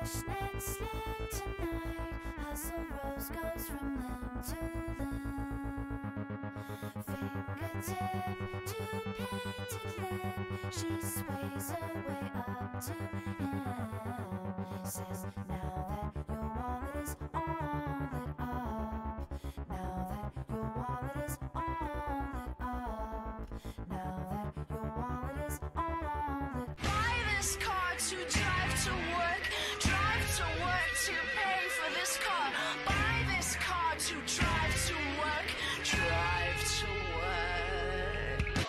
Fishnets learn tonight as the rose goes from limb to limb. Fingertip to painted lip, she sways her way up to him. Says, now that your wallet is all lit up, now that your wallet is all lit up, now that your wallet is all lit up. Buy this car to drive to work to pay for this car. Buy this car to drive to work to work.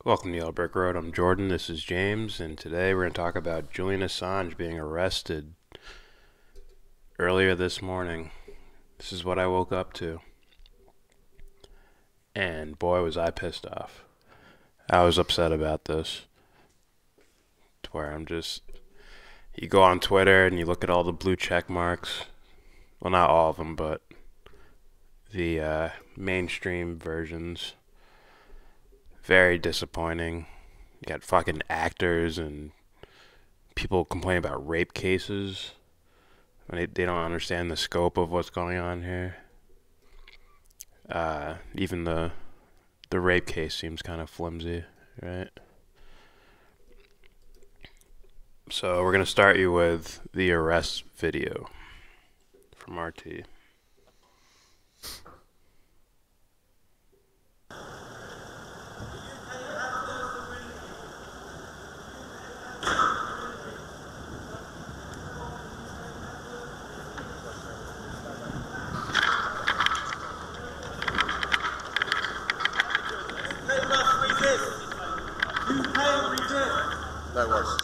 Welcome to Yellow Brick Road. I'm Jordan. This is James, and today we're going to talk about Julian Assange being arrested earlier this morning. This is what I woke up to. And boy, was I pissed off. I was upset about this. To where I'm just... You go on Twitter and you look at all the blue check marks. Well, not all of them, but the mainstream versions. Very disappointing. You got fucking actors and people complaining about rape cases. They don't understand the scope of what's going on here. Even the rape case seems kind of flimsy, right? So we're gonna start you with the arrest video from RT. No worries.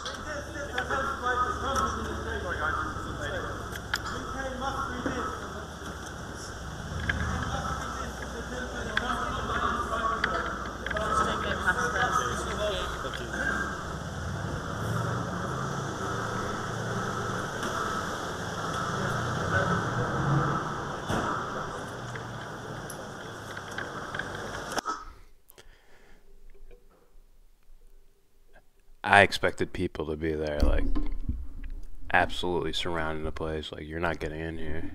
I expected people to be there, like, absolutely surrounding the place. Like, you're not getting in here.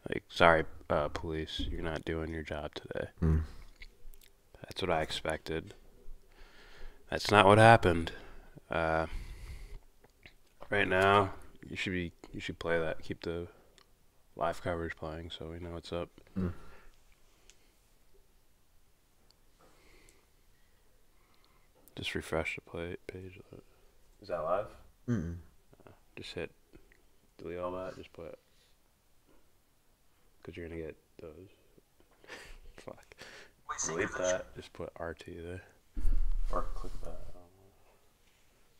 Like, sorry, police, you're not doing your job today. That's what I expected. That's not what happened. Right now, you should play that. Keep the live coverage playing so we know what's up. Just refresh the page. Is that live? Just hit delete all that. Just put, because you're gonna get those. Fuck. Delete that. Just put RT there. Or click that.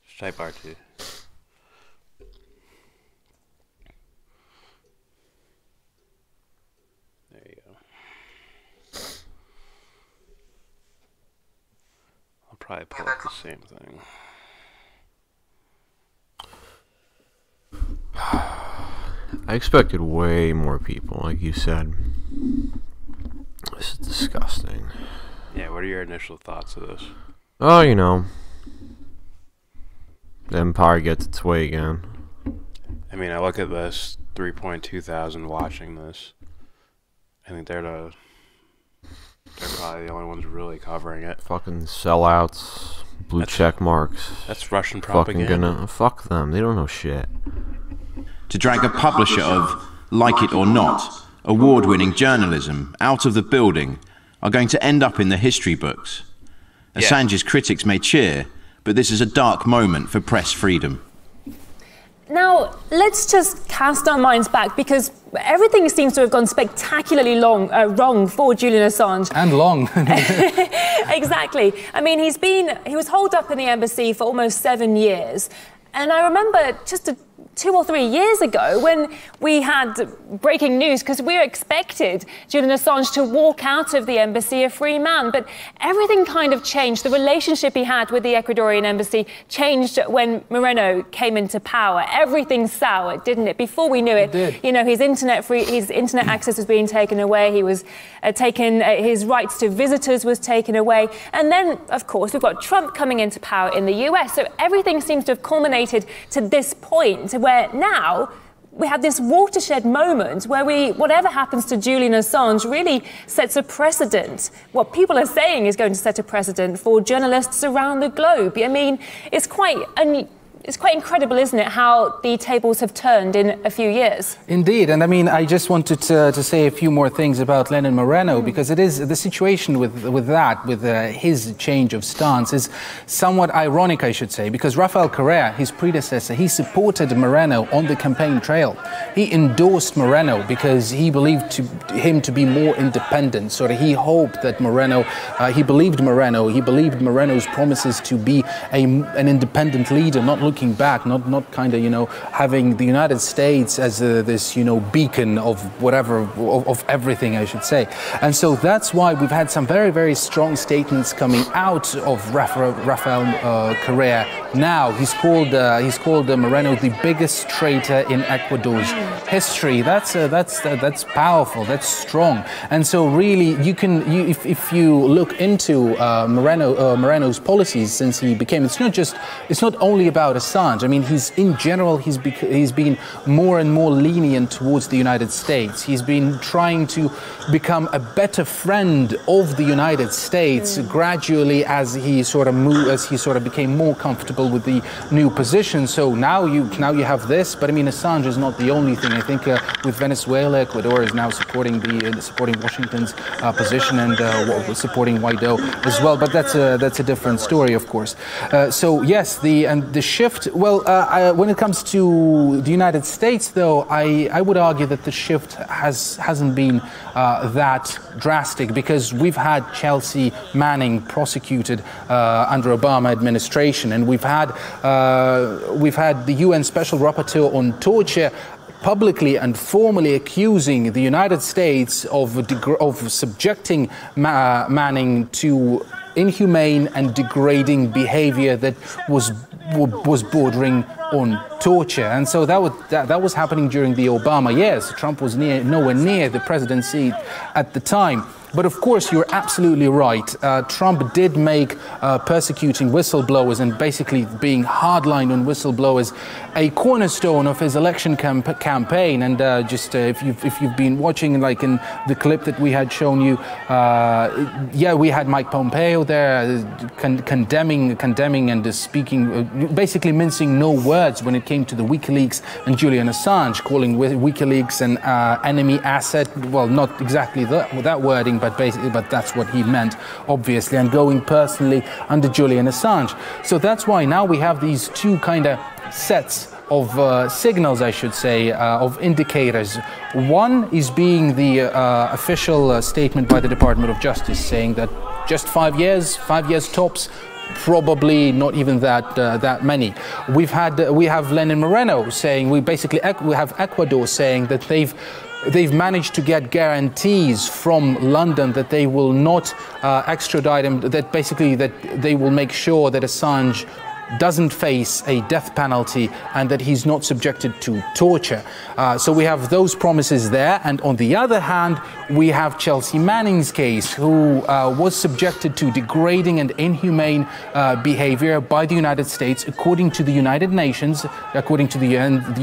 Just type RT. There you go. I'll probably pull up the same thing. I expected way more people, like you said. This is disgusting. Yeah, what are your initial thoughts of this? Oh, you know, the empire gets its way again. I mean, I look at this, 3.2 thousand watching this. I think they're probably the only ones really covering it. Fucking sellouts, blue check marks. That's Russian propaganda. Fuck them. They don't know shit. To drag a publisher of Like It or Not, award-winning journalism, out of the building are going to end up in the history books. Assange's critics may cheer, but this is a dark moment for press freedom. Now, let's just cast our minds back, because everything seems to have gone spectacularly wrong for Julian Assange. And long. Exactly. I mean, he was holed up in the embassy for almost 7 years. And I remember, just to 2 or 3 years ago when we had breaking news, because we expected Julian Assange to walk out of the embassy a free man. But everything kind of changed. The relationship he had with the Ecuadorian embassy changed when Moreno came into power. Everything soured, didn't it? Before we knew it, you know, his internet access was being taken away. He was his rights to visitors was taken away. And then, of course, we've got Trump coming into power in the US. So everything seems to have culminated to this point, where now we have this watershed moment where whatever happens to Julian Assange really sets a precedent. What people are saying is going to set a precedent for journalists around the globe. I mean, it's quite incredible, isn't it, how the tables have turned in a few years? Indeed, and I mean, I just wanted to say a few more things about Lenin Moreno, because it is the situation with his change of stance is somewhat ironic, I should say, because Rafael Correa, his predecessor, he supported Moreno on the campaign trail. He endorsed Moreno because he believed him to be more independent. Sort of, he hoped that he believed Moreno's promises to be an independent leader, not looking back, not kind of, you know, having the United States as this, you know, beacon of whatever, of everything, I should say. And so that's why we've had some very, very strong statements coming out of Rafael Correa. Now he's called Moreno the biggest traitor in Ecuador's history. That's powerful. That's strong. And so really, if you look into Moreno's policies since he became, it's not only about Assange. I mean, in general, he's been more and more lenient towards the United States. He's been trying to become a better friend of the United States gradually as he sort of became more comfortable with the new position. So now you have this, but I mean, Assange is not the only thing. I think with Venezuela, Ecuador is now supporting Washington's position and supporting Guaido as well. But that's a different story, of course. So yes, the shift. Well, when it comes to the United States, though, I would argue that the shift hasn't been that drastic, because we've had Chelsea Manning prosecuted under Obama administration, and we've had the UN Special Rapporteur on Torture publicly and formally accusing the United States of subjecting Manning to inhumane and degrading behavior that was bordering on torture. And so that was happening during the Obama years. Trump was nowhere near the presidency at the time. But of course, you're absolutely right. Trump did make persecuting whistleblowers and basically being hardline on whistleblowers a cornerstone of his election campaign. And if you've been watching, like in the clip that we had shown you, we had Mike Pompeo there condemning and speaking, basically mincing no words when it came to the WikiLeaks and Julian Assange, calling WikiLeaks an enemy asset. Well, not exactly that wording, but that's what he meant, obviously, and going personally under Julian Assange. So that's why now we have these two kind of sets of signals, I should say, of indicators. One is being the official statement by the Department of Justice saying that just 5 years tops, probably not even that many. We have Lenin Moreno saying, we have Ecuador saying that they've managed to get guarantees from London that they will not extradite him, that they will make sure that Assange doesn't face a death penalty and that he's not subjected to torture. So we have those promises there. And on the other hand, we have Chelsea Manning's case, who was subjected to degrading and inhumane behavior by the United States, according to the United Nations, according to the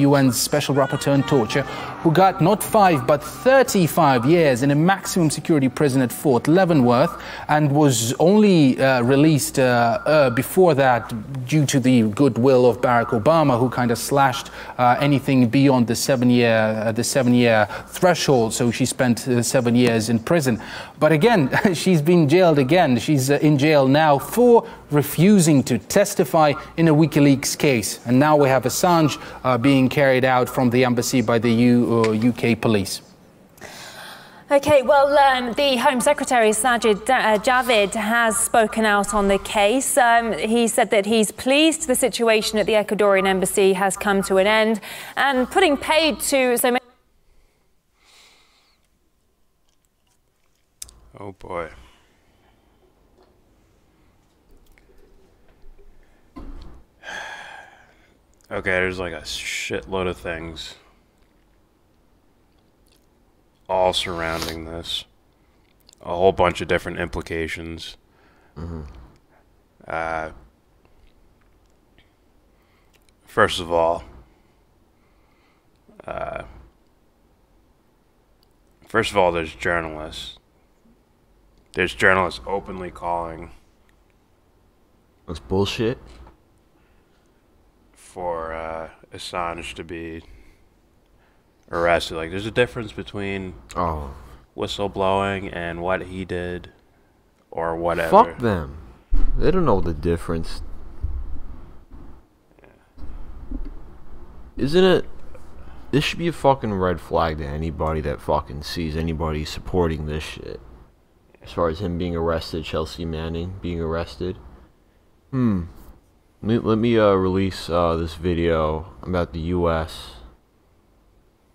UN's Special Rapporteur on Torture, who got not 5 but 35 years in a maximum security prison at Fort Leavenworth, and was only released before that due to the goodwill of Barack Obama, who kind of slashed anything beyond the 7-year threshold. So she spent 7 years in prison. But again, she's been jailed again. She's in jail now for refusing to testify in a WikiLeaks case. And now we have Assange being carried out from the embassy by the UK police. Okay, well, the Home Secretary, Sajid Javid, has spoken out on the case. He said that he's pleased the situation at the Ecuadorian embassy has come to an end, and putting paid to so many... Oh boy. Okay, there's like a shitload of things all surrounding this. A whole bunch of different implications. First of all, there's journalists. There's journalists openly calling That's bullshit. for Assange to be arrested. Like, there's a difference between whistleblowing and what he did, or whatever. Fuck them. They don't know the difference. Isn't it? This should be a fucking red flag to anybody that fucking sees anybody supporting this shit. As far as him being arrested, Chelsea Manning being arrested. Let me release this video about the U.S.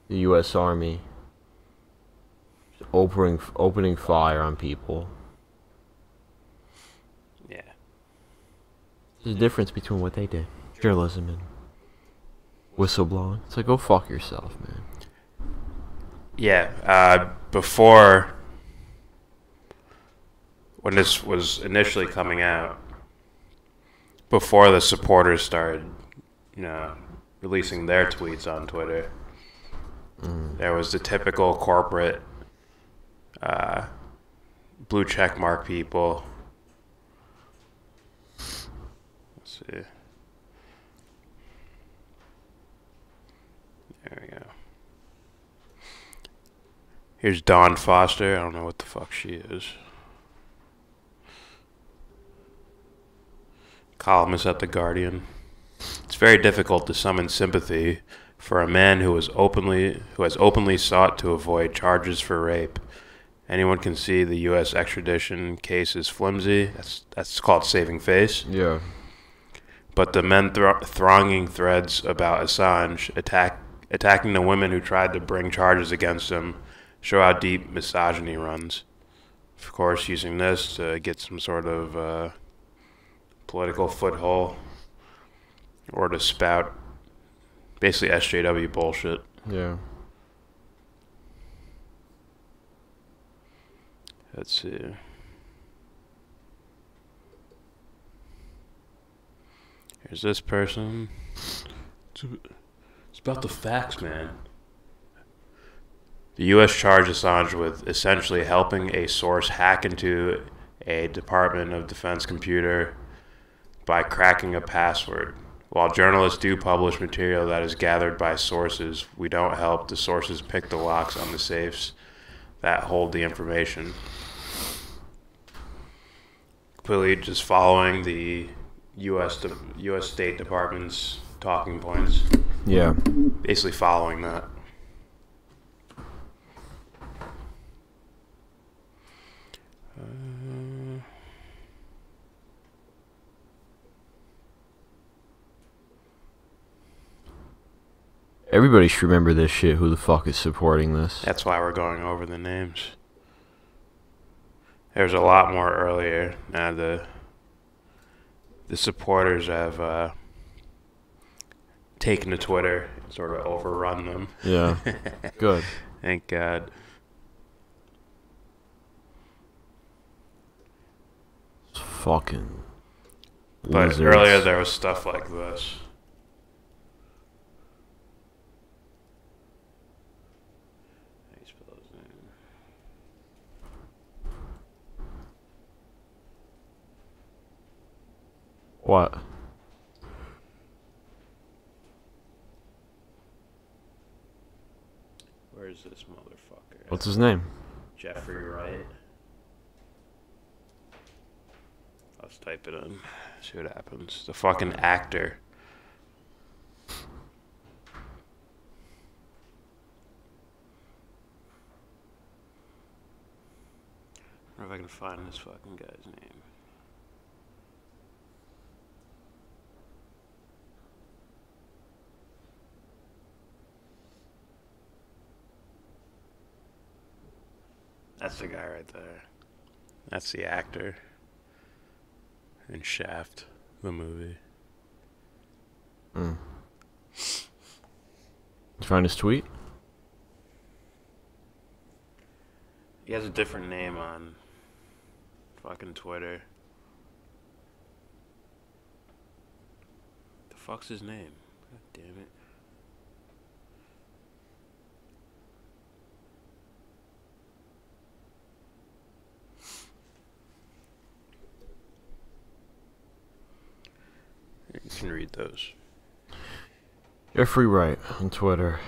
The U.S. Army opening fire on people. Yeah. There's a difference between what they did, journalism and whistleblowing. It's like, go fuck yourself, man. Yeah. Before, when this was initially coming out, before the supporters started, releasing their tweets on Twitter, there was the typical corporate blue check mark people. Let's see. There we go. Here's Dawn Foster. I don't know what the fuck she is. Columnist at The Guardian. It's very difficult to summon sympathy for a man who has openly sought to avoid charges for rape. Anyone can see the U.S. extradition case is flimsy. That's called saving face. Yeah. But the men thronging threads about Assange attacking the women who tried to bring charges against him show how deep misogyny runs. Of course, using this to get some sort of political foothold, or to spout basically SJW bullshit. Yeah. Let's see. Here's this person. It's about the facts, man. The U.S. charged Assange with essentially helping a source hack into a Department of Defense computer by cracking a password. While journalists do publish material that is gathered by sources, we don't help the sources pick the locks on the safes that hold the information. Completely just following the U.S. State Department's talking points. Yeah. Basically following that. Everybody should remember this shit. Who the fuck is supporting this? That's why we're going over the names. There's a lot more earlier. Now the supporters have taken to Twitter and sort of overrun them. Yeah. Good. Thank God. Fucking But losers. earlier there was stuff like this. How do you spell his name? What? Where's this motherfucker? What's his name? Jeffrey Wright. Let's type it in. See what happens. The fucking actor. even find this fucking guy's name. That's the guy right there. That's the actor in Shaft, the movie. You find his tweet? He has a different name on fucking Twitter. The fuck's his name? God damn it. You can read those. Jeffrey Wright on Twitter.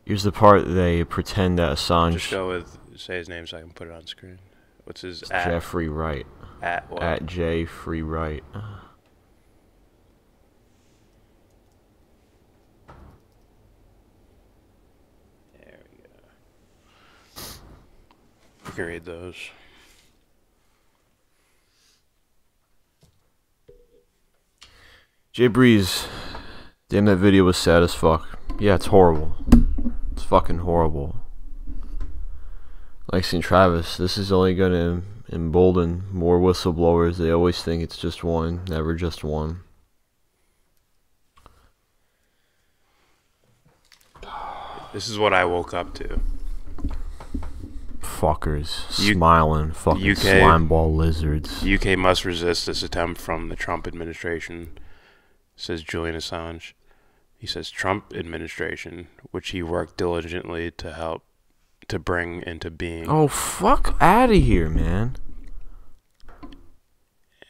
Here's the part they pretend that Assange. Just go with, say his name so I can put it on screen. What's his It's at? Jeffrey Wright. At what? At J Free Wright. There we go. You can read those. Jay Breeze. Damn, that video was sad as fuck. Yeah, it's horrible. It's fucking horrible. Like St. Travis, this is only gonna embolden more whistleblowers. They always think it's just one, never just one. This is what I woke up to. Fuckers. Smiling. Fucking slimeball lizards. UK must resist this attempt from the Trump administration, says Julian Assange. He says Trump administration, which he worked diligently to help to bring into being. Oh, fuck out of here, man.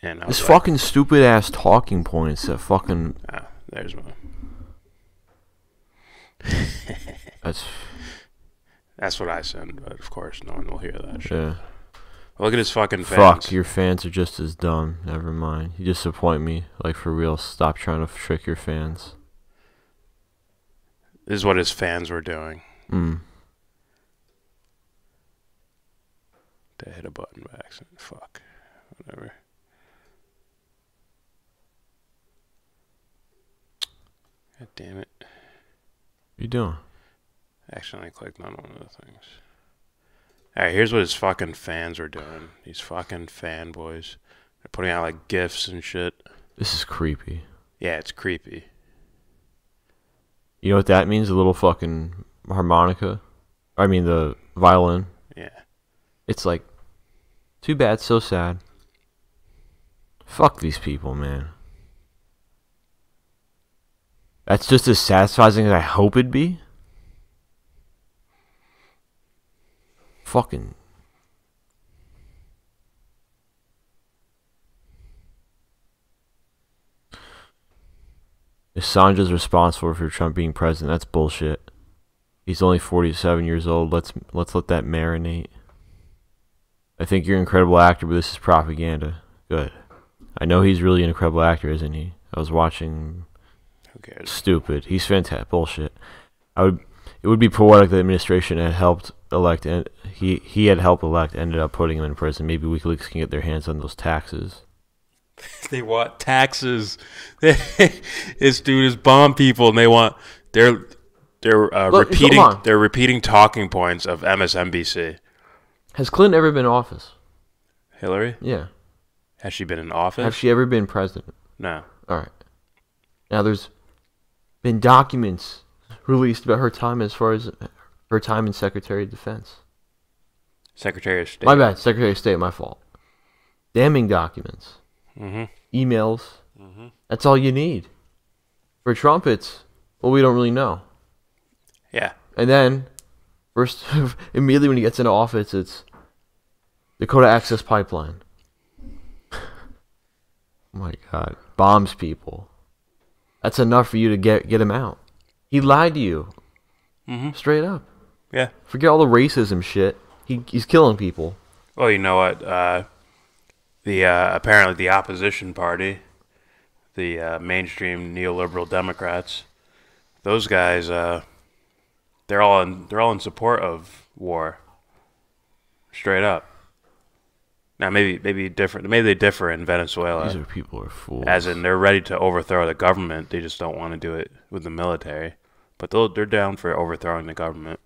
And this fucking stupid ass talking points that fucking. Ah, there's one. That's what I send, but of course no one will hear that shit. Yeah. Look at his fucking fans. Fuck, your fans are just as dumb. Never mind. You disappoint me. Like, for real. Stop trying to trick your fans. This is what his fans were doing. Mm. They hit a button by accident. Fuck. Whatever. God damn it. What you doing? Accidentally clicked on one of the things. Alright, here's what his fucking fans were doing. These fucking fanboys. They're putting out like GIFs and shit. This is creepy. Yeah, it's creepy. You know what that means? A little fucking harmonica. I mean, the violin. Yeah. It's like, too bad, so sad. Fuck these people, man. That's just as satisfying as I hope it'd be. Fucking. Assange is responsible for Trump being president. That's bullshit. He's only 47 years old. Let's let that marinate. I think you're an incredible actor, but this is propaganda. Good. I know he's really an incredible actor, isn't he? I was watching. Who cares? Stupid. He's fantastic. Bullshit. It would be poetic that the administration had helped elect, and he had helped elect, ended up putting him in prison. Maybe WikiLeaks can get their hands on those taxes. They want taxes. This dude is bomb people, and they want they're repeating talking points of MSNBC. Has Clinton ever been in office? Hillary? Yeah. Has she been in office? Has she ever been president? No. All right. Now there's been documents released about her time as far as her time in Secretary of Defense. Secretary of State. My bad. Secretary of State. My fault. Damning documents. Mm-hmm. Emails. Mm-hmm. That's all you need. For Trump, it's, well, we don't really know. Yeah. And then, first, immediately when he gets into office, it's Dakota Access Pipeline. Oh my God. Bombs people. That's enough for you to get him out. He lied to you. Mm-hmm. Straight up. Yeah. Forget all the racism shit. He's killing people. Well, you know what? Apparently the opposition party, the mainstream neoliberal Democrats, those guys, they're all in support of war. Straight up. Now maybe different. Maybe they differ in Venezuela. These people are fools. As in, they're ready to overthrow the government. They just don't want to do it with the military. But they're down for overthrowing the government.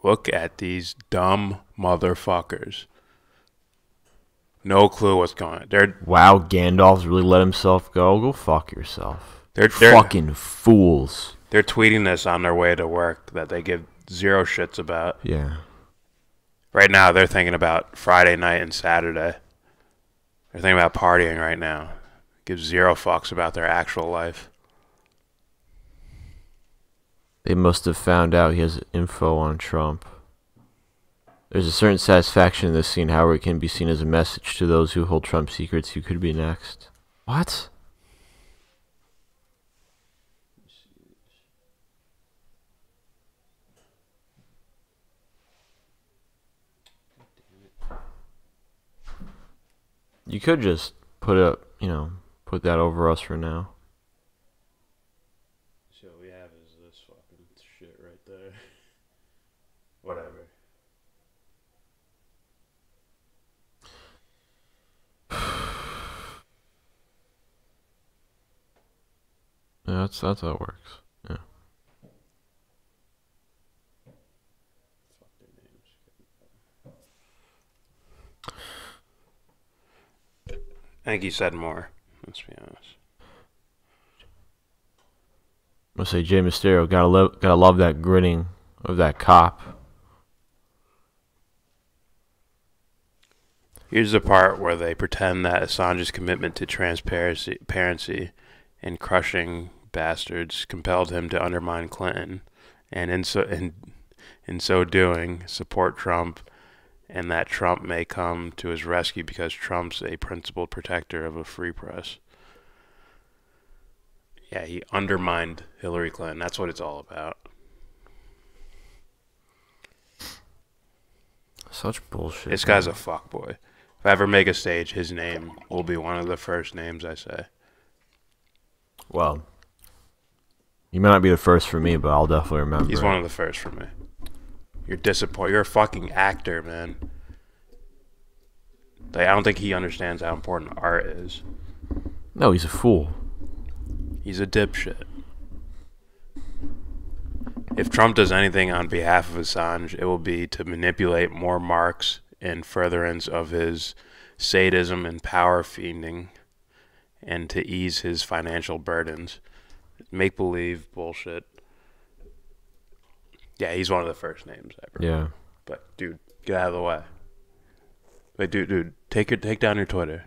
Look at these dumb motherfuckers. No clue what's going on. Wow, Gandalf's really let himself go. Go fuck yourself. They're fucking fools. They're tweeting this on their way to work that they give zero shits about. Yeah. Right now, they're thinking about Friday night and Saturday. They're thinking about partying right now. Give zero fucks about their actual life. They must have found out he has info on Trump. There's a certain satisfaction in this scene, however, it can be seen as a message to those who hold Trump secrets who could be next. What? You could just put that over us for now. So what we have is this fucking shit right there. Whatever. Yeah, that's how it works. Yeah. I think he said more. Let's be honest. I'm gonna say Jay Mysterio gotta love that grinning of that cop. Here's the part where they pretend that Assange's commitment to transparency and crushing bastards compelled him to undermine Clinton, and in so doing, support Trump, and that Trump may come to his rescue because Trump's a principled protector of a free press. Yeah, he undermined Hillary Clinton. That's what it's all about. Such bullshit. This guy's a fuckboy. If I ever make a stage, his name will be one of the first names I say. Well, you might not be the first for me, but I'll definitely remember. He's one of the first for me. You're disappointed. You're a fucking actor, man. Like, I don't think he understands how important art is. No, he's a fool. He's a dipshit. If Trump does anything on behalf of Assange, it will be to manipulate more marks in furtherance of his sadism and power fiending, and to ease his financial burdens. Make-believe bullshit. Yeah, he's one of the first names ever. Yeah. But, dude, get out of the way. Wait, dude, take down your Twitter.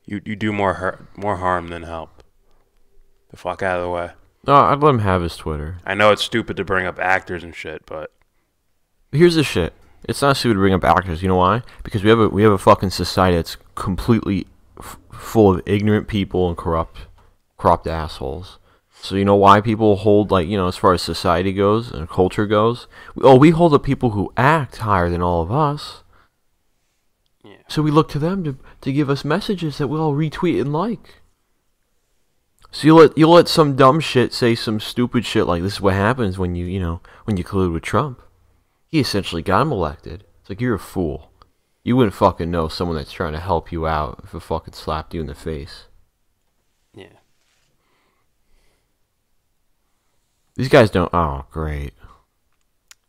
You do more harm than help. The fuck out of the way. No, I'd let him have his Twitter. I know it's stupid to bring up actors and shit, but here's the shit. It's not stupid to bring up actors. You know why? Because we have a fucking society that's completely full of ignorant people and corrupt assholes. So you know why people hold, like, you know, as far as society goes and culture goes, we hold the people who act higher than all of us. yeah. So we look to them to give us messages that we'll all retweet and like. So you let some dumb shit say some stupid shit like this is what happens when you collude with Trump. He essentially got him elected. It's like, you're a fool. You wouldn't fucking know someone that's trying to help you out if it fucking slapped you in the face. Yeah. These guys don't. Oh, great.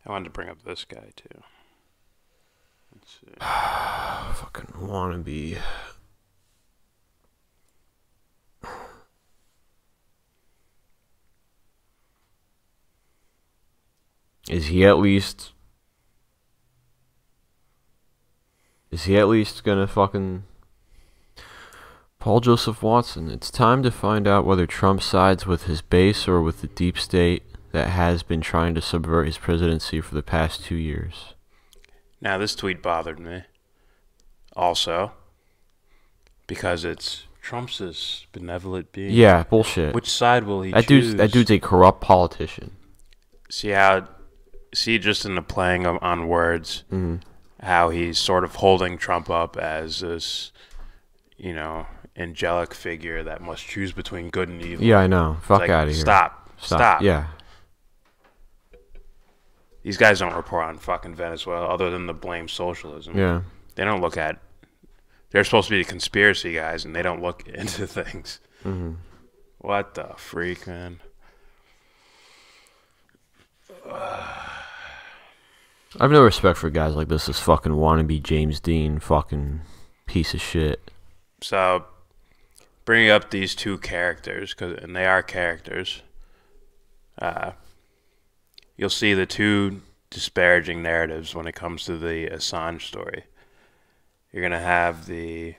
I wanted to bring up this guy too. Let's see. Fucking wannabe. Is he at least gonna fucking... Paul Joseph Watson, it's time to find out whether Trump sides with his base or with the deep state that has been trying to subvert his presidency for the past 2 years. Now, this tweet bothered me also because it's Trump's this benevolent being. Yeah, bullshit. Which side will he choose? That dude's a corrupt politician. See just in the playing on words, how he's sort of holding Trump up as this, angelic figure that must choose between good and evil. Yeah, I know. Fuck like, out of here. Stop. Yeah. these guys don't report on fucking Venezuela other than to blame socialism. Yeah. They don't look at. They're supposed to be the conspiracy guys, and they don't look into things. Mm-hmm. What the freak, man? I have no respect for guys like this fucking wannabe James Dean fucking piece of shit. So, bringing up these two characters, and they are characters, you'll see the two disparaging narratives when it comes to the Assange story. You're going to have the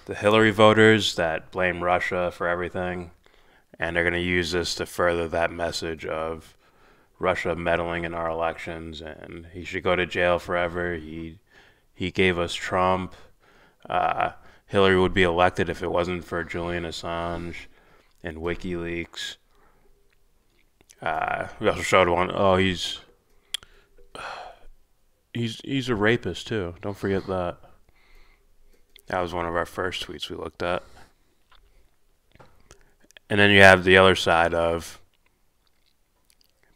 Hillary voters that blame Russia for everything, and they're going to use this to further that message of Russia meddling in our elections, and he should go to jail forever. He gave us Trump. Hillary would be elected if it wasn't for Julian Assange and WikiLeaks. We also showed one. Oh, he's a rapist too. Don't forget that. That was one of our first tweets we looked at. And then you have the other side of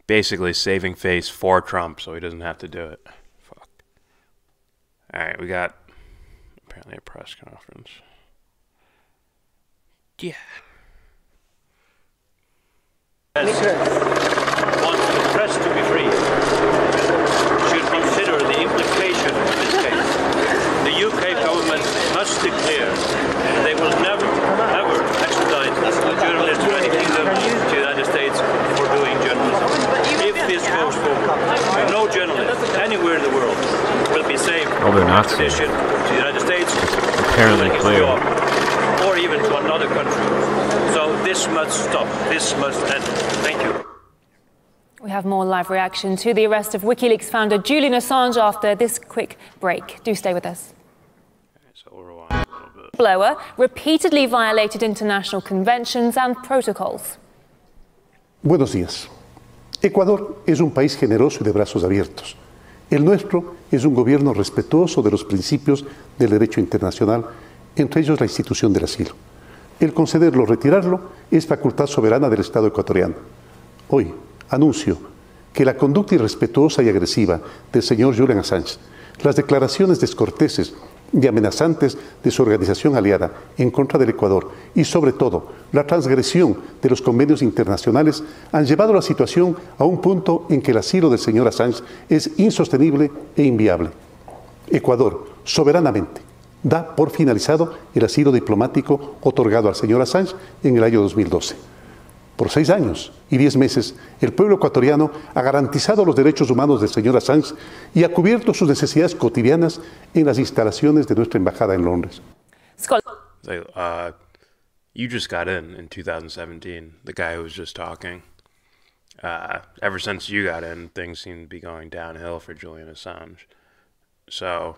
basically saving face for Trump so he doesn't have to do it. Fuck. Alright, we got apparently a press conference. Yeah. Wants the press to be free should consider the implication of this case. The UK government must declare they will never, ever extradite journalists from any kingdom to the United States for doing journalism. If this goes forward, no journalist anywhere in the world will be saved they're not from extradition to the United States, apparently clear, or even to another country. So this must stop. This must end. Thank you. We have more live reaction to the arrest of WikiLeaks founder Julian Assange after this quick break. Do stay with us. So we'll rewind a little bit. Whistleblower repeatedly violated international conventions and protocols. Buenos días. Ecuador es un país generoso y de brazos abiertos. El nuestro es un gobierno respetuoso de los principios del derecho internacional, entre ellos la institución del asilo. El concederlo o retirarlo es facultad soberana del Estado ecuatoriano. Hoy anuncio que la conducta irrespetuosa y agresiva del señor Julian Assange, las declaraciones descorteses y amenazantes de su organización aliada en contra del Ecuador y, sobre todo, la transgresión de los convenios internacionales han llevado la situación a un punto en que el asilo del señor Assange es insostenible e inviable. Ecuador, soberanamente, da por finalizado el asilo diplomático otorgado al señor Assange en el año 2012. Por 6 años y 10 meses, el pueblo ecuatoriano ha garantizado los derechos humanos del señor Assange y ha cubierto sus necesidades cotidianas en las instalaciones de nuestra embajada en Londres. You just got in 2017, the guy who was just talking. Ever since you got in, things seem to be going downhill for Julian Assange. So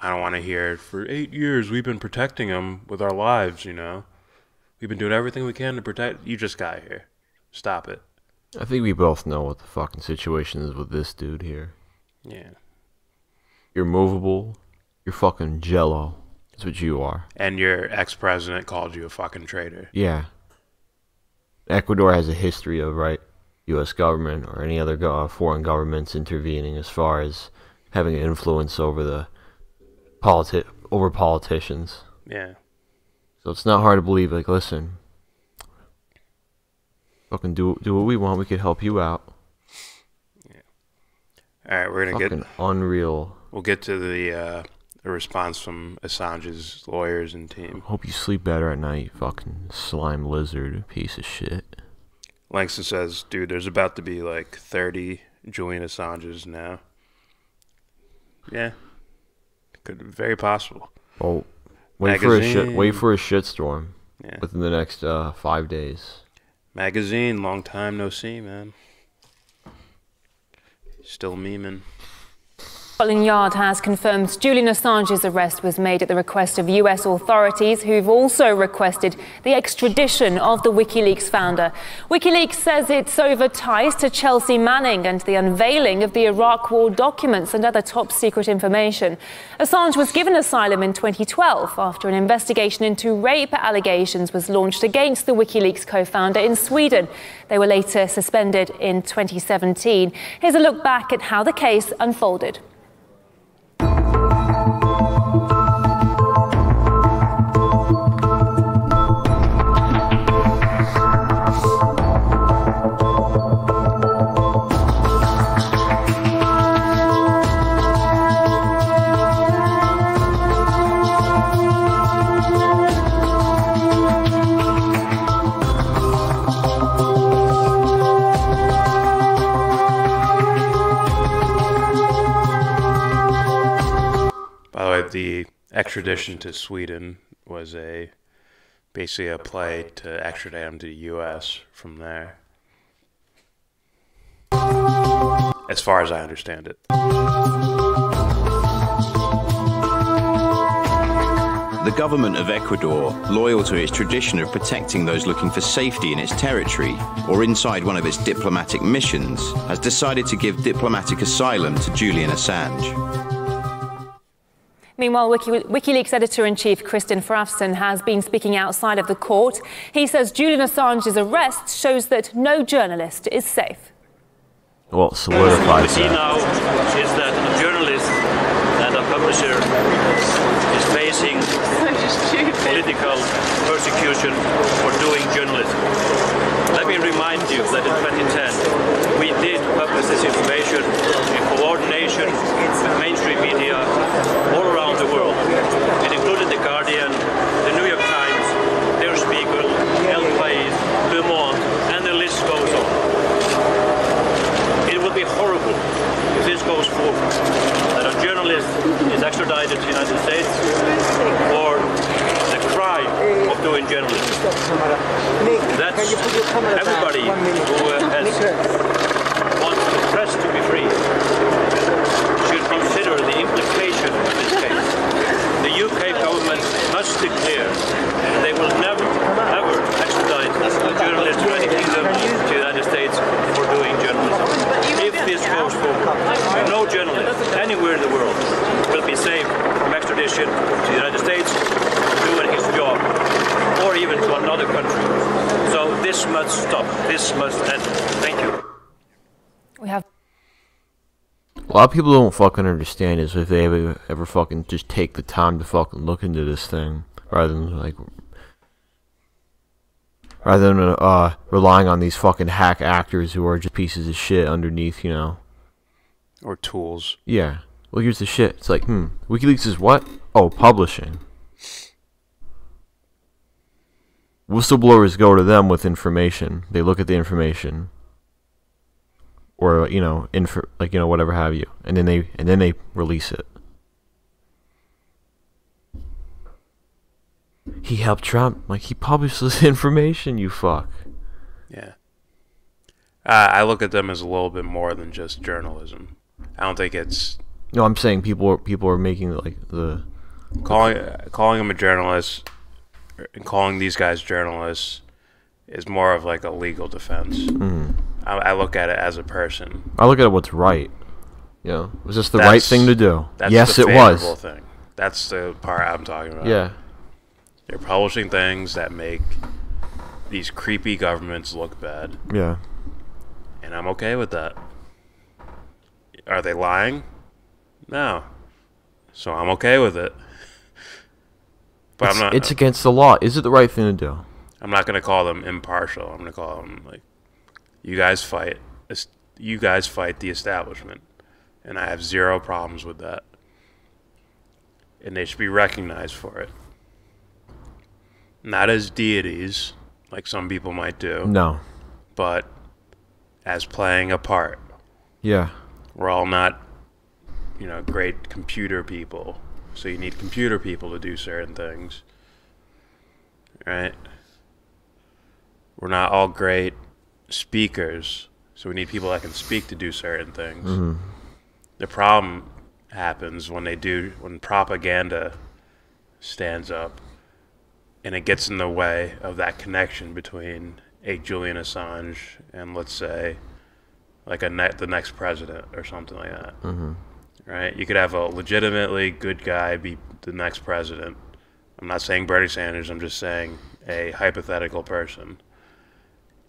I don't want to hear, for 8 years we've been protecting him with our lives, you know. We've been doing everything we can to protect. You just got here. Stop it. I think we both know what the fucking situation is with this dude here. Yeah. You're movable. You're fucking jello. That's what you are. And your ex-president called you a fucking traitor. Yeah. Ecuador has a history of, right, U.S. government or any other foreign governments intervening as far as having an influence over the politicians. Yeah. So it's not hard to believe, like, listen, fucking do what we want, we could help you out. Yeah. Alright, we're gonna fucking unreal. We'll get to the response from Assange's lawyers and team. Hope you sleep better at night, you fucking slime lizard piece of shit. Langston says, dude, there's about to be like 30 Julian Assanges now. Yeah. Very possible. Oh, wait for a shitstorm. Yeah. Within the next 5 days. Magazine, long time no see, man. Still memeing. Scotland Yard has confirmed Julian Assange's arrest was made at the request of US authorities, who've also requested the extradition of the WikiLeaks founder. WikiLeaks says it's over ties to Chelsea Manning and the unveiling of the Iraq War documents and other top-secret information. Assange was given asylum in 2012 after an investigation into rape allegations was launched against the WikiLeaks co-founder in Sweden. They were later suspended in 2017. Here's a look back at how the case unfolded. The extradition to Sweden was basically a play to extradite him to the U.S. from there, as far as I understand it. The government of Ecuador, loyal to its tradition of protecting those looking for safety in its territory or inside one of its diplomatic missions, has decided to give diplomatic asylum to Julian Assange. Meanwhile, WikiLeaks editor-in-chief Kristen Frafson has been speaking outside of the court. He says Julian Assange's arrest shows that no journalist is safe. Well, solidifies what we see now is that a journalist and a publisher is facing political persecution for doing journalism. Let me remind you that in 2010 we did publish this information in coordination with mainstream media all around the world. It included The Guardian, The New York Times, Der Spiegel, El País, Le Monde, and the list goes on. It would be horrible if this goes forward, that a journalist is extradited to the United States for the crime of doing journalism. That's everybody who wants the press to be free should consider the implication of this case. The UK government must declare they will never, ever extradite a journalist from any kingdom to the United States for doing journalism. If this goes forward, no journalist anywhere in the world will be safe from extradition to the United States doing his job, or even to another country. So this must stop. This must end. Thank you. We have a lot of people don't fucking understand is if they ever fucking just take the time to fucking look into this thing rather than relying on these fucking hack actors who are just pieces of shit underneath, you know. Or tools. Yeah. Well, here's the shit. It's like, WikiLeaks is what? Oh, publishing. Whistleblowers go to them with information. They look at the information. Or, you know, whatever have you. And then they release it. He helped Trump. Like, he published this information, you fuck. Yeah. I look at them as a little bit more than just journalism. I don't think it's... No, I'm saying people are making, like, the... Calling him a journalist and calling these guys journalists is more of, like, a legal defense. Mm. I look at it as a person. I look at it what's right. You know, was this the right thing to do? Yes, the it was. thing. That's the part I'm talking about. Yeah. They're publishing things that make these creepy governments look bad. Yeah. And I'm okay with that. Are they lying? No. So I'm okay with it. But it's against the law. Is it the right thing to do? I'm not going to call them impartial. I'm going to call them, like, you guys fight the establishment. And I have zero problems with that. And they should be recognized for it. Not as deities, like some people might do. No. But as playing a part. Yeah. We're all not, great computer people. So you need computer people to do certain things. Right? We're not all great speakers. So we need people that can speak to do certain things. Mm-hmm. The problem happens when propaganda stands up and it gets in the way of that connection between a Julian Assange and, let's say, like the next president or something like that. Right? You could have a legitimately good guy be the next president. I'm not saying Bernie Sanders, I'm just saying a hypothetical person.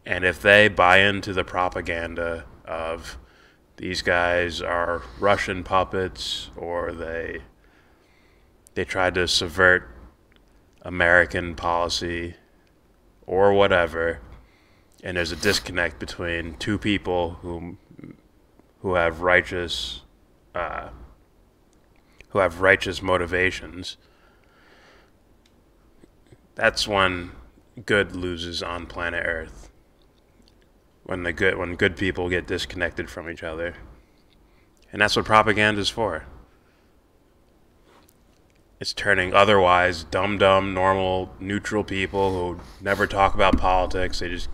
And if they buy into the propaganda of these guys are Russian puppets, or they tried to subvert American policy or whatever, and there's a disconnect between two people who have righteous motivations, that's when good loses on planet Earth. When good people get disconnected from each other. And that's what propaganda is for. It's turning otherwise dumb, normal, neutral people who never talk about politics. They just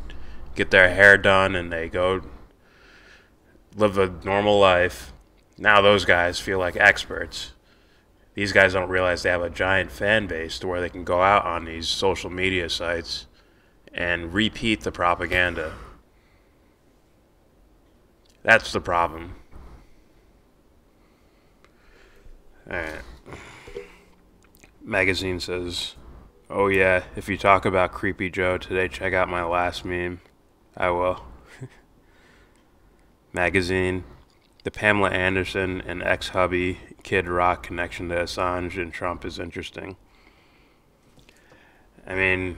get their hair done and they go live a normal life. Now those guys feel like experts. These guys don't realize they have a giant fan base to where they can go out on these social media sites and repeat the propaganda. That's the problem. Alright. Magazine says, "Oh yeah, if you talk about Creepy Joe today, check out my last meme." I will. Magazine, the Pamela Anderson and ex-hubby Kid Rock connection to Assange and Trump is interesting. I mean,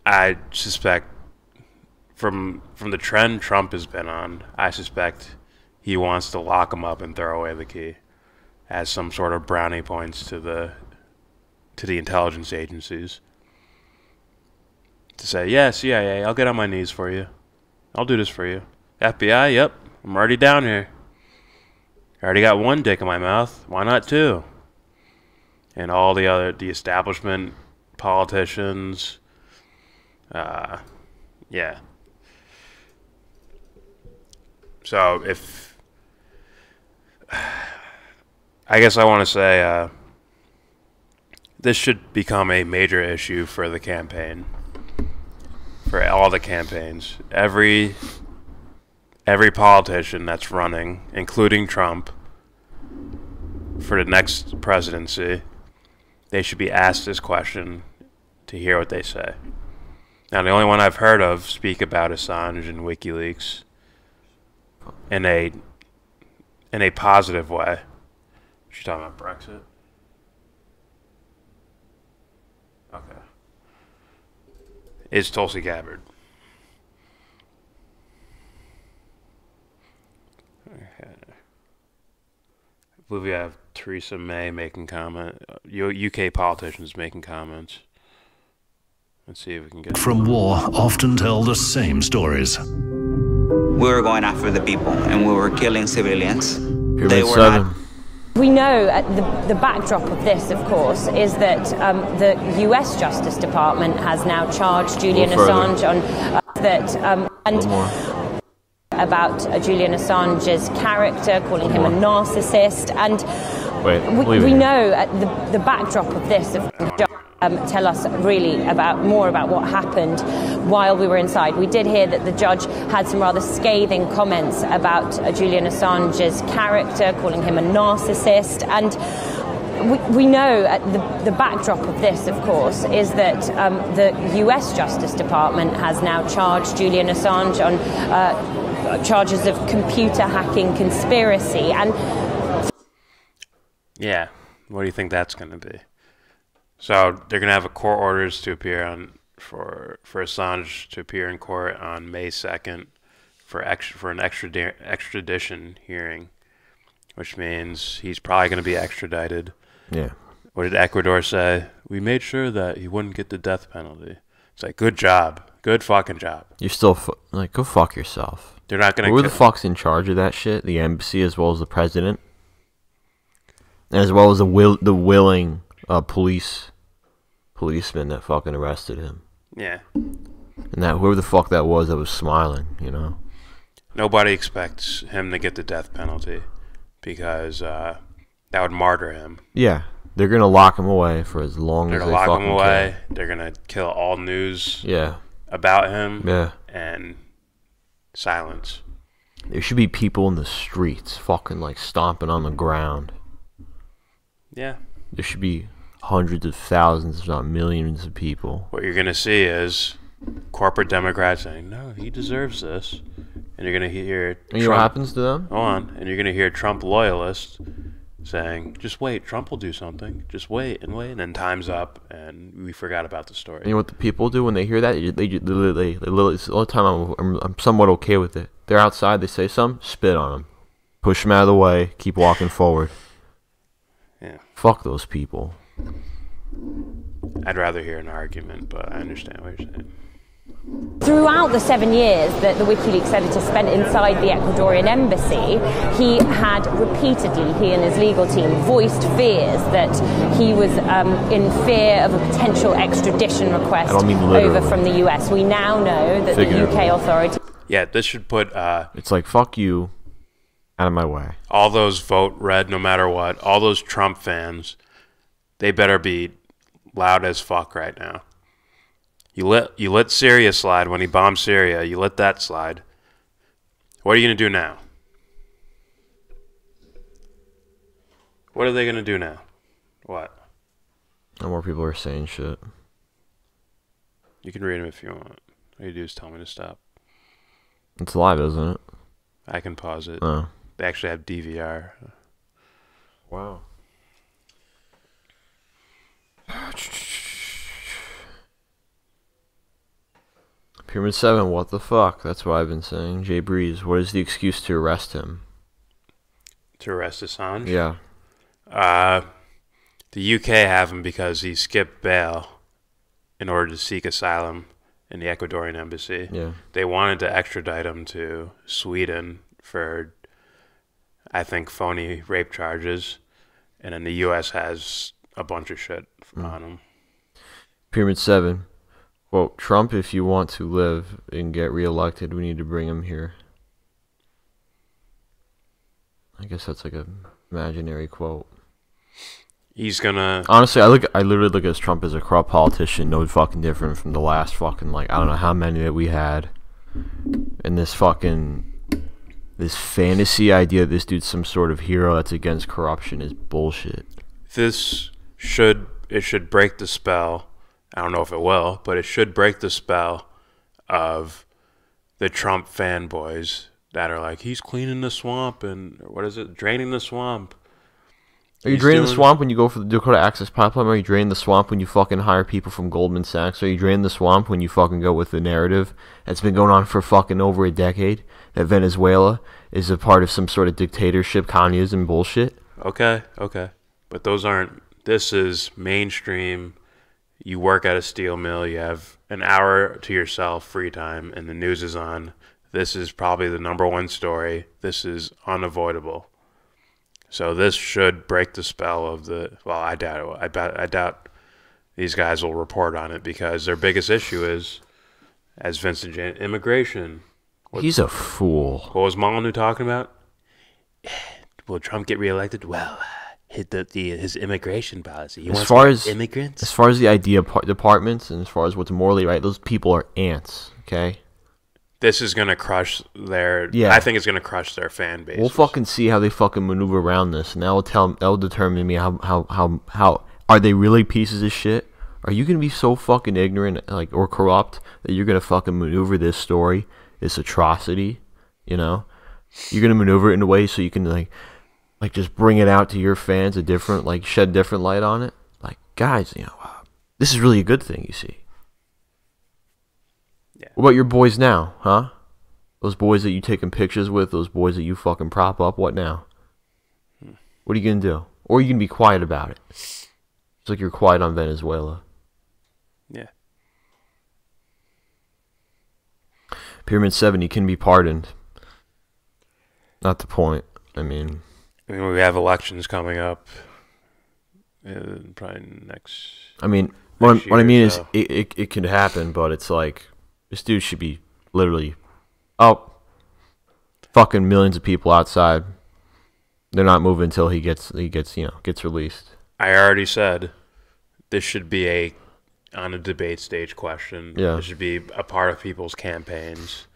I suspect from the trend Trump has been on, I suspect he wants to lock him up and throw away the key as some sort of brownie points to the intelligence agencies. To say, yeah, CIA, I'll get on my knees for you. I'll do this for you. FBI, yep, I'm already down here. I already got one dick in my mouth. Why not two? And all the establishment politicians, yeah. So I guess I want to say this should become a major issue for the campaign, for all the campaigns. Every politician that's running, including Trump, for the next presidency, they should be asked this question to hear what they say. Now, the only one I've heard of speak about Assange and WikiLeaks in a positive way. She's talking about Brexit. Okay. Is Tulsi Gabbard. Okay. I believe we have Theresa May making comment. UK politicians making comments. Let's see if we can get from war often tell the same stories. We were going after the people and we were killing civilians. They were not. We know the backdrop of this, of course, is that the US Justice Department has now charged Julian Assange on about Julian Assange's character, calling him a narcissist, and we know the backdrop of this. Tell us really more about what happened while we were inside. We did hear that the judge had some rather scathing comments about Julian Assange's character, calling him a narcissist, and we know the backdrop of this, of course, is that the US Justice Department has now charged Julian Assange on charges of computer hacking conspiracy. And yeah, what do you think that's going to be? So they're going to have a court orders to appear for Assange to appear in court on May 2nd for an extradition hearing, which means he's probably going to be extradited. Yeah. What did Ecuador say? We made sure that he wouldn't get the death penalty. It's like, good job. Good fucking job. You're still, go fuck yourself. They're not going to... Who the fuck's in charge of that shit? The embassy as well as the president? As well as the willing policeman that fucking arrested him. Yeah. And that whoever the fuck that was smiling, you know? Nobody expects him to get the death penalty because that would martyr him. Yeah, they're gonna lock him away for as long as they fucking can. They're gonna lock him away. They're gonna kill all news. Yeah. About him. Yeah. And silence. There should be people in the streets, fucking like stomping on the ground. Yeah. There should be hundreds of thousands, if not millions of people. What you're gonna see is corporate Democrats saying, "No, he deserves this," and you're gonna hear. And you know what happens to them? Hold on, and you're gonna hear Trump loyalists saying, "Just wait, Trump will do something. Just wait and wait." And then time's up, and we forgot about the story. And you know what the people do when they hear that? They literally, all the time. I'm somewhat okay with it. They're outside. They say something, spit on them, push them out of the way, keep walking forward. Yeah. Fuck those people. I'd rather hear an argument, but I understand what you're saying. Throughout the 7 years that the WikiLeaks editor spent inside the Ecuadorian embassy, he had repeatedly, he and his legal team, voiced fears that he was in fear of a potential extradition request over from the US. We now know that the UK authorities... Yeah, this should put... it's like, fuck you, out of my way. All those vote red no matter what, all those Trump fans, they better be loud as fuck right now. You let Syria slide when he bombed Syria. You let that slide. What are you going to do now? What are they going to do now? What? No more people are saying shit. You can read them if you want. All you do is tell me to stop. It's live, isn't it? I can pause it. Oh. They actually have DVR. Wow. Pyramid 7, what the fuck? That's what I've been saying. Jay Breeze, what is the excuse to arrest him? To arrest Assange? Yeah. The UK have him because he skipped bail in order to seek asylum in the Ecuadorian embassy. Yeah. They wanted to extradite him to Sweden for, I think, phony rape charges. And then the US has a bunch of shit on him. Pyramid 7. Quote, Trump, if you want to live and get reelected, we need to bring him here. I guess that's like a imaginary quote. He's gonna... Honestly, I literally look at Trump as a corrupt politician, no fucking different from the last fucking, like, I don't know how many that we had. And this fantasy idea that this dude's some sort of hero that's against corruption is bullshit. It should break the spell. I don't know if it will, but it should break the spell of the Trump fanboys that are like, he's cleaning the swamp and, what is it, draining the swamp. Are you draining the swamp when you go for the Dakota Access Pipeline? Are you draining the swamp when you fucking hire people from Goldman Sachs? Are you draining the swamp when you fucking go with the narrative that's been going on for fucking over a decade that Venezuela is a part of some sort of dictatorship, communism bullshit? Okay. But those aren't, this is mainstream. You work at a steel mill, you have an hour to yourself, free time, and the news is on. This is probably the #1 story. This is unavoidable. So this should break the spell of the... Well, I doubt it. I doubt these guys will report on it because their biggest issue is, as Vincent Jan, immigration. He's a fool. What was Molyneux talking about? Will Trump get reelected? Well... his immigration policy. He wants to get immigrants. As far as the idea departments and as far as what's morally right, those people are ants. Okay. This is gonna crush their. Yeah. I think it's gonna crush their fan base. We'll fucking see how they fucking maneuver around this, and that'll determine me how are they really pieces of shit? Are you gonna be so fucking ignorant, like, or corrupt that you're gonna fucking maneuver this story, this atrocity? You know, you're gonna maneuver it in a way so you can like just bring it out to your fans, shed different light on it. Like, guys, you know, this is really a good thing, you see. Yeah. What about your boys now, huh? Those boys that you taking pictures with, those boys that you fucking prop up, what now? What are you gonna do? Or are you gonna be quiet about it? It's like you're quiet on Venezuela. Yeah. Pyramid 7, you can be pardoned. Not the point. I mean, we have elections coming up. Probably next. I mean, what I mean is, it could happen, but it's like this dude should be literally, fucking millions of people outside. They're not moving until he gets released. I already said this should be on a debate stage question. Yeah. This should be a part of people's campaigns.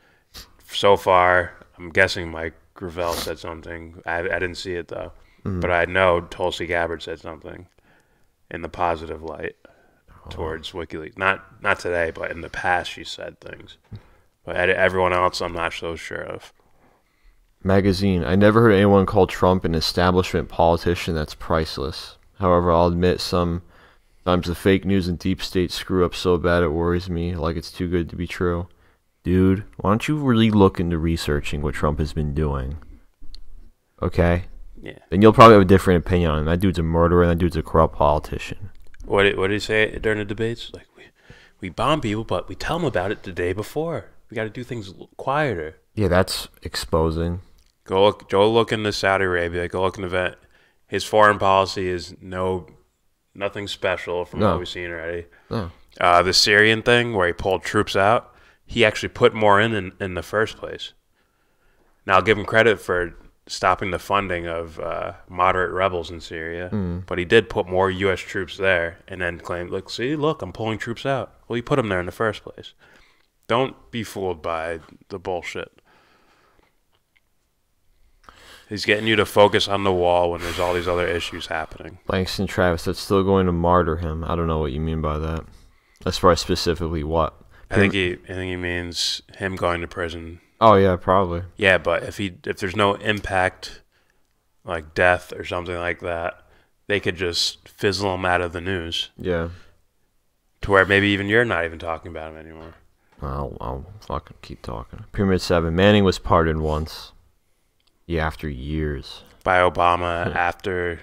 So far, I'm guessing Mike Gravel said something. I didn't see it though, but I know Tulsi Gabbard said something in the positive light towards WikiLeaks. Not today, but in the past she said things. But everyone else, I'm not so sure of. Magazine. I never heard anyone call Trump an establishment politician. That's priceless. However, I'll admit sometimes the fake news and deep state screw up so bad it worries me, like it's too good to be true. Dude, why don't you really look into researching what Trump has been doing? Okay? Yeah. Then you'll probably have a different opinion on him. That dude's a murderer and that dude's a corrupt politician. What did he say during the debates? Like, we bomb people, but we tell them about it the day before. We got to do things quieter. Yeah, that's exposing. Go look into Saudi Arabia. Go look into that. His foreign policy is nothing special from what we've seen already. No. The Syrian thing where he pulled troops out, he actually put more in the first place. Now, I'll give him credit for stopping the funding of moderate rebels in Syria, but he did put more U.S. troops there and then claimed, look, I'm pulling troops out. Well, he put them there in the first place. Don't be fooled by the bullshit. He's getting you to focus on the wall when there's all these other issues happening. Langston Travis, that's still going to martyr him. I don't know what you mean by that. As far as specifically what? I think he means him going to prison. Oh yeah, probably. Yeah, but if there's no impact, like death or something like that, they could just fizzle him out of the news. Yeah. To where maybe even you're not even talking about him anymore. I'll fucking keep talking. Pyramid 7. Manning was pardoned once. Yeah, after years. By Obama after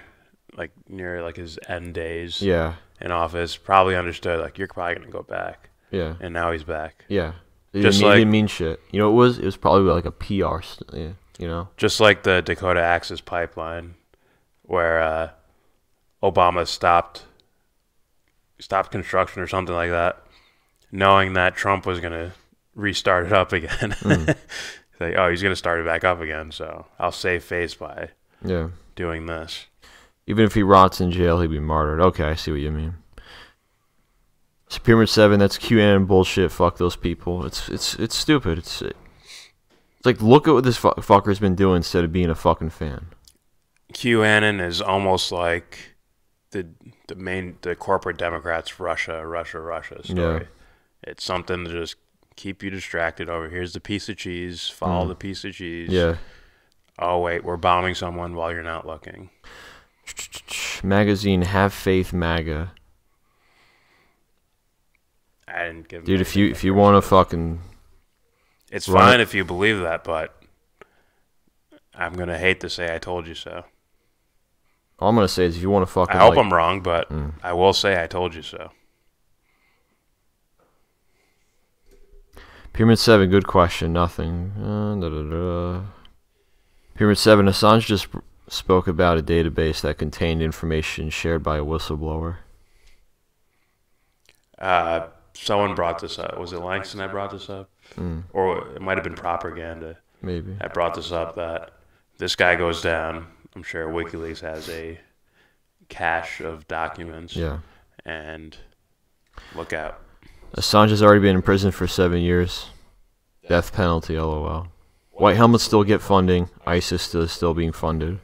near his end days. Yeah. In office, probably understood you're probably gonna go back. Yeah. And now he's back. Yeah. He didn't mean shit. You know what it was? It was probably like a PR you know? Just like the Dakota Access Pipeline where Obama stopped construction or something like that, knowing that Trump was gonna restart it up again. He's going to start it back up again, so I'll save face by doing this. Even if he rots in jail, he'd be martyred. Okay, I see what you mean. Pyramid 7, that's QAnon bullshit. Fuck those people. It's stupid. It's like, look at what this fucker's been doing instead of being a fucking fan. QAnon is almost like the corporate Democrats' Russia story. Yeah. It's something to just keep you distracted over. Here's the piece of cheese. Follow the piece of cheese. Yeah. Oh, wait, we're bombing someone while you're not looking. Magazine, have faith, MAGA. I didn't give. Dude, if you want to fucking. It's fine if you believe that, but I'm gonna hate to say I told you so. All I'm gonna say is if you want to fucking. I hope I'm wrong, but I will say I told you so. Pyramid 7, good question. Nothing. Pyramid 7, Assange just spoke about a database that contained information shared by a whistleblower. Someone brought this up. Was it Langston that brought this up? Or it might have been propaganda. Maybe. I brought this up that this guy goes down. I'm sure WikiLeaks has a cache of documents. Yeah. And look out. Assange has already been in prison for 7 years. Death penalty, LOL. White helmets still get funding. ISIS is still being funded.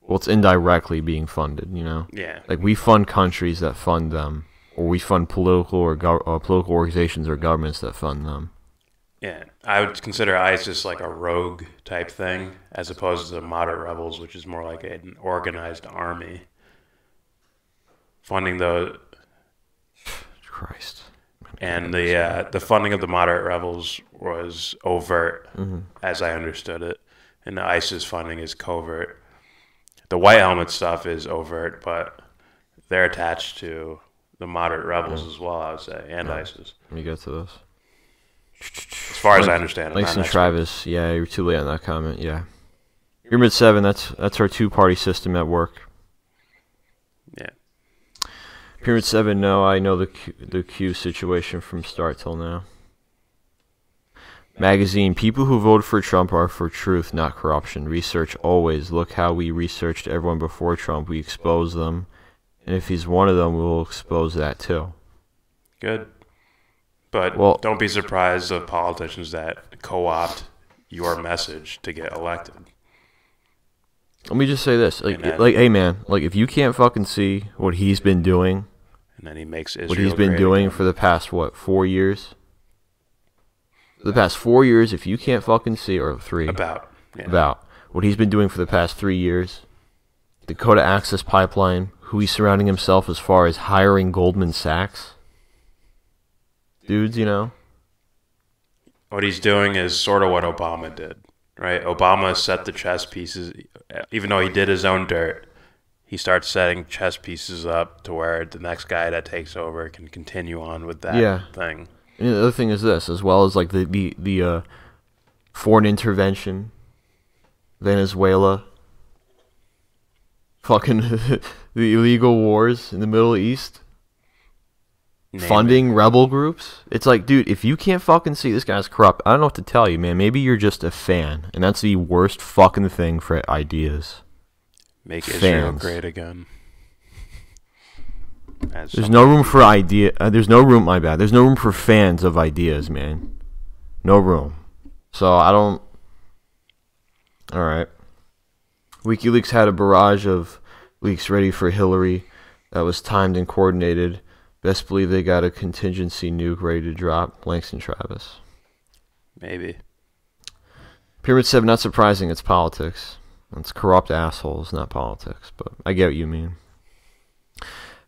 Well, it's indirectly being funded, you know? Yeah. Like, we fund countries that fund them. Or we fund political political organizations or governments that fund them. Yeah. I would consider ISIS like a rogue type thing, as opposed to moderate rebels, which is more like an organized army. Funding the... Christ. And the funding of the moderate rebels was overt, as I understood it. And the ISIS funding is covert. The white helmet stuff is overt, but they're attached to the moderate rebels as well, I would say, and ISIS. Let me get to this. As far as I understand it. Langston Travis, yeah, you're too late on that comment, yeah. Pyramid 7, that's our two-party system at work. Yeah. Pyramid 7, no, I know the Q situation from start till now. Magazine, people who voted for Trump are for truth, not corruption. Research always. Look how we researched everyone before Trump. We expose them. And if he's one of them, we'll expose that too. Good. But don't be surprised of politicians that co-opt your message to get elected. Let me just say this. Hey man, if you can't fucking see what he's been doing, and then he makes Israel what he's been doing for the past, 4 years? For the past 4 years, if you can't fucking see, or 3. About what he's been doing for the past 3 years, Dakota Access Pipeline, who he's surrounding himself as far as hiring Goldman Sachs. Dudes, What he's doing is sort of what Obama did, right? Obama set the chess pieces, even though he did his own dirt, he starts setting chess pieces up to where the next guy that takes over can continue on with that thing. And the other thing is this, as well as the foreign intervention, Venezuela, fucking the illegal wars in the Middle East, funding rebel groups. It's like, dude, if you can't fucking see this guy's corrupt, I don't know what to tell you, man. Maybe you're just a fan, and that's the worst fucking thing for ideas. Make Israel great again. There's no room for idea. There's no room. My bad. There's no room for fans of ideas, man. No room. So I don't. All right. WikiLeaks had a barrage of leaks ready for Hillary that was timed and coordinated. Best believe they got a contingency nuke ready to drop. Langston Travis. Maybe. Pyramid 7, not surprising. It's politics. It's corrupt assholes, not politics. But I get what you mean.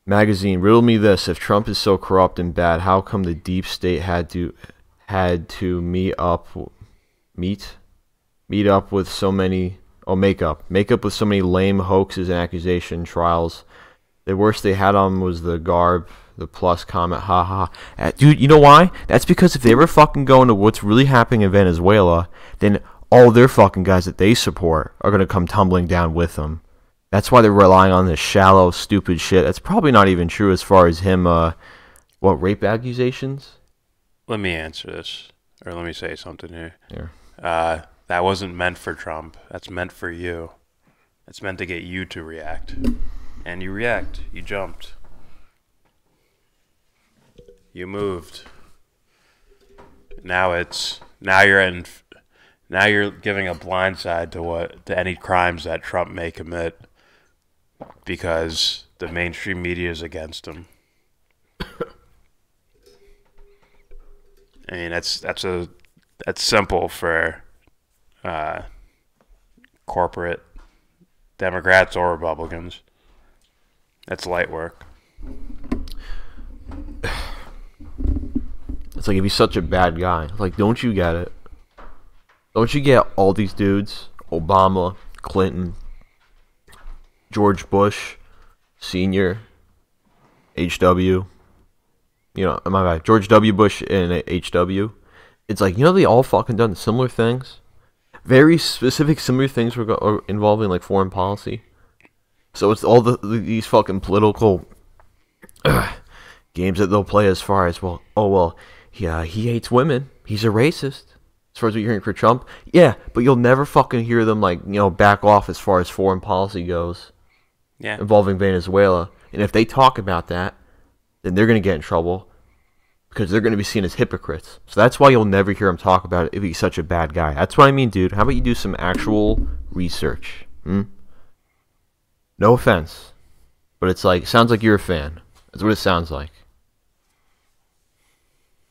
Magazine, riddle me this: if Trump is so corrupt and bad, how come the deep state had to meet up with so many make up with so many lame hoaxes and accusation trials? The worst they had on was the garb, the plus comment, haha. Dude, you know why? That's because if they ever fucking go into what's really happening in Venezuela, then all their fucking guys that they support are gonna come tumbling down with them. That's why they're relying on this shallow, stupid shit. That's probably not even true as far as him, rape accusations? Let me answer this, or let me say something here. That wasn't meant for Trump. That's meant for you. It's meant to get you to react. And you react. You jumped. You moved. Now you're giving a blind side to any crimes that Trump may commit, because the mainstream media is against him. I mean, that's simple for corporate Democrats or Republicans. That's light work. It's like, if he's such a bad guy, like, don't you get it? Don't you get all these dudes? Obama, Clinton, George Bush, Senior, HW. My bad, George W. Bush and HW. It's like, they all fucking done similar things. Very specific similar things involving, like, foreign policy. So it's all these fucking political games that they'll play as far as, he hates women. He's a racist. As far as what you're hearing for Trump. Yeah, but you'll never fucking hear them, back off as far as foreign policy goes. Yeah. Involving Venezuela. And if they talk about that, then they're going to get in trouble, because they're going to be seen as hypocrites. So that's why you'll never hear him talk about it if he's such a bad guy. That's what I mean, dude. How about you do some actual research? No offense, but it's like, sounds like you're a fan. That's what it sounds like.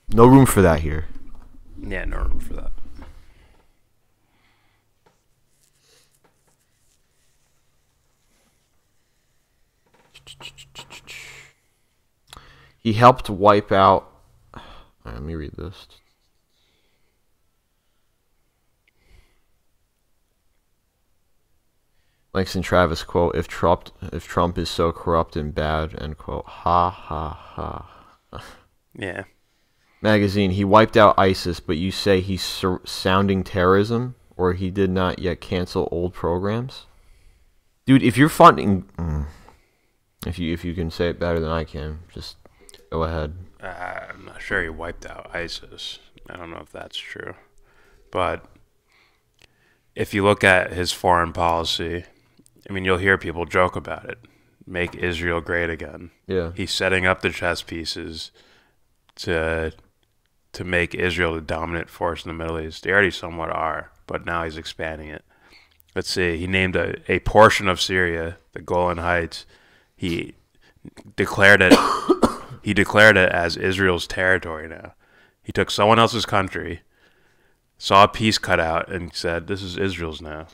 No room for that here. Yeah, no room for that. He helped wipe out. Let me read this. Langston Travis quote: If Trump is so corrupt and bad, end quote. Ha ha ha. Yeah. Magazine, he wiped out ISIS, but you say he's sounding terrorism, or he did not yet cancel old programs? Dude, if you're funding, if you can say it better than I can, just go ahead. I'm not sure he wiped out ISIS. I don't know if that's true. But if you look at his foreign policy, I mean, you'll hear people joke about it. Make Israel great again. Yeah. He's setting up the chess pieces to make Israel the dominant force in the Middle East. They already somewhat are, but now he's expanding it. Let's see. He named a portion of Syria, the Golan Heights. He declared it. He declared it as Israel's territory now. He took someone else's country, saw a piece cut out, and said, "This is Israel's now."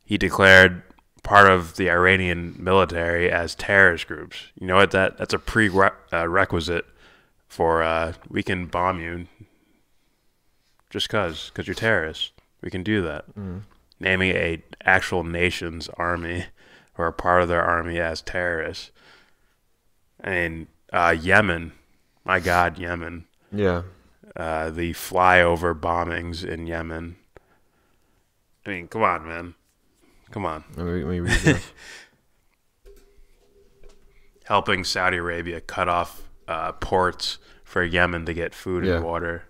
He declared part of the Iranian military as terrorist groups. You know what? That's a prerequisite for we can bomb you just because you're terrorists. We can do that. Naming a actual nation's army or a part of their army as terrorists. I mean, Yemen, my God, Yemen. Yeah. The flyover bombings in Yemen. I mean, come on, man. Come on. Let me read this. Helping Saudi Arabia cut off ports for Yemen to get food and water.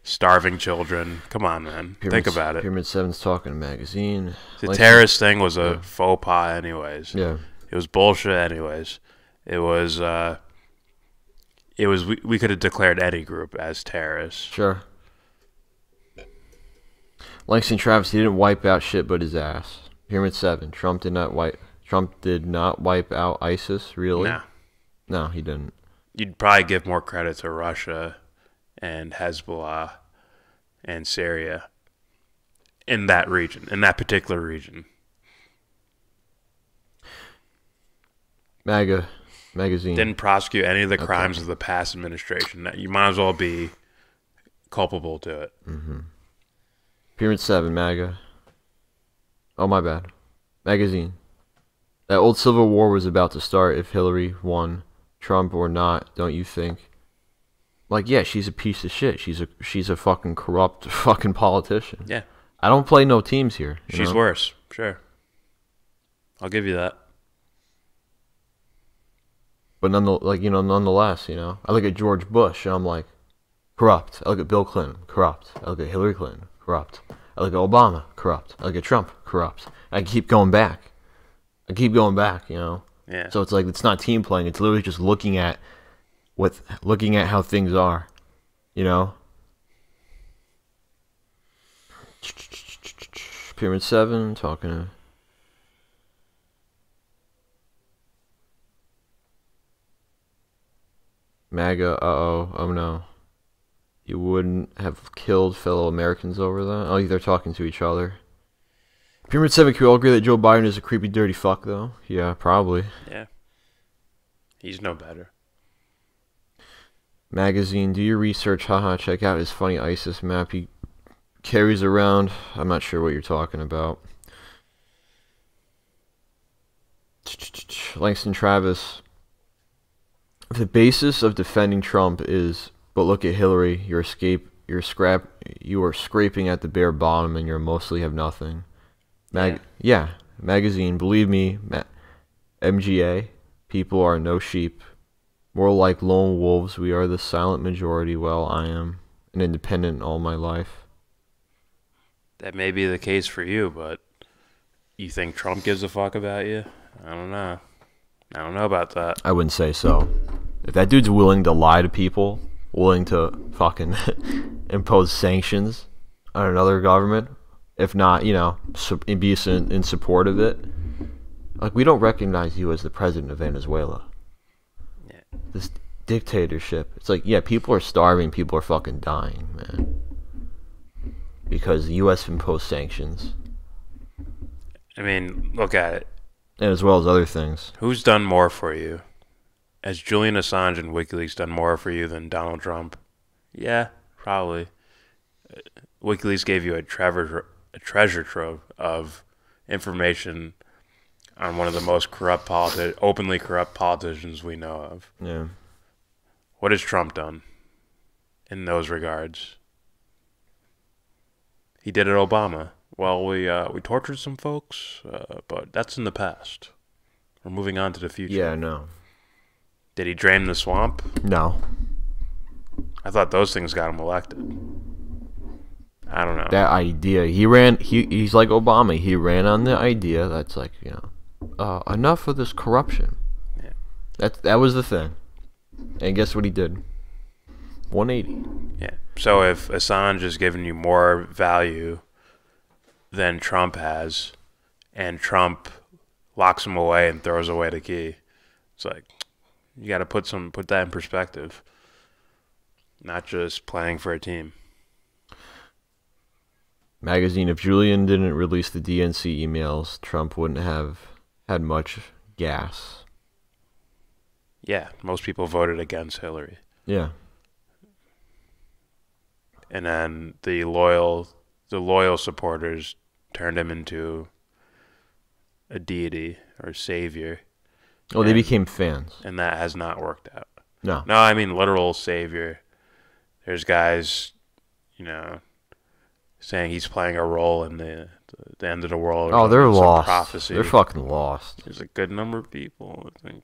Starving children. Come on, man. Think about it. Pyramid 7's talking a magazine. The terrorist thing was a faux pas anyways. Yeah. It was bullshit anyways. It was we could have declared any group as terrorists. Sure. Langston Travis, he didn't wipe out shit but his ass. Pyramid 7, Trump did not wipe out ISIS, really? No. No, he didn't. You'd probably give more credit to Russia and Hezbollah and Syria in that region, in that particular region. MAGA magazine didn't prosecute any of the crimes of the past administration. You might as well be culpable to it. Pyramid 7, MAGA. Oh, my bad. Magazine. That old civil war was about to start if Hillary won, Trump or not, don't you think? Like, yeah, she's a piece of shit. She's a fucking corrupt fucking politician. Yeah. I don't play no teams here. She's worse, sure. I'll give you that. But nonetheless, I look at George Bush and I'm like, corrupt. I look at Bill Clinton, corrupt. I look at Hillary Clinton, corrupt. I look at Obama, corrupt. I look at Trump, corrupt. I keep going back. Yeah. So it's like, it's not team playing. It's literally just looking at how things are, Pyramid 7, talking to MAGA, oh no. You wouldn't have killed fellow Americans over that? Oh, they're talking to each other. Pyramid 7, can we all agree that Joe Biden is a creepy, dirty fuck, though? Yeah, probably. Yeah. He's no better. Magazine, do your research, haha, check out his funny ISIS map he carries around. I'm not sure what you're talking about. Langston Travis, the basis of defending Trump is, but look at Hillary, you are scraping at the bare bottom and you mostly have nothing. Yeah, magazine, believe me, MGA, people are no sheep. More like lone wolves, we are the silent majority. Well, I am an independent all my life. That may be the case for you, but you think Trump gives a fuck about you? I don't know. I don't know about that. I wouldn't say so. If that dude's willing to lie to people, willing to fucking impose sanctions on another government, if not, be in support of it, like, we don't recognize you as the president of Venezuela. This dictatorship. It's like, yeah, people are starving, people are fucking dying, man. Because the U.S. imposed sanctions. I mean, look at it. And as well as other things. Who's done more for you? Has Julian Assange and WikiLeaks done more for you than Donald Trump? Yeah, probably. WikiLeaks gave you a treasure trove of information on one of the most openly corrupt politicians we know of. Yeah. What has Trump done in those regards? He did it Obama. Well, we tortured some folks, but that's in the past. We're moving on to the future. Yeah, no. Did he drain the swamp? No. I thought those things got him elected. I don't know. That idea. He's like Obama. He ran on the idea that's like, enough of this corruption. Yeah. That was the thing. And guess what he did? 180. Yeah. So if Assange is giving you more value than Trump has, and Trump locks him away and throws away the key, it's like you got to put that in perspective. Not just playing for a team. Magazine, if Julian didn't release the DNC emails, Trump wouldn't have had much gas. Yeah, most people voted against Hillary. Yeah. And then the loyal supporters turned him into a deity or savior. Oh, they became fans. And that has not worked out. No. No, I mean literal savior. There's guys, saying he's playing a role in the end of the world. Oh, they're lost. Prophecy. They're fucking lost. There's a good number of people, I think.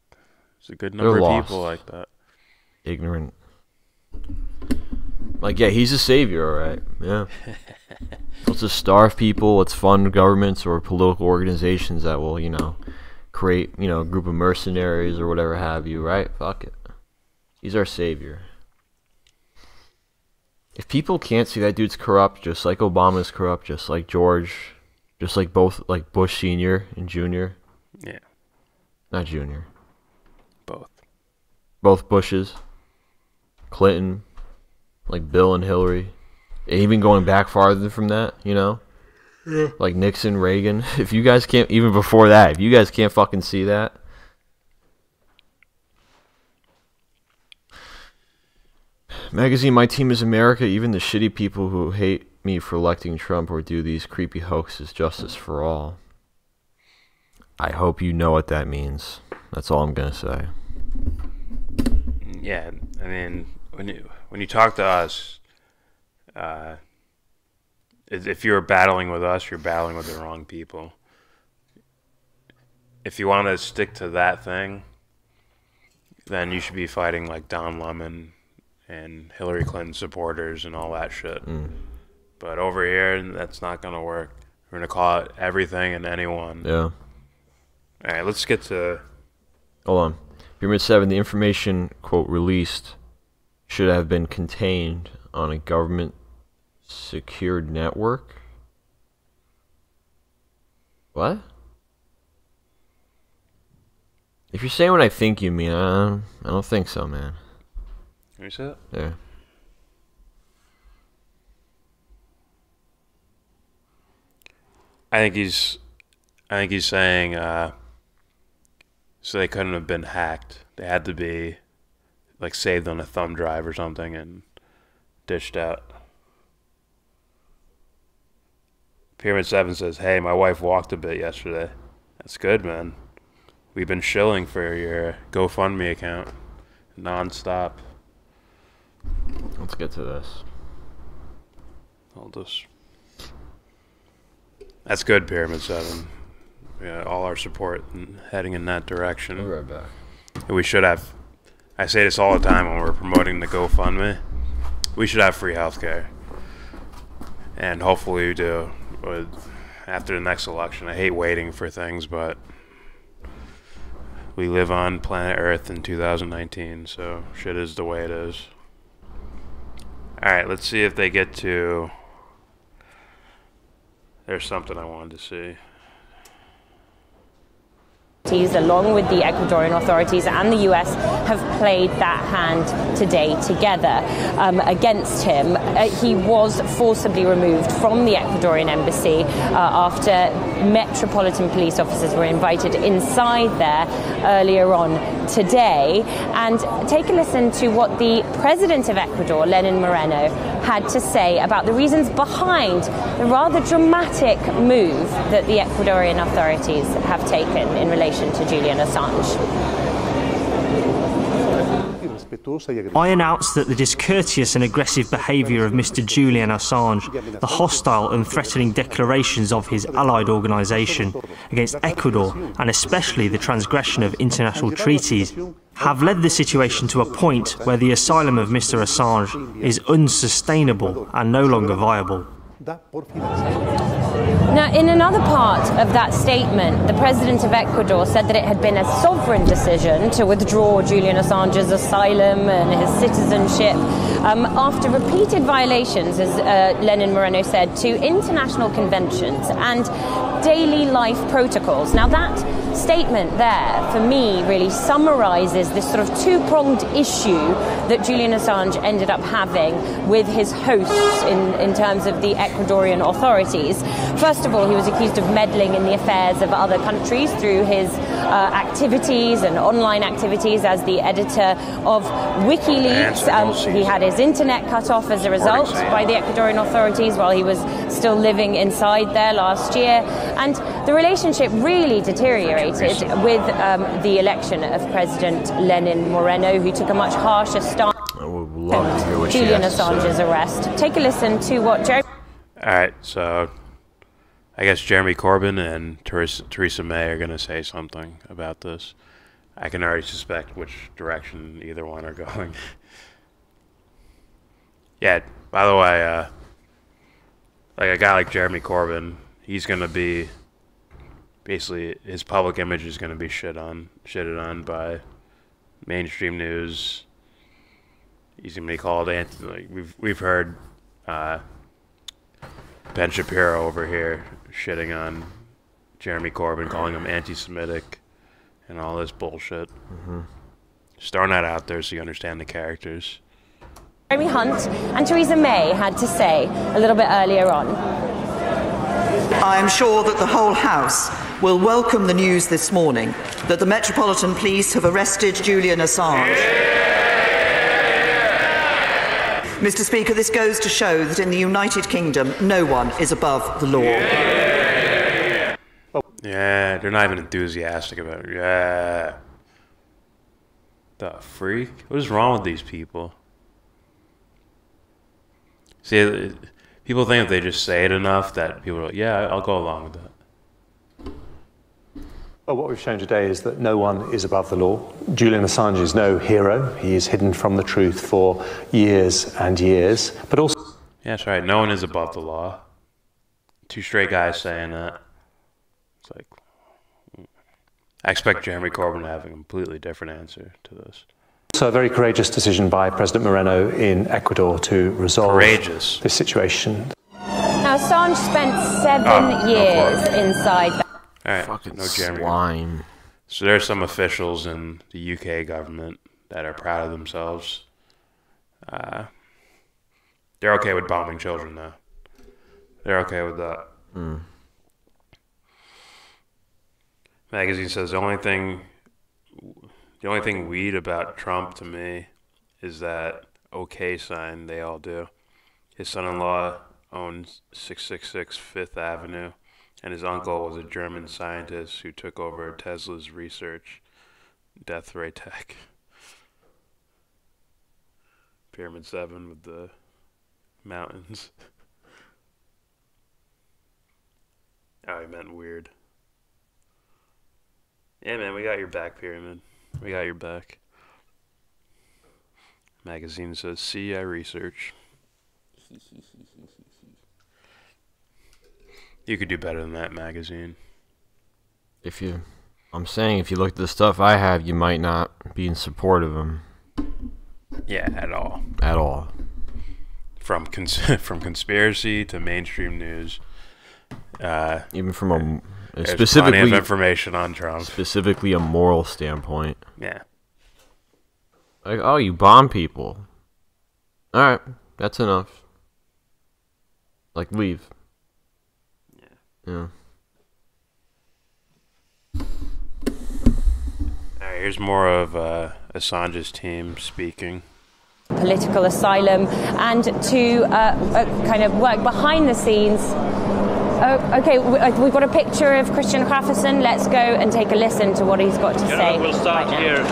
There's a good number of people like that. Ignorant. Like, yeah, he's a savior, all right. Yeah. Let's just starve people. Let's fund governments or political organizations that will, create, a group of mercenaries or whatever have you, right? Fuck it. He's our savior. If people can't see that dude's corrupt, just like Obama's corrupt, just like George, just like both, like Bush Sr. and Jr. Yeah. Not Jr. Both. Both Bushes. Clinton. Like Bill and Hillary. And even going back farther from that, Yeah. Like Nixon, Reagan. If you guys can't, even before that, if you guys can't fucking see that. Magazine, my team is America. Even the shitty people who hate me for electing Trump or do these creepy hoaxes, justice for all. I hope you know what that means. That's all I'm gonna say. Yeah, I mean, when you talk to us, if you're battling with us, you're battling with the wrong people. If you want to stick to that thing, then you should be fighting like Don Lemon and Hillary Clinton supporters and all that shit. But over here, that's not going to work. We're going to call it everything and anyone. Yeah. All right, let's get to... Hold on. Pyramid 7, the information, quote, released should have been contained on a government-secured network? What? If you're saying what I think you mean, I don't think so, man. You see it? Yeah. I think he's saying so they couldn't have been hacked. They had to be like saved on a thumb drive or something and dished out. Pyramid 7 says, "Hey, my wife walked a bit yesterday." That's good, man. We've been shilling for your GoFundMe account non-stop. Let's get to this. That's good, Pyramid 7. Yeah, all our support heading in that direction. We'll be right back. We should have, I say this all the time when we're promoting the GoFundMe, we should have free healthcare. And hopefully we do after the next election. I hate waiting for things, but we live on planet Earth in 2019, so shit is the way it is. Alright, let's see if they get to... There's something I wanted to see. Along with the Ecuadorian authorities and the US have played that hand today together against him. He was forcibly removed from the Ecuadorian embassy after Metropolitan Police officers were invited inside there earlier on today. And take a listen to what the president of Ecuador, Lenin Moreno, had to say about the reasons behind the rather dramatic move that the Ecuadorian authorities have taken in relation to Julian Assange. I announced that the discourteous and aggressive behaviour of Mr. Julian Assange, the hostile and threatening declarations of his allied organisation against Ecuador, and especially the transgression of international treaties, have led the situation to a point where the asylum of Mr. Assange is unsustainable and no longer viable. da por finalizado. Now, in another part of that statement, the president of Ecuador said that it had been a sovereign decision to withdraw Julian Assange's asylum and his citizenship after repeated violations, as Lenin Moreno said, to international conventions and daily life protocols. Now, that statement there, for me, really summarizes this sort of two-pronged issue that Julian Assange ended up having with his hosts in terms of the Ecuadorian authorities. First of all, he was accused of meddling in the affairs of other countries through his activities and online activities as the editor of WikiLeaks. He had his internet cut off as a result by the Ecuadorian authorities while he was still living inside there last year. And the relationship really deteriorated with the election of President Lenin Moreno, who took a much harsher stance on Julian Assange's arrest. Take a listen to what Jeremy... All right, so I guess Jeremy Corbyn and Theresa May are going to say something about this. I can already suspect which direction either one are going. Yeah, by the way, like a guy like Jeremy Corbyn, he's going to be... Basically, his public image is going to be shitted on by mainstream news. He's going to be called we've heard Ben Shapiro over here shitting on Jeremy Corbyn, calling him anti-Semitic and all this bullshit. Just throwing that out there so you understand the characters. Jeremy Hunt and Theresa May had to say a little bit earlier on. I am sure that the whole House will welcome the news this morning that the Metropolitan Police have arrested Julian Assange. Mr. Speaker, this goes to show that in the United Kingdom, no one is above the law. Yeah, they're not even enthusiastic about it. Yeah. The freak? What is wrong with these people? See, people think if they just say it enough that people are like, yeah, I'll go along with that. Well, what we've shown today is that no one is above the law. Julian Assange is no hero. He is hidden from the truth for years and years. But also... Yeah, that's right. No one is above the law. Two straight guys saying that. It's like... I expect Jeremy Corbyn to have a completely different answer to this. So a very courageous decision by President Moreno in Ecuador to resolve this situation. Now, Assange spent 7 years inside... All right, fucking no Jeremy. Slime. So there are some officials in the UK government that are proud of themselves. They're okay with bombing children, though. They're okay with that. Magazine says the only thing weird about Trump to me is that OK sign they all do. His son-in-law owns 666 Fifth Avenue. And his uncle was a German scientist who took over Tesla's research, death ray tech. Pyramid 7 with the mountains. Oh, he meant weird. Yeah, man, we got your back, Pyramid. We got your back. Magazine says, see, I research. You could do better than that, magazine. I'm saying if you look at the stuff I have, you might not be in support of him. Yeah, at all. At all. From conspiracy to mainstream news. Even from specifically plenty of information on Trump. Specifically a moral standpoint. Yeah. Like, oh, you bomb people. All right, that's enough. Like, leave. Yeah. Alright, here's more of Assange's team speaking. Political asylum and to kind of work behind the scenes. Okay, we've got a picture of Christian Hrafferson. Let's go and take a listen to what he's got to say. We'll start here.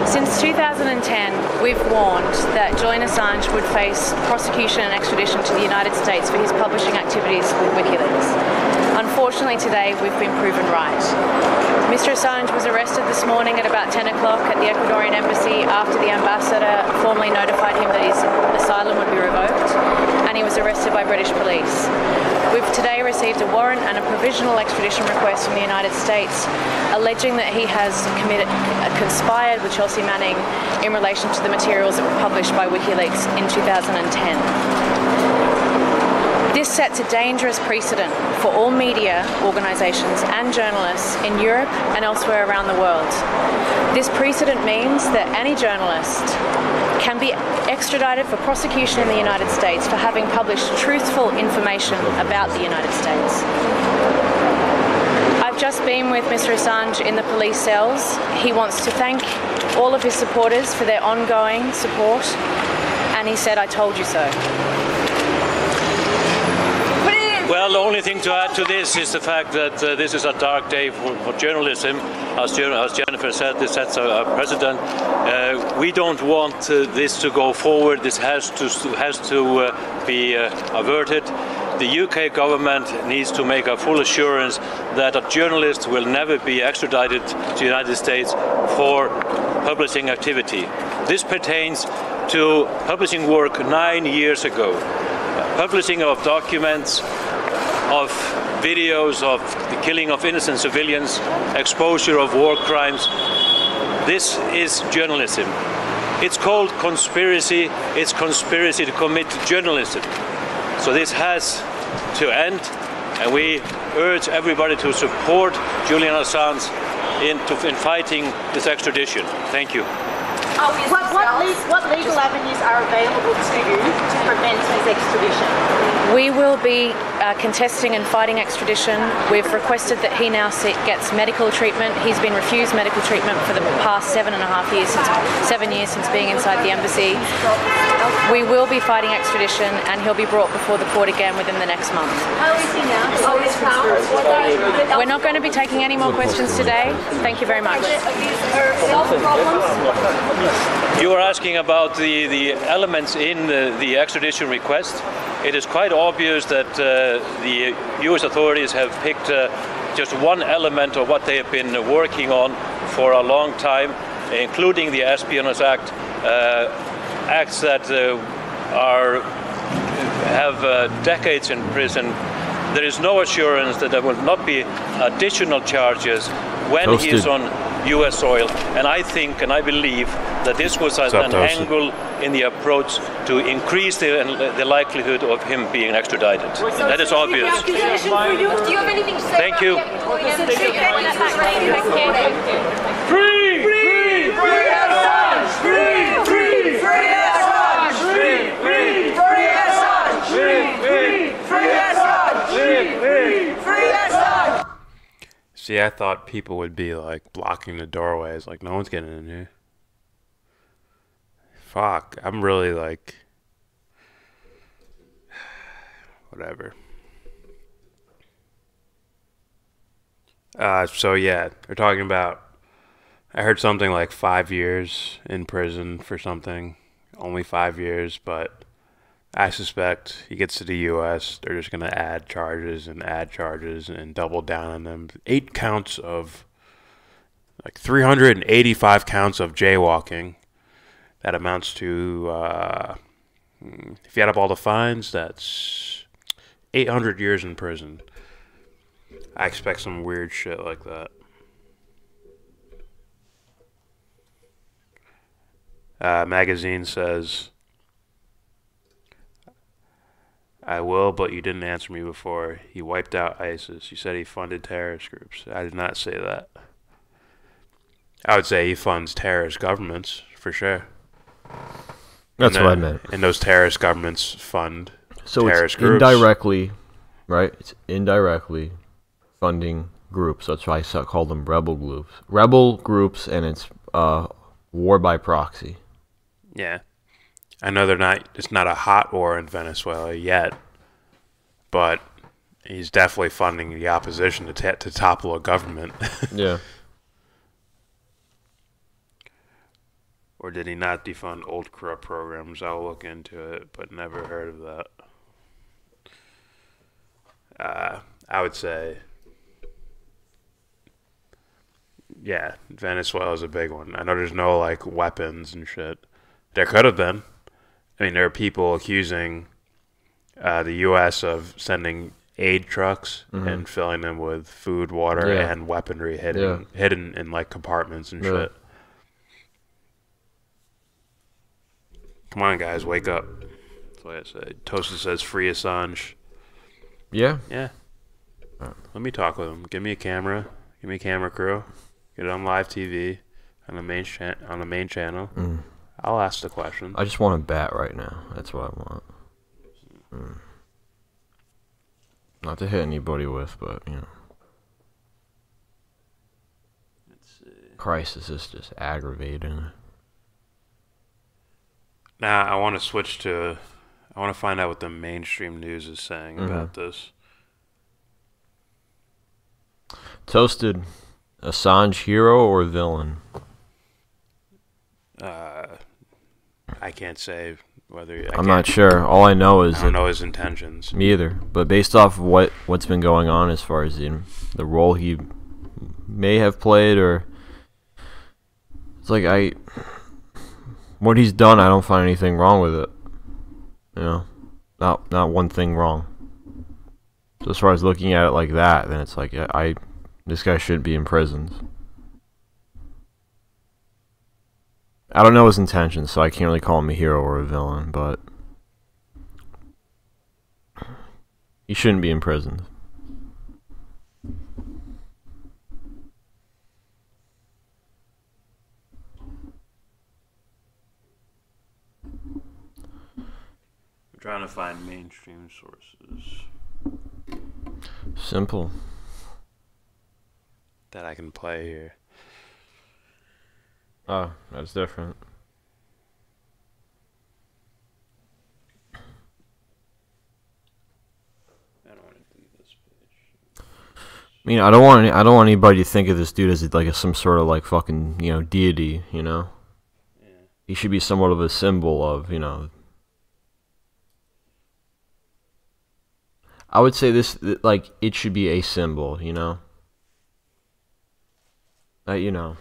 Since 2010, we've warned that Julian Assange would face prosecution and extradition to the United States for his publishing activities with WikiLeaks. Unfortunately today we've been proven right. Mr Assange was arrested this morning at about 10 o'clock at the Ecuadorian embassy after the ambassador formally notified him that his asylum would be revoked, and he was arrested by British police. We've today received a warrant and a provisional extradition request from the United States alleging that he has conspired with Chelsea Manning in relation to the materials that were published by WikiLeaks in 2010. This sets a dangerous precedent for all media organisations and journalists in Europe and elsewhere around the world. This precedent means that any journalist can be extradited for prosecution in the United States for having published truthful information about the United States. I've just been with Mr Assange in the police cells. He wants to thank all of his supporters for their ongoing support, and he said, "I told you so." Well, the only thing to add to this is the fact that this is a dark day for journalism. As Jennifer said, this sets a precedent. We don't want this to go forward. This has to be averted. The UK government needs to make a full assurance that a journalist will never be extradited to the United States for publishing activity. This pertains to publishing work 9 years ago. Publishing of documents, of videos of the killing of innocent civilians, exposure of war crimes. This is journalism. It's called conspiracy. It's conspiracy to commit journalism. So this has to end, and we urge everybody to support Julian Assange in fighting this extradition. Thank you. What legal avenues are available to you to prevent his extradition? We will be contesting and fighting extradition. We've requested that he now gets medical treatment. He's been refused medical treatment for the past 7.5 years, 7 years since being inside the embassy. We will be fighting extradition, and he'll be brought before the court again within the next month. How is he now? We're not going to be taking any more questions today. Thank you very much. You were asking about the elements in the extradition request. It is quite obvious that the US authorities have picked just one element of what they have been working on for a long time, including the Espionage Act, acts that have decades in prison. There is no assurance that there will not be additional charges when he is on US soil, and I think and I believe that this was an angle in the approach to increase the likelihood of him being extradited. That is obvious. Do you have anything to say? Thank you. Free! Free! Free Assange! Free! Free! Free Assange! Free! Free! Free Assange! Free! Free! Free Assange! Free! Free! Free Assange! See, I thought people would be like blocking the doorways, like no one's getting in here. Fuck, I'm really like, whatever. So yeah, they're talking about, I heard something like 5 years in prison for something, only 5 years, but I suspect he gets to the US, they're just going to add charges and double down on them. 8 counts of, like 385 counts of jaywalking. That amounts to, if you add up all the fines, that's 800 years in prison. I expect some weird shit like that. Magazine says, I will, but you didn't answer me before. He wiped out ISIS. You said he funded terrorist groups. I did not say that. I would say he funds terrorist governments, for sure. That's what I meant. And those terrorist governments fund terrorist it's groups. Indirectly, right? It's indirectly funding groups. That's why I call them rebel groups. Rebel groups, and it's war by proxy. Yeah. I know it's not a hot war in Venezuela yet, but he's definitely funding the opposition to topple a government. Yeah. Or did he not defund old corrupt programs? I'll look into it, but never heard of that. I would say, yeah, Venezuela is a big one. I know there's no, like, weapons and shit. There could have been. I mean, there are people accusing the U.S. of sending aid trucks and filling them with food, water, and weaponry hidden in, like, compartments and shit. Come on, guys, wake up. That's what I say. Toasted says, free Assange. Yeah? Yeah. Let me talk with him. Give me a camera. Give me a camera crew. Get it on live TV on the main channel. I'll ask the question. I just want a bat right now. That's what I want. Not to hit anybody with, but, you know. Let's see. Crisis is just aggravating. Now, I want to switch to... I want to find out what the mainstream news is saying about this. Toasted, Assange hero or villain? I can't say whether... I'm not sure. All I know is... I don't know his intentions. Me either. But based off of what's been going on as far as the role he may have played, or... It's like what he's done, I don't find anything wrong with it. You know? Not one thing wrong. So as far as looking at it like that, then it's like, this guy should be imprisoned. I don't know his intentions, so I can't really call him a hero or a villain, but he shouldn't be imprisoned. I'm trying to find mainstream sources. Simple. That I can play here. Oh, that's different. I don't want to delete this page. I mean, I don't want anybody to think of this dude as like some sort of like fucking, you know, deity, you know? Yeah. He should be somewhat of a symbol of, you know. I would say this, like, it should be a symbol, you know? You know.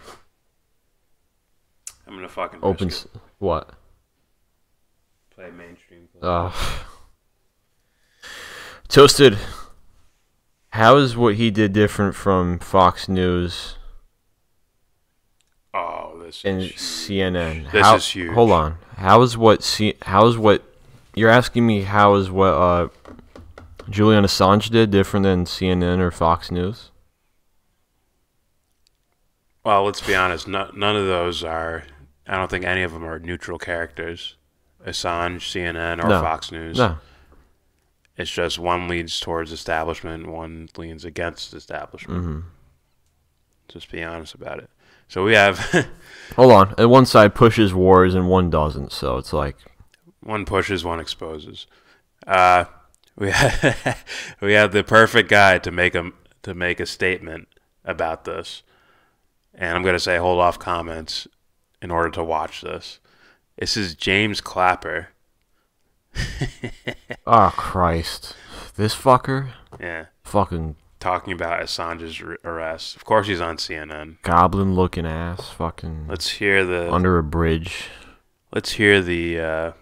I'm gonna fucking what? Play mainstream. Toasted. How is what he did different from Fox News? Oh, this and is huge. CNN. This is huge. Hold on. How is what you're asking me? How is what Julian Assange did different than CNN or Fox News? Well, let's be honest. None of those are. I don't think any of them are neutral characters. Assange, CNN, or Fox News. No. It's just one leads towards establishment, one leans against establishment. Just be honest about it. So we have... Hold on. And one side pushes wars and one doesn't, so it's like... One pushes, one exposes. We have the perfect guy to make a statement about this. And I'm going to say hold off comments in order to watch this. This is James Clapper. Oh, Christ. This fucker? Yeah. Fucking... Talking about Assange's arrest. Of course he's on CNN. Goblin-looking ass. Fucking... Let's hear the... Under a bridge. Let's hear the... I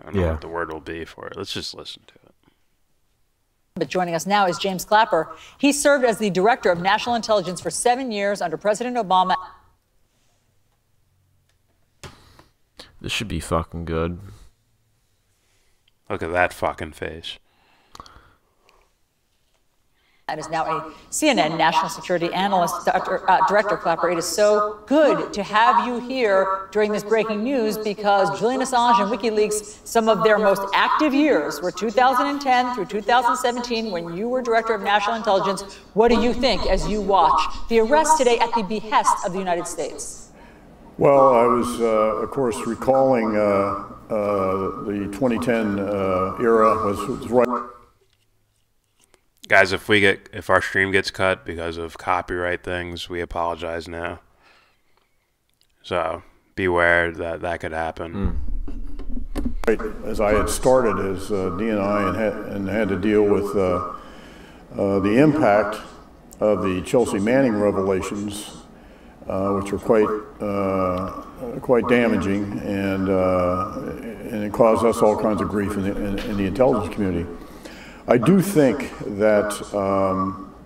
don't know what the word will be for it. Let's just listen to it. But joining us now is James Clapper. He served as the Director of National Intelligence for 7 years under President Obama. This should be fucking good. Look at that fucking face. And is now a CNN national security analyst, Director Clapper. It is so good to have you here during this breaking news because Julian Assange and WikiLeaks, some of their most active years were 2010 through 2017 when you were Director of National Intelligence. What do you think as you watch the arrest today at the behest of the United States? Well, I was, of course, recalling the 2010 era was right. Guys, if our stream gets cut because of copyright things, we apologize now. So beware that could happen. As I had started as DNI and had to deal with the impact of the Chelsea Manning revelations, which were quite damaging, and it caused us all kinds of grief in the intelligence community. I do think that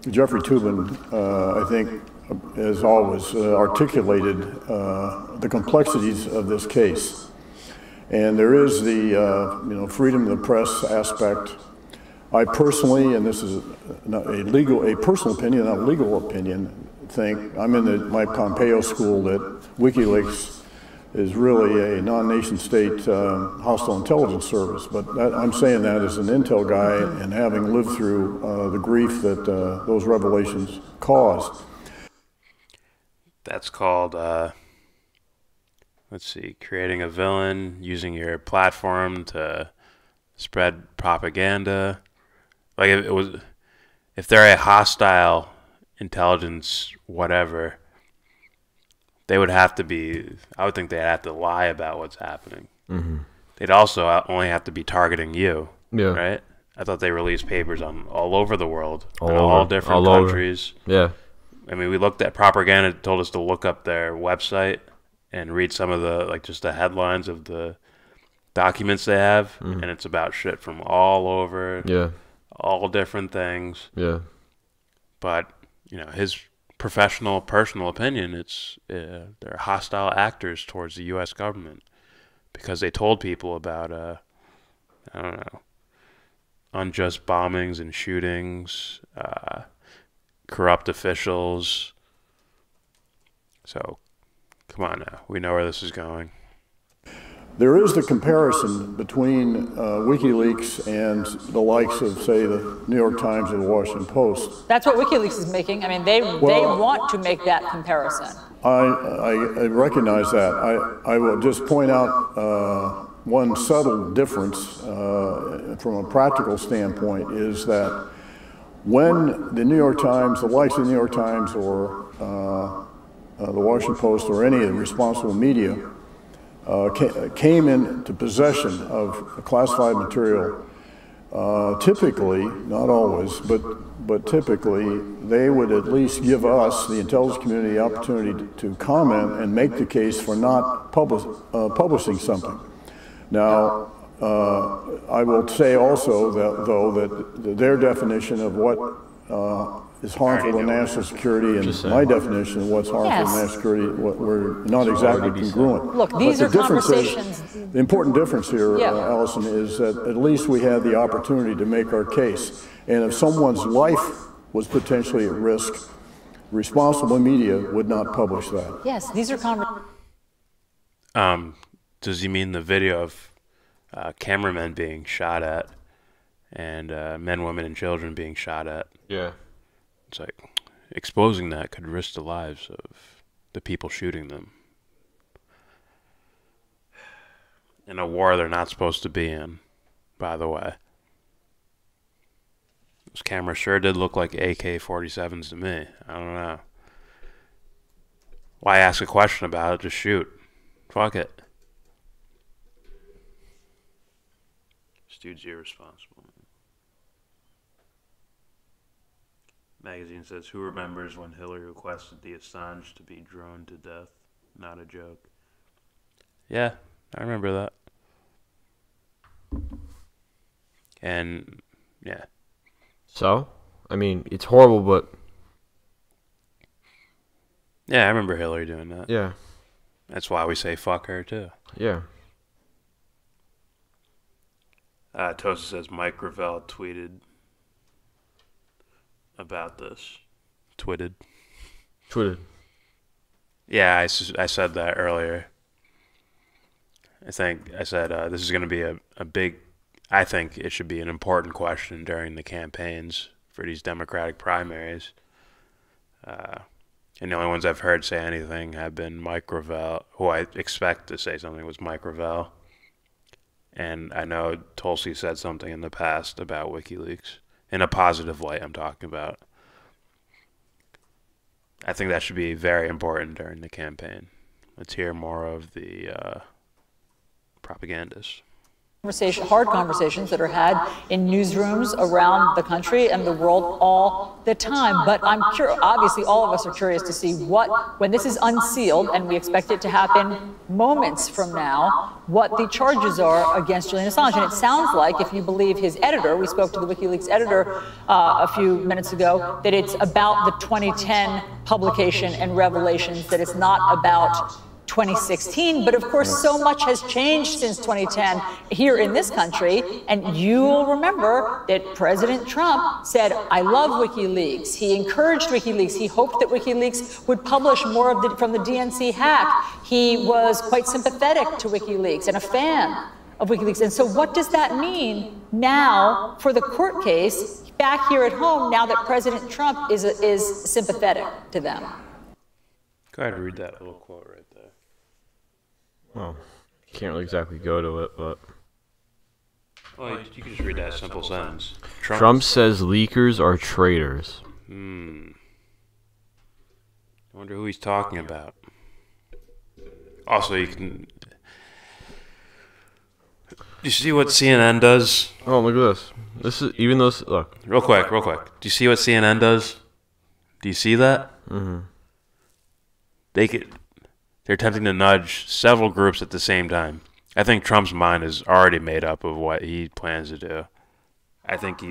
Jeffrey Toobin, I think, as always, articulated the complexities of this case. And there is the freedom of the press aspect. I personally, and this is a personal opinion, not a legal opinion, think I'm in my Pompeo school that WikiLeaks is really a non-nation state hostile intelligence service. But I'm saying that as an intel guy and having lived through the grief that those revelations caused. That's called, let's see, creating a villain, using your platform to spread propaganda. Like if they're a hostile intelligence whatever, they would have to be, I would think they'd have to lie about what's happening. Mm-hmm. They'd also only have to be targeting you, Yeah. right? I thought they released papers on all over the world, All in over. all different All over. countries. Yeah. I mean, we looked at propaganda, told us to look up their website and read some of the, like, just the headlines of the documents they have, and it's about shit from all over, Yeah. all different things. Yeah. But, you know, his professional, personal opinion, it's they're hostile actors towards the U.S. government because they told people about, I don't know, unjust bombings and shootings, corrupt officials. So, come on now. We know where this is going. There is the comparison between WikiLeaks and the likes of, say, the New York Times or the Washington Post. That's what WikiLeaks is making. I mean, they want to make that comparison. I recognize that. I will just point out one subtle difference from a practical standpoint is that when the New York Times, the likes of the New York Times or the Washington Post or any of the responsible media came into possession of classified material, typically, not always, but typically, they would at least give us, the intelligence community, the opportunity to comment and make the case for not publishing something. Now, I will say also that, though, that their definition of what is harmful to national security and my definition of what's harmful to national security, we're not exactly congruent. Look, these are conversations. The important difference here, Yeah. Allison, is that at least we had the opportunity to make our case. And if someone's life was potentially at risk, responsible media would not publish that. Yes, these are conversations. Does he mean the video of cameramen being shot at and men, women, and children being shot at? Yeah. It's like exposing that could risk the lives of the people shooting them in a war they're not supposed to be in, by the way. Those cameras sure did look like AK-47s to me. I don't know. Why ask a question about it? Just shoot. Fuck it. This dude's irresponsible. Magazine says, who remembers when Hillary requested the Assange to be droned to death? Not a joke. Yeah, I remember that. And, yeah. So, I mean, it's horrible, but... Yeah, I remember Hillary doing that. Yeah. That's why we say fuck her, too. Yeah. Tosa says Mike Gravel tweeted about this. Twitted. Yeah, I said that earlier. I said this is going to be a big, I think it should be an important question during the campaigns for these Democratic primaries. And the only ones I've heard say anything have been Mike Gravel, who I expect to say something was Mike Gravel. And I know Tulsi said something in the past about WikiLeaks. In a positive light, I'm talking about. I think that should be very important during the campaign. Let's hear more of the propagandists. hard conversations that are had in newsrooms around the country and the world all the time. But I'm curious, obviously all of us are curious to see when this is unsealed, and we expect it to happen moments from now, what the charges are against Julian Assange. And it sounds like, if you believe his editor, we spoke to the WikiLeaks editor a few minutes ago, that it's about the 2010 publication and revelations, that it's not about 2016, but of course so much has changed since 2010 here in this country, and you'll remember that President Trump said, I love WikiLeaks. He encouraged WikiLeaks. He hoped that WikiLeaks would publish more from the DNC hack. He was quite sympathetic to WikiLeaks and a fan of WikiLeaks. And so what does that mean now for the court case back here at home, now that President Trump is sympathetic to them? Go ahead and read that little quote right there. Well, you can't really exactly go to it, but... Well, you can just read that simple sentence. Trump says leakers are traitors. I wonder who he's talking about. Also, you can... Do you see what CNN does? Oh, look at this. This is, even though, look. Real quick. Do you see what CNN does? Do you see that? Mm-hmm. They're attempting to nudge several groups at the same time. I think Trump's mind is already made up of what he plans to do. I think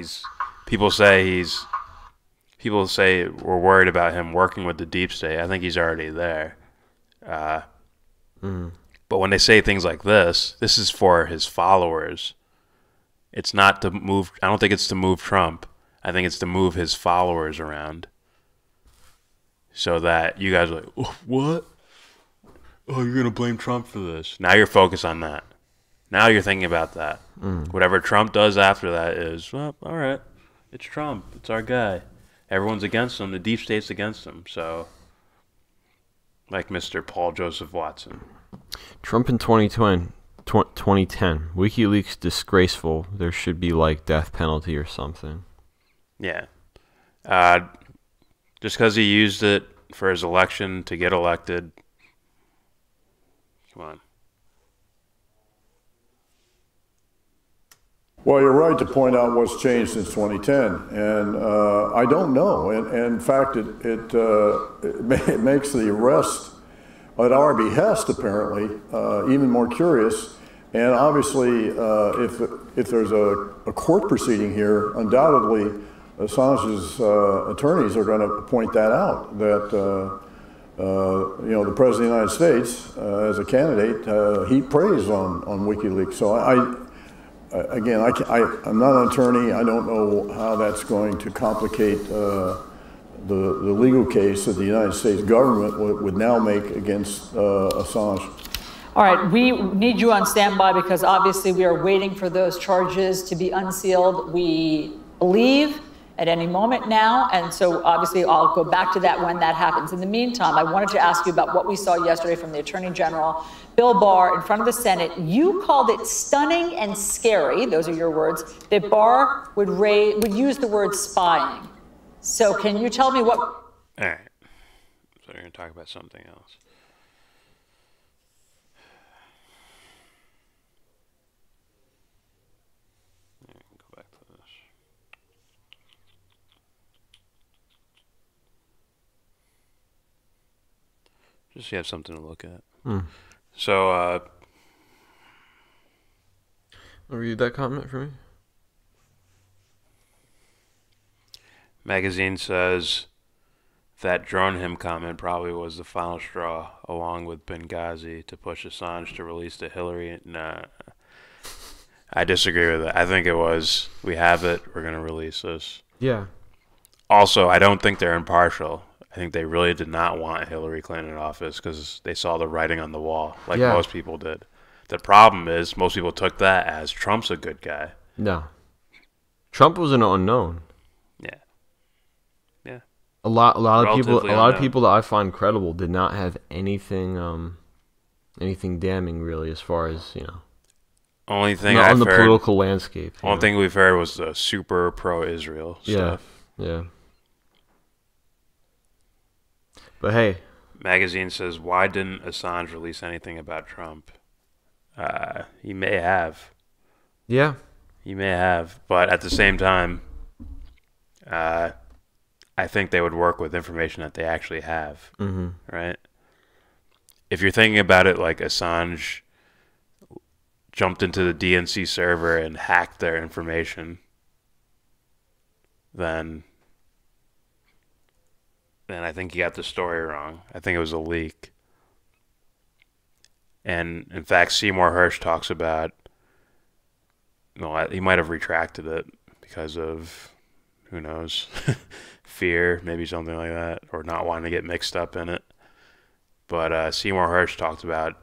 people say we're worried about him working with the deep state. I think he's already there. But when they say things like this is for his followers. It's not to move, I don't think it's to move Trump. I think it's to move his followers around. So that you guys are like, oh, what? Oh, you're going to blame Trump for this. Now you're focused on that. Now you're thinking about that. Whatever Trump does after that is, well, all right, it's Trump. It's our guy. Everyone's against him. The deep state's against him. So, like Mr. Paul Joseph Watson. Trump in 2010. WikiLeaks disgraceful. There should be like death penalty or something. Yeah. Just because he used it for his election to get elected. Come on. Well, you're right to point out what's changed since 2010, and I don't know. And in fact, it makes the arrest at our behest, apparently, even more curious. And obviously, if there's a court proceeding here, undoubtedly, Assange's attorneys are going to point that out, that the President of the United States, as a candidate, he preys on WikiLeaks. So I'm not an attorney. I don't know how that's going to complicate the legal case that the United States government would now make against Assange. All right, we need you on standby because obviously we are waiting for those charges to be unsealed. We believe at any moment now, and so obviously I'll go back to that when that happens. In the meantime, I wanted to ask you about what we saw yesterday from the Attorney General, Bill Barr, in front of the Senate. You called it stunning and scary, those are your words, that Barr would use the word spying. So can you tell me what... All right. So you're going to talk about something else. Go back to this. Just so you have something to look at. So, read that comment for me. Magazine says that drone him comment probably was the final straw, along with Benghazi, to push Assange to release the Hillary. Nah, I disagree with it. I think it was, we have it, we're going to release this. Yeah. Also, I don't think they're impartial. I think they really did not want Hillary Clinton in office because they saw the writing on the wall, like most people did. The problem is most people took that as Trump's a good guy. No. Trump was an unknown. Yeah. Yeah. A lot of people that I find credible did not have anything damning really as far as, only thing on I've the heard, political landscape. Only thing we've heard was the super pro-Israel stuff. Yeah. But hey. Magazine says, why didn't Assange release anything about Trump? He may have. Yeah. He may have, but at the same time, I think they would work with information that they actually have, right? If you're thinking about it like Assange jumped into the DNC server and hacked their information, then I think you got the story wrong. I think it was a leak. And in fact, Seymour Hersh talks about, no, he might have retracted it because of, who knows, fear, maybe something like that, or not wanting to get mixed up in it. But Seymour Hersh talked about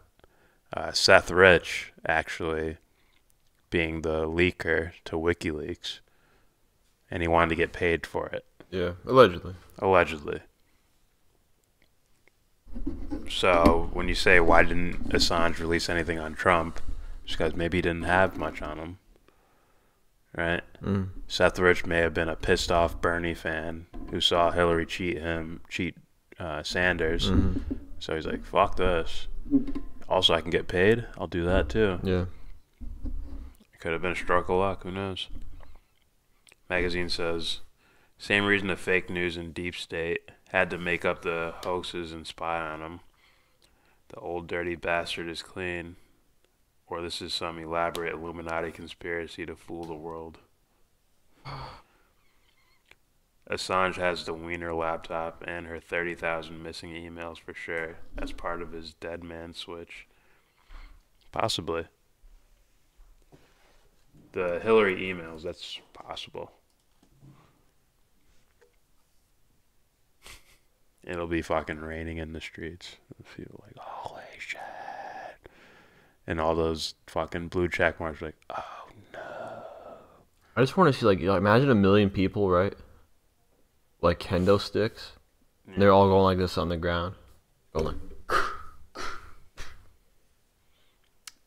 Seth Rich actually being the leaker to WikiLeaks, and he wanted to get paid for it. Yeah, allegedly. Allegedly. So when you say, why didn't Assange release anything on Trump, it's because maybe he didn't have much on him, right? Seth Rich may have been a pissed off Bernie fan who saw Hillary cheat Sanders. So he's like, fuck this. Also, I can get paid. I'll do that too. Yeah. It could have been a stroke of luck. Who knows? Magazine says, same reason the fake news and deep state had to make up the hoaxes and spy on them. The old dirty bastard is clean. Or this is some elaborate Illuminati conspiracy to fool the world. Assange has the Wiener laptop and her 30,000 missing emails for sure. That's part of his dead man switch. Possibly. The Hillary emails, that's possible. It'll be fucking raining in the streets. People like, holy shit. And all those fucking blue check marks like, oh no. I just want to see, like, imagine 1 million people, right? Like kendo sticks. And they're all going like this on the ground. Going like.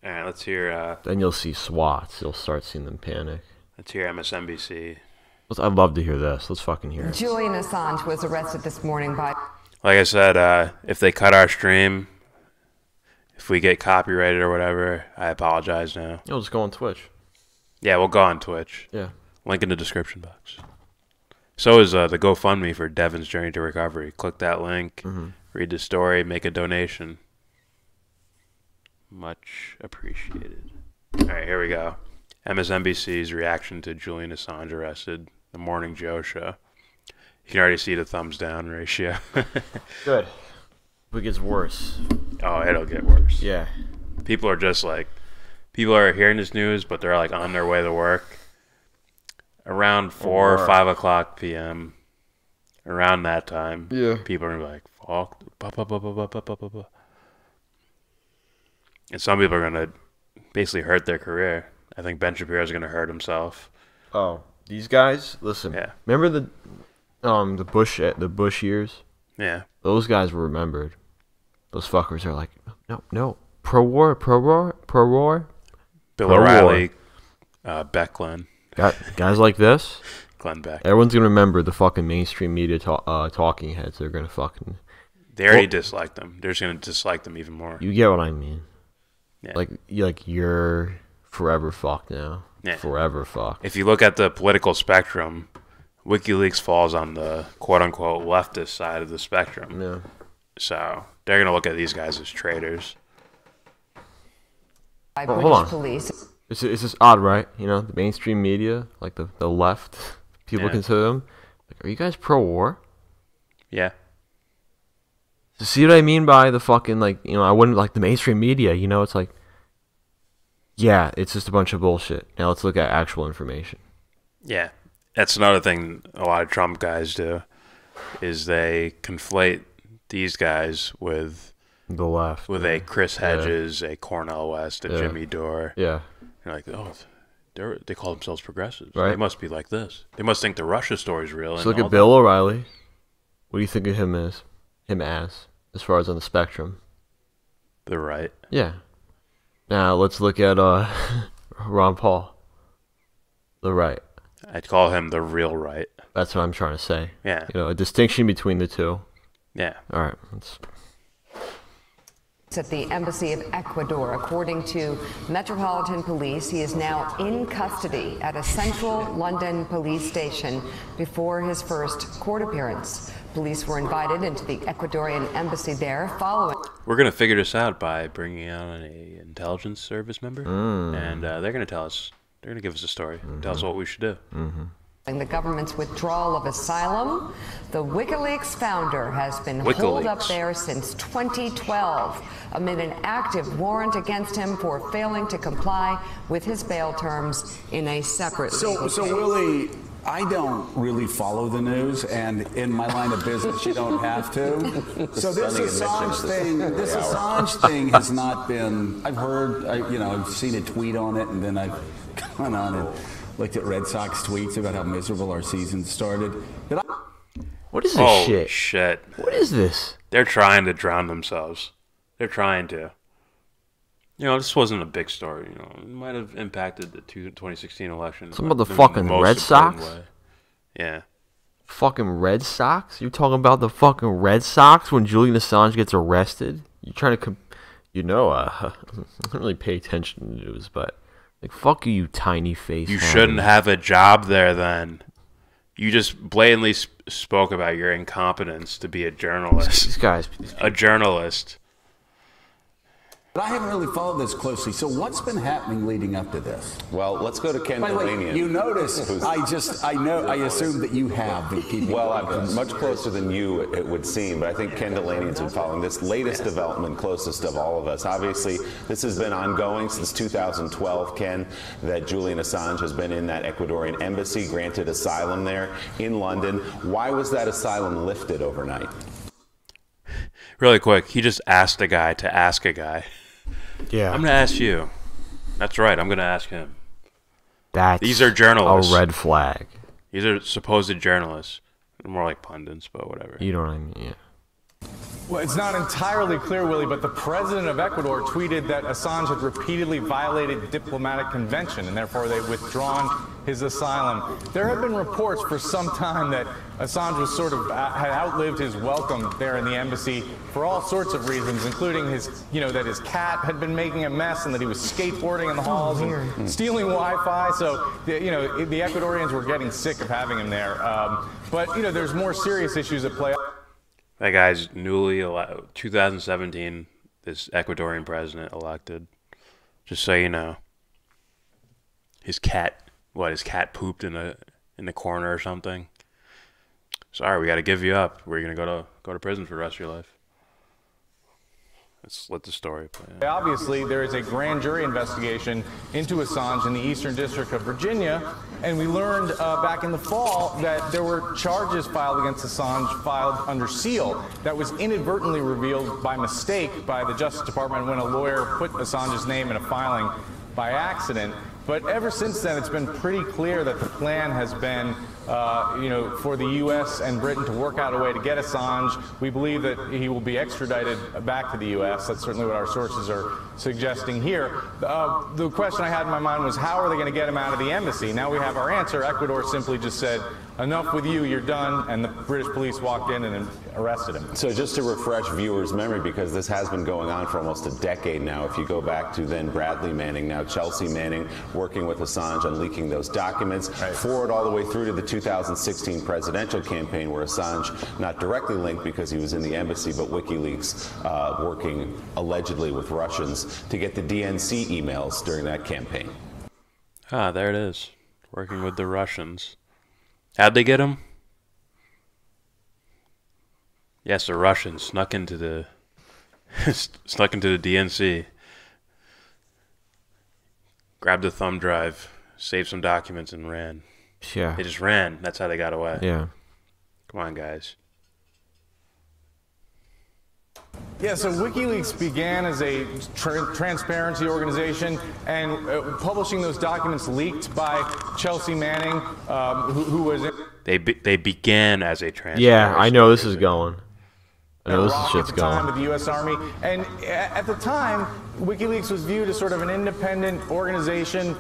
Alright, let's hear. Then you'll see SWATs. You'll start seeing them panic. Let's hear MSNBC. I'd love to hear this. Let's fucking hear it. Julian Assange was arrested this morning by... Like I said, if they cut our stream, if we get copyrighted or whatever, I apologize now. You'll just go on Twitch. Yeah, we'll go on Twitch. Yeah. Link in the description box. So is the GoFundMe for Devon's Journey to Recovery. Click that link, read the story, make a donation. Much appreciated. All right, here we go. MSNBC's reaction to Julian Assange arrested. The Morning Joe show. You can already see the thumbs down ratio. Good. If it gets worse. Oh, it'll get worse. Yeah. People are just like, people are hearing this news, but they're like on their way to work. Around 4 or 5 o'clock p.m., around that time, people are going to be like, fuck. And some people are going to basically hurt their career. I think Ben Shapiro's going to hurt himself. Oh, these guys, listen. Yeah. Remember the Bush years? Yeah. Those guys were remembered. Those fuckers are like, no, pro-war. Bill O'Reilly, Beck Glenn. Guys like this, Glenn Beck. Everyone's gonna remember the fucking mainstream media talking heads. They're gonna fucking. They already dislike them. They're just gonna dislike them even more. You get what I mean? Yeah. Like you're forever fucked now. Yeah. Forever fucked. If you look at the political spectrum, WikiLeaks falls on the quote-unquote leftist side of the spectrum. Yeah. So they're going to look at these guys as traitors. Hold on. Police. It's just odd, right? You know, the mainstream media, like the left, people consider them. Like, are you guys pro-war? Yeah. So see what I mean by the fucking, like, you know, I wouldn't like the mainstream media, you know, it's like, yeah, it's just a bunch of bullshit. Now let's look at actual information. Yeah. That's another thing a lot of Trump guys do, is they conflate these guys with the left, with a Chris Hedges, a Cornel West, a Jimmy Dore. Yeah. You're like, oh, they call themselves progressives. Right. They must be like this. They must think the Russia story's real. So look at Bill O'Reilly. What do you think of him as far as on the spectrum? The right. Yeah. Now let's look at Ron Paul. The right. I'd call him the real right. That's what I'm trying to say. Yeah. You know, a distinction between the two. Yeah. All right. at the Embassy of Ecuador. According to Metropolitan Police, he is now in custody at a central London police station before his first court appearance. Police were invited into the Ecuadorian embassy there following. We're going to figure this out by bringing out an intelligence service member, and they're going to tell us, they're going to give us a story, tell us what we should do. The government's withdrawal of asylum. The WikiLeaks founder has been holed up there since 2012 amid an active warrant against him for failing to comply with his bail terms in a separate legal case. So Willie, I don't really follow the news, and in my line of business, you don't have to. So this Assange thing has not been. I've heard, I've seen a tweet on it, and then I've gone on and looked at Red Sox tweets about how miserable our season started. What is this shit? Shit. What is this? They're trying to drown themselves. They're trying to. This wasn't a big story. It might have impacted the 2016 election. Some of the fucking Red Sox? Yeah. Fucking Red Sox? You're talking about the fucking Red Sox when Julian Assange gets arrested? You're trying to, I don't really pay attention to news, but fuck you tiny face. You shouldn't have a job there then. You just blatantly spoke about your incompetence to be a journalist. These guys. A journalist. But I haven't really followed this closely. So what's been happening leading up to this? Well, let's go to Ken By the way, Delanian. you notice, I assume that you have been keeping Well, up with I'm this. much closer than you, it would seem, but I think Ken Delanian's been following this latest development closest of all of us. Obviously, this has been ongoing since 2012, Ken, that Julian Assange has been in that Ecuadorian embassy, granted asylum there in London. Why was that asylum lifted overnight? Really quick, he just asked a guy to ask a guy. Yeah. I'm going to ask you. That's right, I'm going to ask him. These are journalists. A red flag. These are supposed journalists. More like pundits, but whatever. You know what I mean, yeah. Well, it's not entirely clear, Willie, but the president of Ecuador tweeted that Assange had repeatedly violated diplomatic convention, and therefore they've withdrawn his asylum. There have been reports for some time that Assange was had outlived his welcome there in the embassy for all sorts of reasons, including that his cat had been making a mess and that he was skateboarding in the halls and stealing Wi-Fi. So, the Ecuadorians were getting sick of having him there. But there's more serious issues at play. That guy's newly elected, 2017, this Ecuadorian president elected. Just so you know. His cat pooped in the corner or something? Sorry, we got to give you up. We're going to go to prison for the rest of your life. Let's let the story play. Obviously, there is a grand jury investigation into Assange in the Eastern District of Virginia, and we learned back in the fall that there were charges filed against Assange filed under seal that was inadvertently revealed by mistake by the Justice Department when a lawyer put Assange's name in a filing by accident. But ever since then, it's been pretty clear that the plan has been, for the U.S. and Britain to work out a way to get Assange. We believe that he will be extradited back to the U.S. That's certainly what our sources are suggesting here. The question I had in my mind was, how are they going to get him out of the embassy? Now we have our answer. Ecuador simply just said, enough with you, you're done, and the British police walked in and arrested him. So just to refresh viewers' memory, because this has been going on for almost a decade now, if you go back to then Bradley Manning, now Chelsea Manning, working with Assange on leaking those documents, forward all the way through to the 2016 presidential campaign where Assange, not directly linked because he was in the embassy, but WikiLeaks working allegedly with Russians to get the DNC emails during that campaign. Ah, there it is. Working with the Russians. How'd they get him? Yes, the Russians snuck into the DNC, grabbed a thumb drive, saved some documents, and ran. Yeah. They just ran. That's how they got away. Yeah. Come on, guys. Yeah, so WikiLeaks began as a transparency organization, and publishing those documents leaked by Chelsea Manning, who was... They began as a transparency Yeah, I know this is going. I know this Iraq shit's at the time going. with the U.S. Army. And at the time, WikiLeaks was viewed as sort of an independent organization,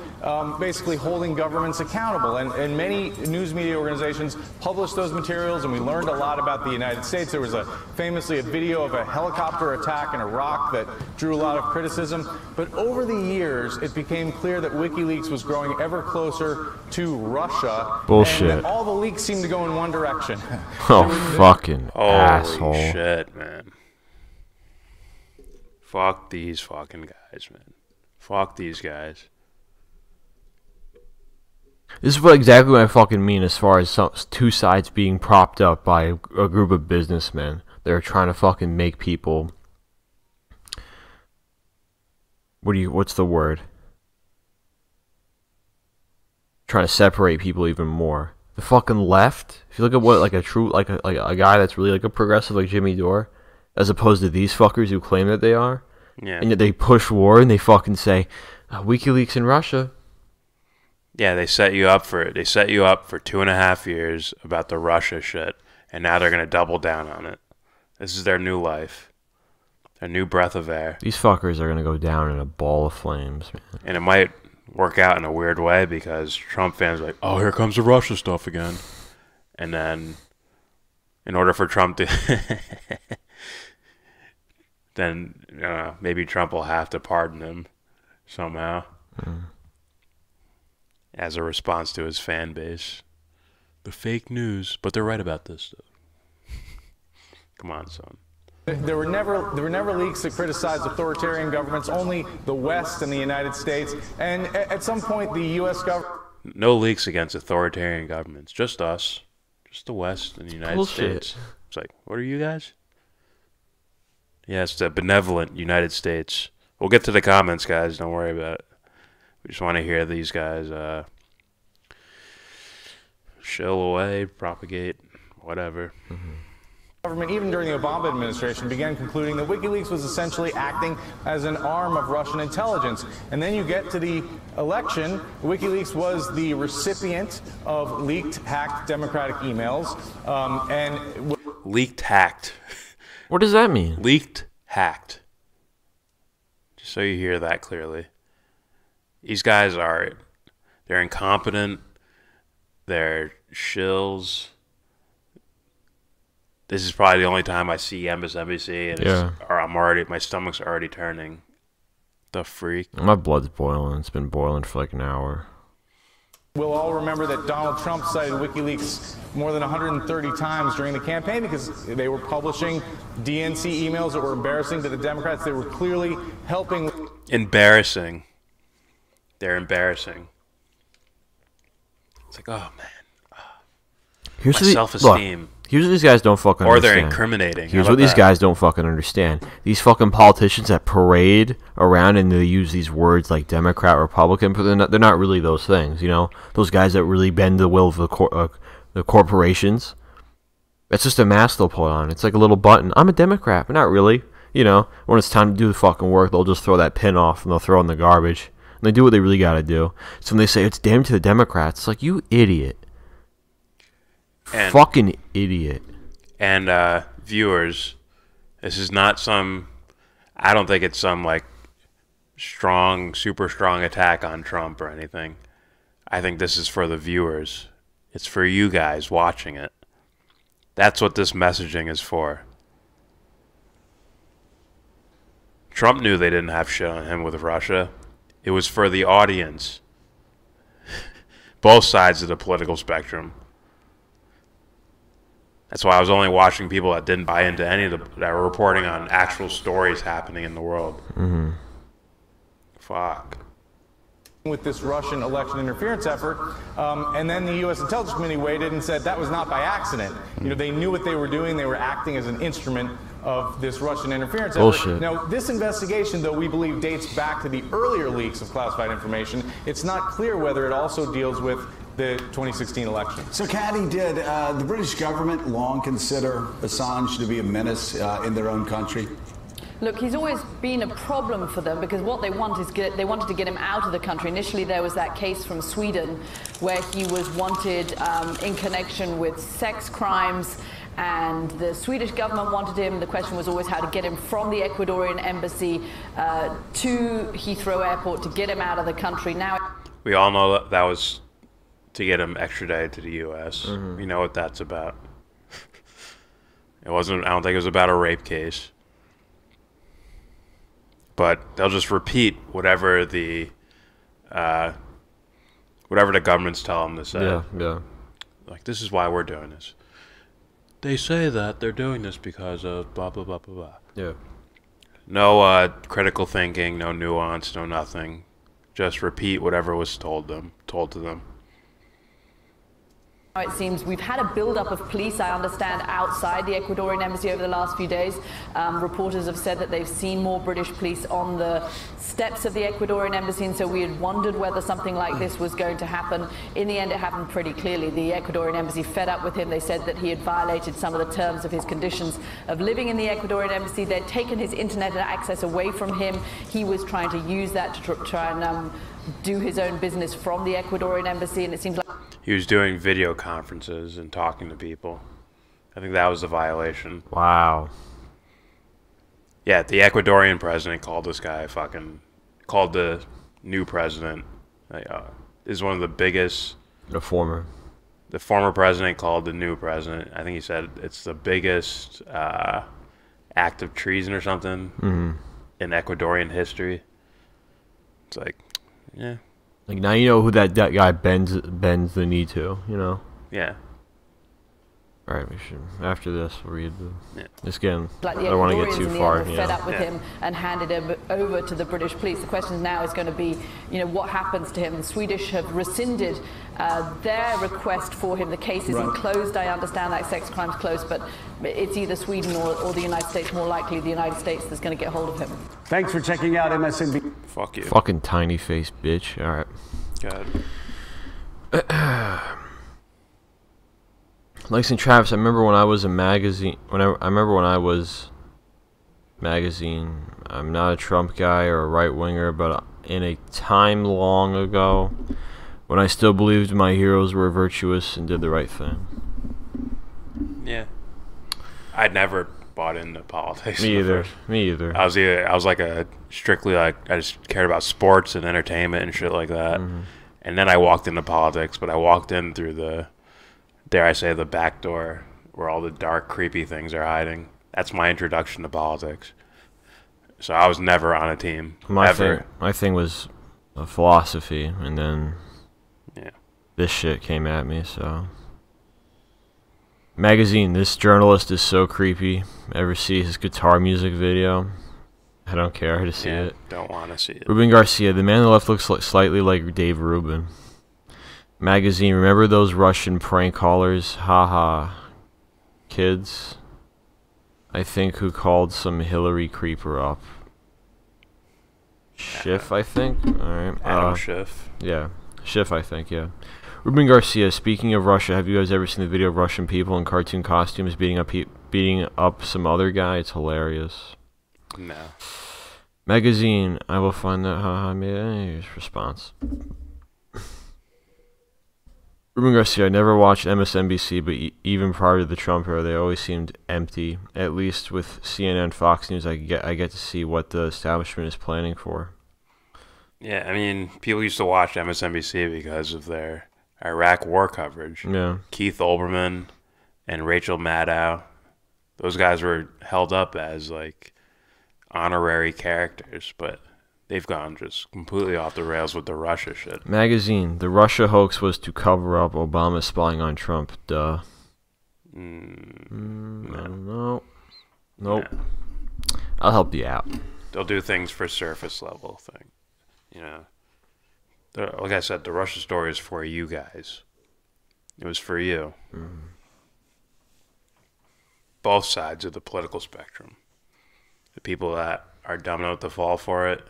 basically holding governments accountable. And many news media organizations published those materials, and we learned a lot about the United States. There was famously a video of a helicopter attack in Iraq that drew a lot of criticism. But over the years, it became clear that WikiLeaks was growing ever closer to Russia. Bullshit. And that all the leaks seemed to go in one direction. Oh, fucking Holy asshole. shit, man. Fuck these fucking guys, man. Fuck these guys. This is exactly what I fucking mean as far as two sides being propped up by a group of businessmen. They're trying to fucking make people... What's the word? Trying to separate people even more. The fucking left, if you look at what, like a guy that's really like a progressive like Jimmy Dore, as opposed to these fuckers who claim that they are, yeah. And yet they push war and they fucking say, WikiLeaks in Russia. Yeah, they set you up for it. They set you up for 2.5 years about the Russia shit, and now they're gonna double down on it. This is their new life, their new breath of air. These fuckers are gonna go down in a ball of flames, man. And it might work out in a weird way because Trump fans are like, oh, here comes the Russia stuff again. And then, in order for Trump to... then maybe Trump will have to pardon him somehow. As a response to his fan base. The fake news, but they're right about this stuff. Come on, son. There were never leaks that criticized authoritarian governments, only the West and the United States. And at some point, the U.S. government... No leaks against authoritarian governments. Just us. Just the West and the United States. It's like, what are you guys? Yeah, it's the benevolent United States. We'll get to the comments, guys. Don't worry about it. We just want to hear these guys shill away, propagate, whatever. Government, even during the Obama administration, began concluding that WikiLeaks was essentially acting as an arm of Russian intelligence. And then you get to the election, WikiLeaks was the recipient of leaked, hacked Democratic emails. Leaked, hacked. What does that mean? Leaked, hacked. Just so you hear that clearly. These guys they're incompetent. They're shills. This is probably the only time I see MSNBC, and my stomach's already turning. The freak. My blood's boiling. It's been boiling for like an hour. We'll all remember that Donald Trump cited WikiLeaks more than 130 times during the campaign because they were publishing DNC emails that were embarrassing to the Democrats. They were clearly helping. Embarrassing. They're embarrassing. It's like, oh man. Here's my self-esteem. Here's what these guys don't fucking understand. understand. Or they're incriminating. Here's what these guys don't fucking understand. These fucking politicians that parade around and they use these words like Democrat, Republican, but they're not really those things, you know? Those guys that really bend the will of the corporations. That's just a mask they'll put on. It's like a little button. I'm a Democrat, but not really. You know, when it's time to do the fucking work, they'll just throw that pin off and they'll throw it in the garbage. And they do what they really gotta do. So when they say it's damn to the Democrats, it's like, you idiot. Fucking idiot. And viewers, this is not I don't think it's some like super strong attack on Trump or anything. I think this is for the viewers. It's for you guys watching it. That's what this messaging is for. Trump knew they didn't have shit on him with Russia. It was for the audience. Both sides of the political spectrum. That's why I was only watching people that didn't buy into any of that were reporting on actual stories happening in the world. Fuck. With this Russian election interference effort, and then the U.S. Intelligence Committee weighed in and said that was not by accident. You know, they knew what they were doing. They were acting as an instrument of this Russian interference effort. Now, this investigation, though we believe dates back to the earlier leaks of classified information, it's not clear whether it also deals with the 2016 election. So, Caddy, did the British government long consider Assange to be a menace in their own country? Look, he's always been a problem for them because what they want is they wanted to get him out of the country. Initially, there was that case from Sweden where he was wanted in connection with sex crimes and the Swedish government wanted him. The question was always how to get him from the Ecuadorian embassy to Heathrow Airport to get him out of the country. Now, we all know that that was to get him extradited to the U.S. We know what that's about. It wasn't. I don't think it was about a rape case. But they'll just repeat whatever the governments tell them to say. Yeah, yeah. Like, this is why we're doing this. They say that they're doing this because of blah, blah, blah, blah, blah. Yeah. No critical thinking, no nuance, no nothing. Just repeat whatever was told to them. it seems we've had a build-up of police, I understand, outside the Ecuadorian embassy over the last few days. Reporters have said that they've seen more British police on the steps of the Ecuadorian embassy, and so we had wondered whether something like this was going to happen. In the end, it happened pretty clearly. The Ecuadorian embassy fed up with him. They said that he had violated some of the terms of his conditions of living in the Ecuadorian embassy. They'd taken his internet access away from him. He was trying to use that to try and do his own business from the Ecuadorian embassy, and it seems like he was doing video conferences and talking to people. I think that was a violation. Wow. Yeah, the Ecuadorian president called this guy called the new president. Is one of the biggest. The former president called the new president. I think he said it's the biggest act of treason or something in Ecuadorian history. It's like, yeah. Like, now you know who that guy bends the knee to, you know? Yeah. All right, we should, after this, we'll read this again. Like I don't want to get too far. Fed up with him and handed him over to the British police. The question now is going to be, what happens to him? The Swedish have rescinded their request for him. The case isn't closed. I understand that sex crime's closed, but it's either Sweden or the United States. More likely, the United States that's going to get hold of him. Thanks for checking out MSNBC. Fuck you. Fucking tiny face bitch. All right. God. Lex and Travis, I remember when I was a magazine. I'm not a Trump guy or a right winger, but in a time long ago, when I still believed my heroes were virtuous and did the right thing. Yeah. I'd never bought into politics. Me either. I was like strictly I just cared about sports and entertainment and shit like that. And then I walked into politics, but I walked in through the, dare I say, the back door where all the dark, creepy things are hiding. That's my introduction to politics. So I was never on a team. My thing was a philosophy, and then this shit came at me, so. Magazine, this journalist is so creepy. Ever see his guitar music video? I don't care to see it. Don't want to see it. Ruben Garcia, the man on the left looks slightly like Dave Rubin. Magazine, remember those Russian prank callers? Haha. Kids. I think who called some Hillary creeper up. Schiff, I think? Alright. Adam Schiff. Yeah. Schiff, I think, yeah. Ruben Garcia, speaking of Russia, have you guys ever seen the video of Russian people in cartoon costumes beating up some other guy? It's hilarious. No. Magazine, I will find that. Haha, here's response. Ruben Garcia, I never watched MSNBC, but even prior to the Trump era, they always seemed empty. At least with CNN, Fox News, I get to see what the establishment is planning for. Yeah, I mean, people used to watch MSNBC because of their Iraq war coverage. Yeah. Keith Olbermann and Rachel Maddow, those guys were held up as like honorary characters, but they've gone just completely off the rails with the Russia shit. Magazine, the Russia hoax was to cover up Obama spying on Trump. Duh. No. Nope. No. I'll help you out. They'll do things for surface level thing. Like I said, the Russia story is for you guys. It was for you. Both sides of the political spectrum. The people that are dumb enough to fall for it,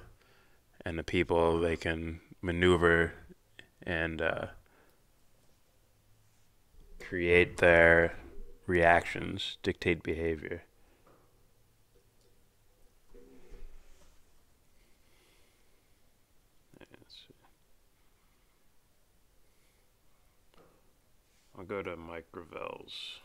and the people they can maneuver and create their reactions, dictate behavior. I'll go to Mike Gravel's.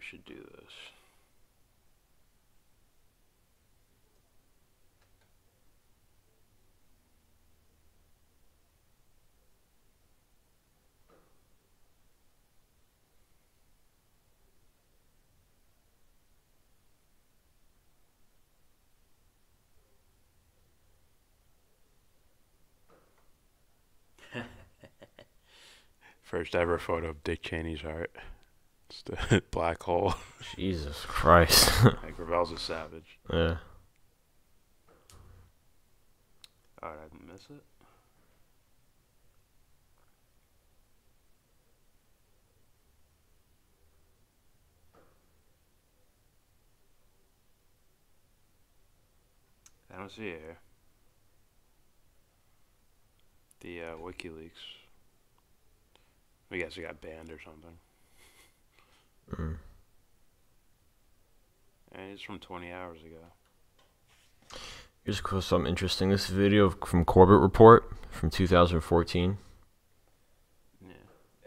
should do this. First ever photo of Dick Cheney's heart. It's the black hole. Jesus Christ. Like Ravel's a savage. Yeah. Alright, I didn't miss it. I don't see it here. The WikiLeaks. I guess it got banned or something. And it's from 20 hours ago. Here's something interesting. This video from Corbett Report from 2014. Yeah.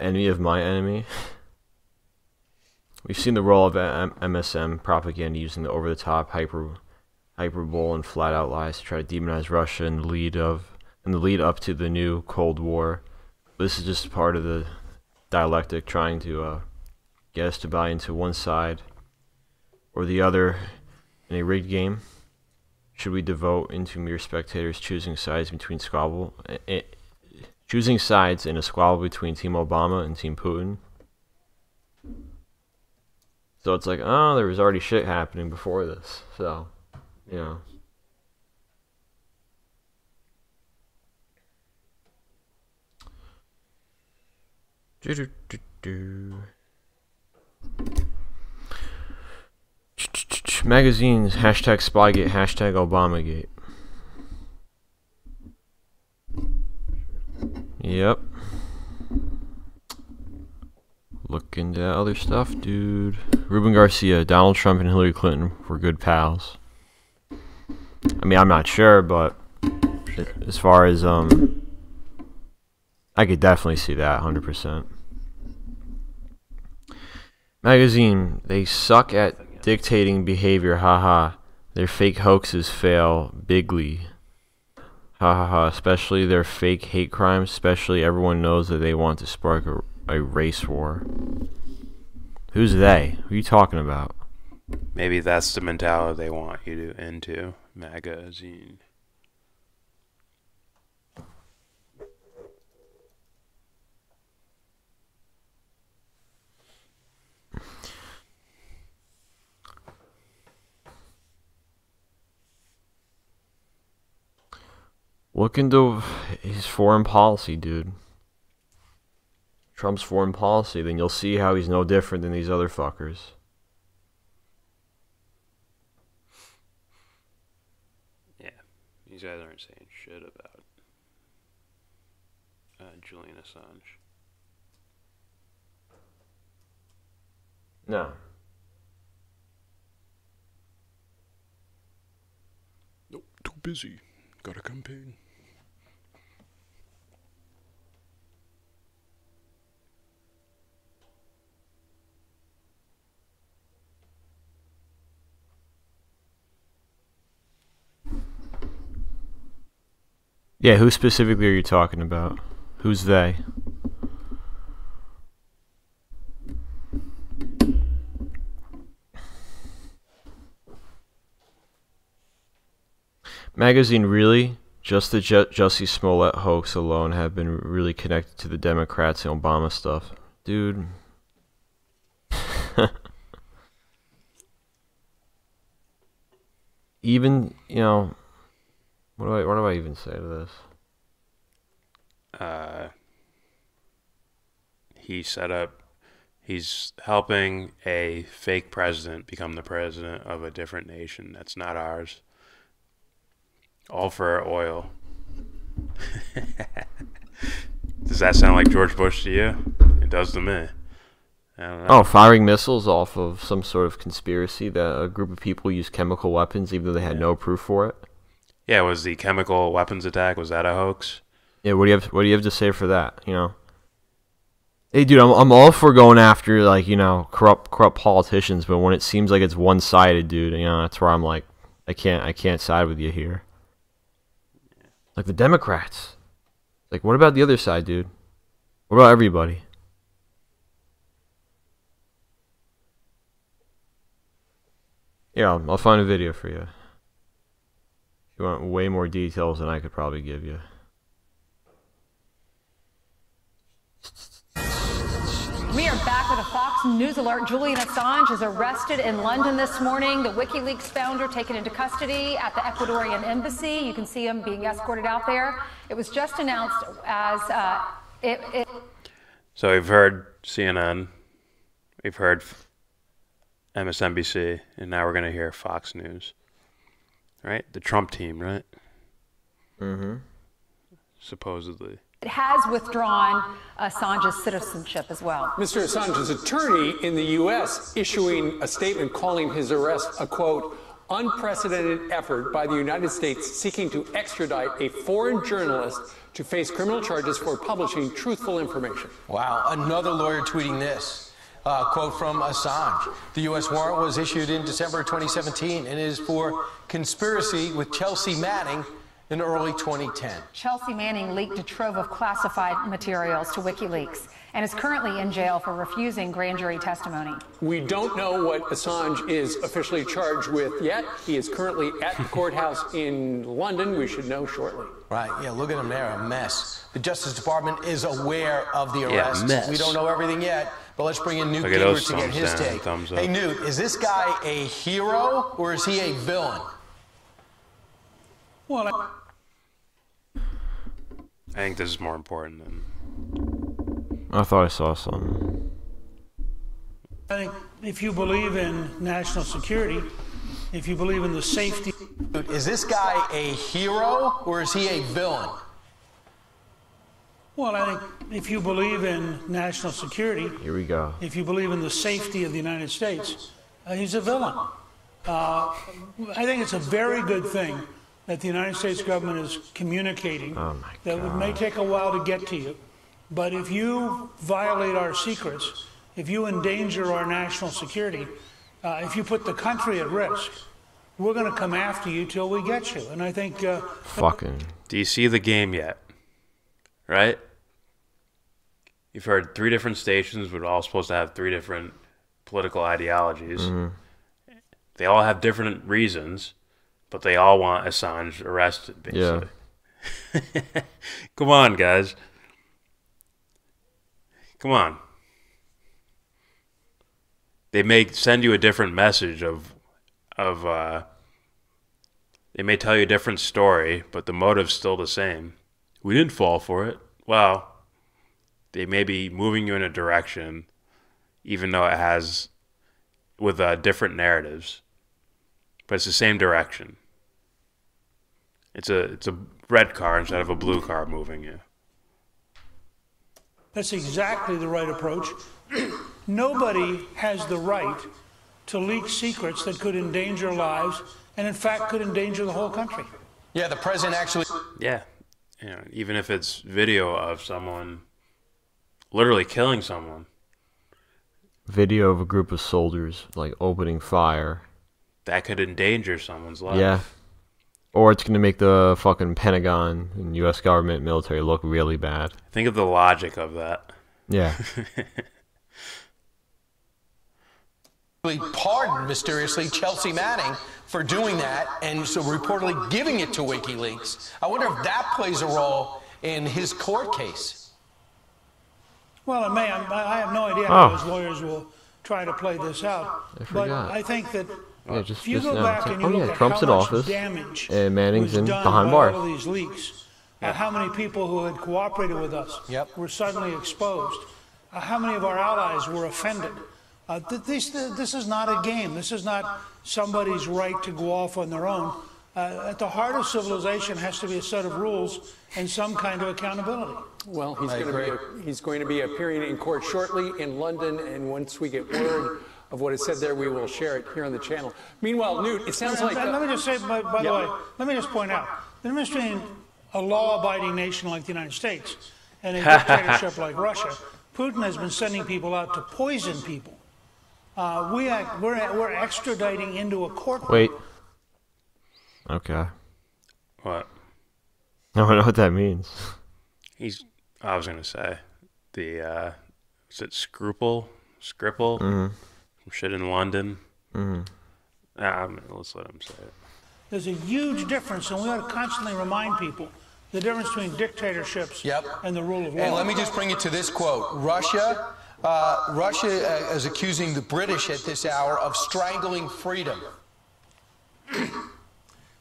Enemy of my enemy. We've seen the role of MSM propaganda using the over-the-top hyperbole and flat-out lies to try to demonize Russia in the lead up to the new Cold War. This is just part of the dialectic, trying to get us to buy into one side or the other in a rigged game. Should we devote into mere spectators choosing sides in a squabble between Team Obama and Team Putin? So it's like, oh, there was already shit happening before this, so, you know. Magazines, hashtag Spygate, hashtag Obamagate. Yep. Look into other stuff, dude. Ruben Garcia, Donald Trump and Hillary Clinton were good pals. I mean, I'm not sure, but as far as, I could definitely see that, 100%. Magazine, they suck at dictating behavior, haha. Their fake hoaxes fail bigly. Ha ha ha, especially their fake hate crimes, especially everyone knows that they want to spark a race war. Who's they? Who are you talking about? Maybe that's the mentality they want you to into. Magazine. Look into his foreign policy, dude. Trump's foreign policy, then you'll see how he's no different than these other fuckers. Yeah, these guys aren't saying shit about Julian Assange. No. Nope, too busy. Got a campaign. Yeah, who specifically are you talking about? Who's they? Magazine, really? Just the Jussie Smollett hoax alone have been really connected to the Democrats and Obama stuff. Dude. Even, you know, what do I even say to this? He's helping a fake president become the president of a different nation that's not ours. All for oil. Does that sound like George Bush to you? It does to me. I don't know. Oh, firing missiles off of some sort of conspiracy that a group of people used chemical weapons even though they had no proof for it? Yeah, was the chemical weapons attack, was that a hoax? Yeah, what do you have to say for that, you know? Hey, dude, I'm all for going after, like, you know, corrupt politicians, but when it seems like it's one-sided, dude, you know, that's where I'm like, I can't side with you here. Like the Democrats. Like, what about the other side, dude? What about everybody? Yeah, I'll find a video for you. If you want way more details than I could probably give you. We are back with a Fox News alert. Julian Assange is arrested in London this morning. The WikiLeaks founder taken into custody at the Ecuadorian embassy. You can see him being escorted out there. It was just announced as So we've heard CNN, we've heard MSNBC, and now we're going to hear Fox News. Right? The Trump team, right? Mm-hmm. Supposedly. It has withdrawn Assange's citizenship as well. Mr. Assange's attorney in the U.S. issuing a statement calling his arrest a, quote, unprecedented effort by the United States seeking to extradite a foreign journalist to face criminal charges for publishing truthful information. Wow, another lawyer tweeting this. Quote from Assange. The U.S. warrant was issued in December 2017 and is for conspiracy with Chelsea Manning in early 2010. Chelsea Manning leaked a trove of classified materials to WikiLeaks and is currently in jail for refusing grand jury testimony. We don't know what Assange is officially charged with yet. He is currently at the courthouse in London. We should know shortly. Right, yeah, look at him there, a mess. The Justice Department is aware of the arrest. Mess. We don't know everything yet, but let's bring in Newt Look at Gingrich those to get his thumbs down, take. thumbs up. Hey, Newt, is this guy a hero or is he a villain? Well, I think this is more important than... I thought I saw something. I think if you believe in national security, if you believe in the safety... Is this guy a hero or is he a villain? Well, I think if you believe in national security... Here we go. If you believe in the safety of the United States, he's a villain. I think it's a very good thing that the United States government is communicating. That it may take a while to get to you. But if you violate our secrets, if you endanger our national security, if you put the country at risk, we're going to come after you till we get you. And I think... Fucking... Do you see the game yet? Right? You've heard 3 different stations, we're all supposed to have 3 different political ideologies. Mm-hmm. They all have different reasons, but they all want Assange arrested, basically. Yeah. Come on, guys. Come on. They may send you a different message they may tell you a different story, but the motive's still the same. We didn't fall for it. Well, they may be moving you in a direction, even though it has, with different narratives, but it's the same direction. It's a red car instead of a blue car moving you. That's exactly the right approach. Nobody has the right to leak secrets that could endanger lives and, in fact, could endanger the whole country. Yeah, the president actually... Yeah. You know, even if it's video of someone literally killing someone. Video of a group of soldiers, like, opening fire. That could endanger someone's life. Yeah. Or it's going to make the fucking Pentagon and U.S. government military look really bad. Think of the logic of that. Yeah. Pardoned, mysteriously, Chelsea Manning for doing that and so reportedly giving it to WikiLeaks. I wonder if that plays a role in his court case. Well, it may. I have no idea how his lawyers will try to play this out. But I think that if you go back and you look at Trump's in how much office, damage and Manning's was in done behind by bars. all of these leaks, how many people who had cooperated with us were suddenly exposed, how many of our allies were offended. This is not a game. This is not somebody's right to go off on their own. At the heart of civilization has to be a set of rules and some kind of accountability. Well, he's going to be appearing in court shortly in London, and once we get word of what is said there, we will share it here on the channel. Meanwhile, Newt, it sounds like... Let me just say, by the way, let me just point out, the difference between a law-abiding nation like the United States and a dictatorship like Russia, Putin has been sending people out to poison people. We're extraditing into a court. Wait. Okay. What? I don't know what that means. I was gonna say is it Skripal? Mm-hmm. Some shit in London. Mm-hmm. Let's let him say it. There's a huge difference, and we ought to constantly remind people the difference between dictatorships and the rule of law. And let me just bring it to this quote. Russia is accusing the British at this hour of strangling freedom.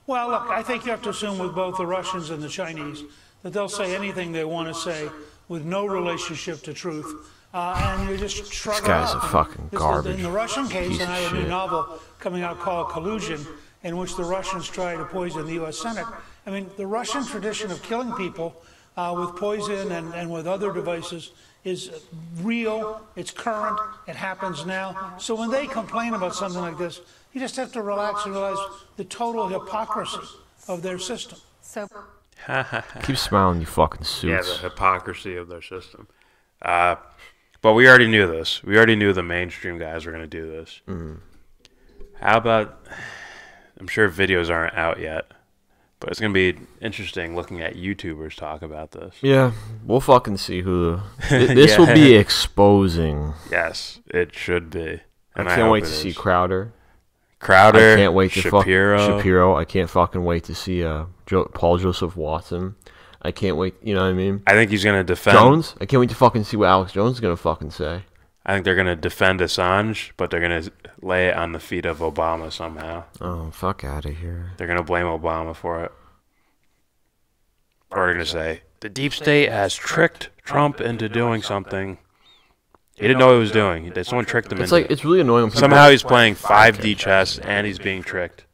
Well, look, I think you have to assume with both the Russians and the Chinese that they'll say anything they want to say with no relationship to truth. And you just shrug it off. This guy's a fucking garbage. In the Russian case, Piece and I of have a new shit. novel coming out called Collusion, in which the Russians try to poison the U.S. Senate. I mean, the Russian tradition of killing people with poison and with other devices is real, it's current, it happens now. So when they complain about something like this, you just have to relax and realize the total hypocrisy of their system. So Keep smiling, you fucking suits. Yeah, the hypocrisy of their system. But we already knew this. We already knew the mainstream guys were going to do this. Mm-hmm. How about... I'm sure videos aren't out yet, but it's going to be interesting looking at YouTubers talk about this. Yeah, we'll fucking see who... This will be exposing. Yes, it should be. And I can't wait to see Crowder. I can't wait to Shapiro. Shapiro. I can't fucking wait to see Paul Joseph Watson. I can't wait. You know what I mean? I think he's going to defend... Jones? I can't wait to fucking see what Alex Jones is going to fucking say. I think they're going to defend Assange, but they're going to lay it on the feet of Obama somehow. Oh, fuck out of here. They're going to blame Obama for it. Or they're going to say, the deep state has tricked Trump into doing something he didn't know what he was doing. Someone tricked him into it. It's really annoying when people... Somehow he's playing 5D chess and he's being tricked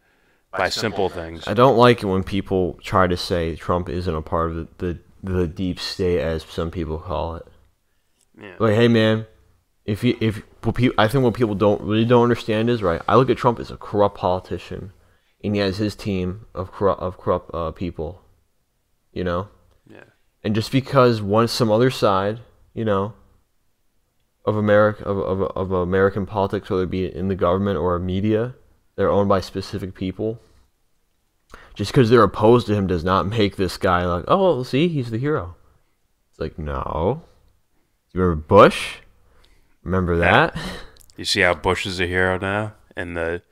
by simple things. I don't like it when people try to say Trump isn't a part of the deep state, as some people call it. Yeah. Like, hey man, I think what people don't understand is, right, I look at Trump as a corrupt politician, and he has his team of corrupt people, you know? Yeah. And just because some other side, you know, of American politics, whether it be in the government or media, they're owned by specific people. Just because they're opposed to him does not make this guy like, oh, well, see, he's the hero. It's like, no. You remember Bush? Remember that? You see how Bush is a hero now in the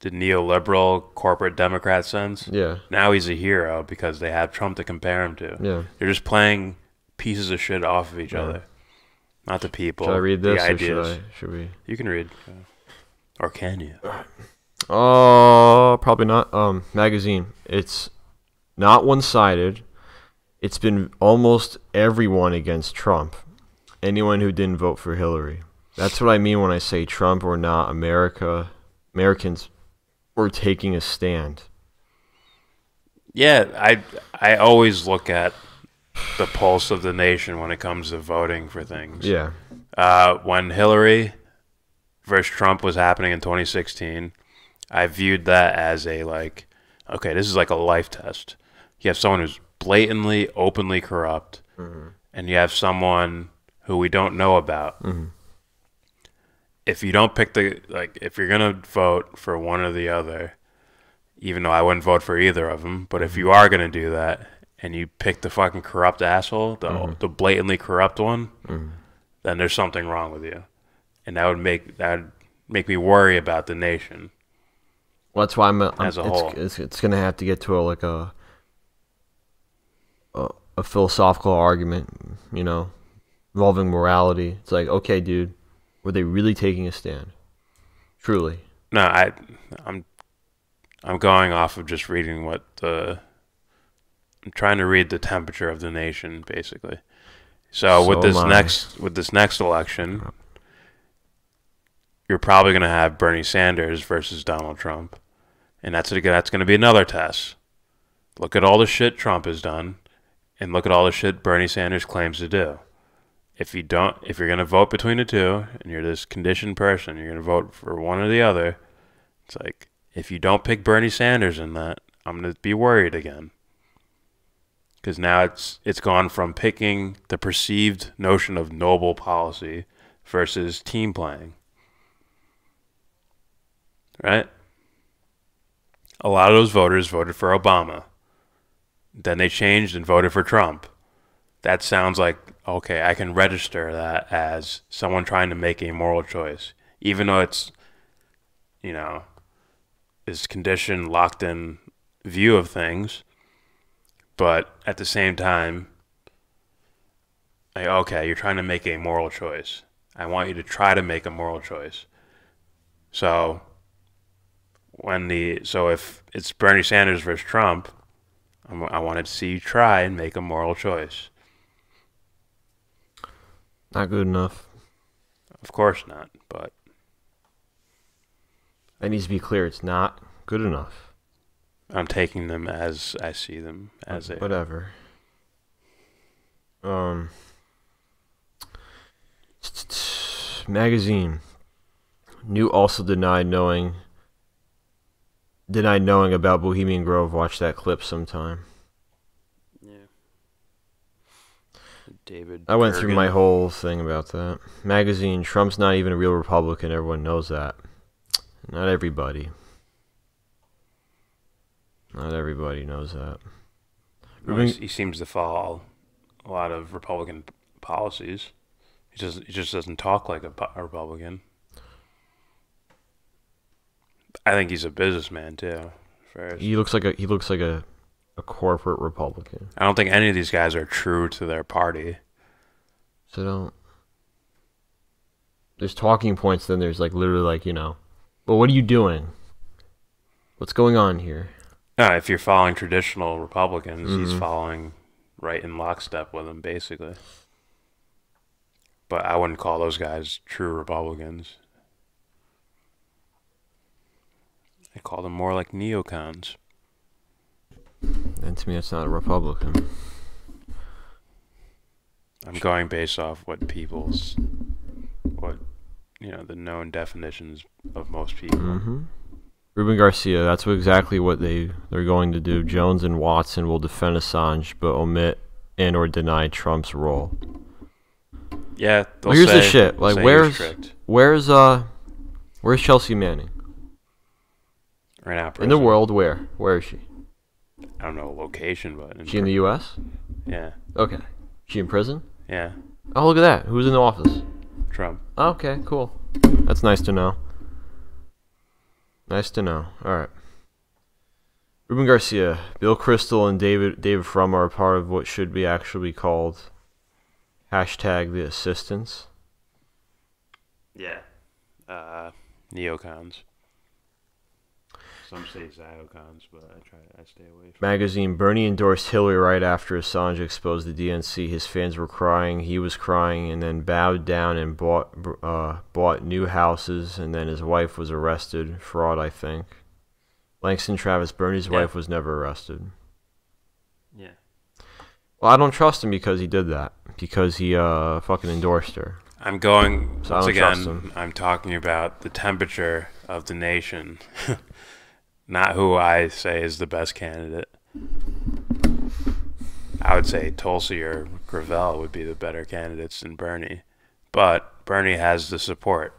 neoliberal corporate Democrat sense? Yeah. Now he's a hero because they have Trump to compare him to. Yeah. They're just playing pieces of shit off of each other. Not the people. Should I read this? The ideas. Or should we? You can read. Or can you? Oh, probably not. Magazine. It's not one-sided. It's been almost everyone against Trump. Anyone who didn't vote for Hillary. That's what I mean when I say Trump or not. Americans were taking a stand. Yeah, I always look at the pulse of the nation when it comes to voting for things. Yeah. When Hillary versus Trump was happening in 2016, I viewed that as okay, this is like a life test. You have someone who's blatantly, openly corrupt, and you have someone who we don't know about. If you don't pick if you're going to vote for one or the other, even though I wouldn't vote for either of them, but if you are going to do that, and you pick the fucking corrupt asshole, the blatantly corrupt one, then there's something wrong with you. And that would make me worry about the nation. Well, that's why as a whole. It's going to have to get to a philosophical argument, you know, involving morality. It's like, okay, dude, were they really taking a stand? Truly. No, I'm going off of just reading I'm trying to read the temperature of the nation, basically. So with this next election, you're probably going to have Bernie Sanders versus Donald Trump, and that's going to be another test. Look at all the shit Trump has done, and look at all the shit Bernie Sanders claims to do. If you're going to vote between the two, and you're this conditioned person, you're going to vote for one or the other. It's like, if you don't pick Bernie Sanders in that, I'm going to be worried again. Because now it's gone from picking the perceived notion of noble policy versus team playing. Right? A lot of those voters voted for Obama. Then they changed and voted for Trump. That sounds like, okay, I can register that as someone trying to make a moral choice. Even though it's, you know, this conditioned, locked-in view of things. But at the same time, like, okay, you're trying to make a moral choice. I want you to try to make a moral choice. So if it's Bernie Sanders versus Trump, I wanted to see you try and make a moral choice. Not good enough. Of course not, but that needs to be clear. It's not good enough. I'm taking them as I see them as a whatever. Magazine. New also denied knowing about Bohemian Grove. Watch that clip sometime. Yeah. David. I went through my whole thing about that. Magazine. Trump's not even a real Republican. Everyone knows that. Not everybody. Not everybody knows that. Well, he seems to follow a lot of Republican policies. He just doesn't talk like a Republican. I think he's a businessman too. He looks like a corporate Republican. I don't think any of these guys are true to their party. So there's talking points. Then there's like literally like, you know, well, what are you doing? What's going on here? No, if you're following traditional Republicans, he's following right in lockstep with them, basically. But I wouldn't call those guys true Republicans. I call them more like neocons. And to me, that's not a Republican. I'm going based off what the known definitions of most people. Mm-hmm. Ruben Garcia, that's exactly what they're going to do. Jones and Watson will defend Assange, but omit and or deny Trump's role. Yeah, well, here's the shit. Like, where's Chelsea Manning? Right now, in the world, where is she? I don't know location, but she in the U.S.? Yeah. Okay. She in prison? Yeah. Oh, look at that. Who's in the office? Trump. Okay, cool. That's nice to know. Nice to know. All right. Ruben Garcia, Bill Kristol, and David Frum are a part of what should be actually called #the assistants. Yeah. Neocons. Some say Ziocons, but I stay away from Magazine. Bernie endorsed Hillary right after Assange exposed the DNC. His fans were crying, he was crying, and then bowed down and bought new houses, and then his wife was arrested. Fraud, I think. Langston Travis, Bernie's wife was never arrested. Yeah. Well, I don't trust him because he did that. Because he fucking endorsed her. I'm going, so once again, I'm talking about the temperature of the nation. Not who I say is the best candidate. I would say Tulsi or Gravel would be the better candidates than Bernie. But Bernie has the support,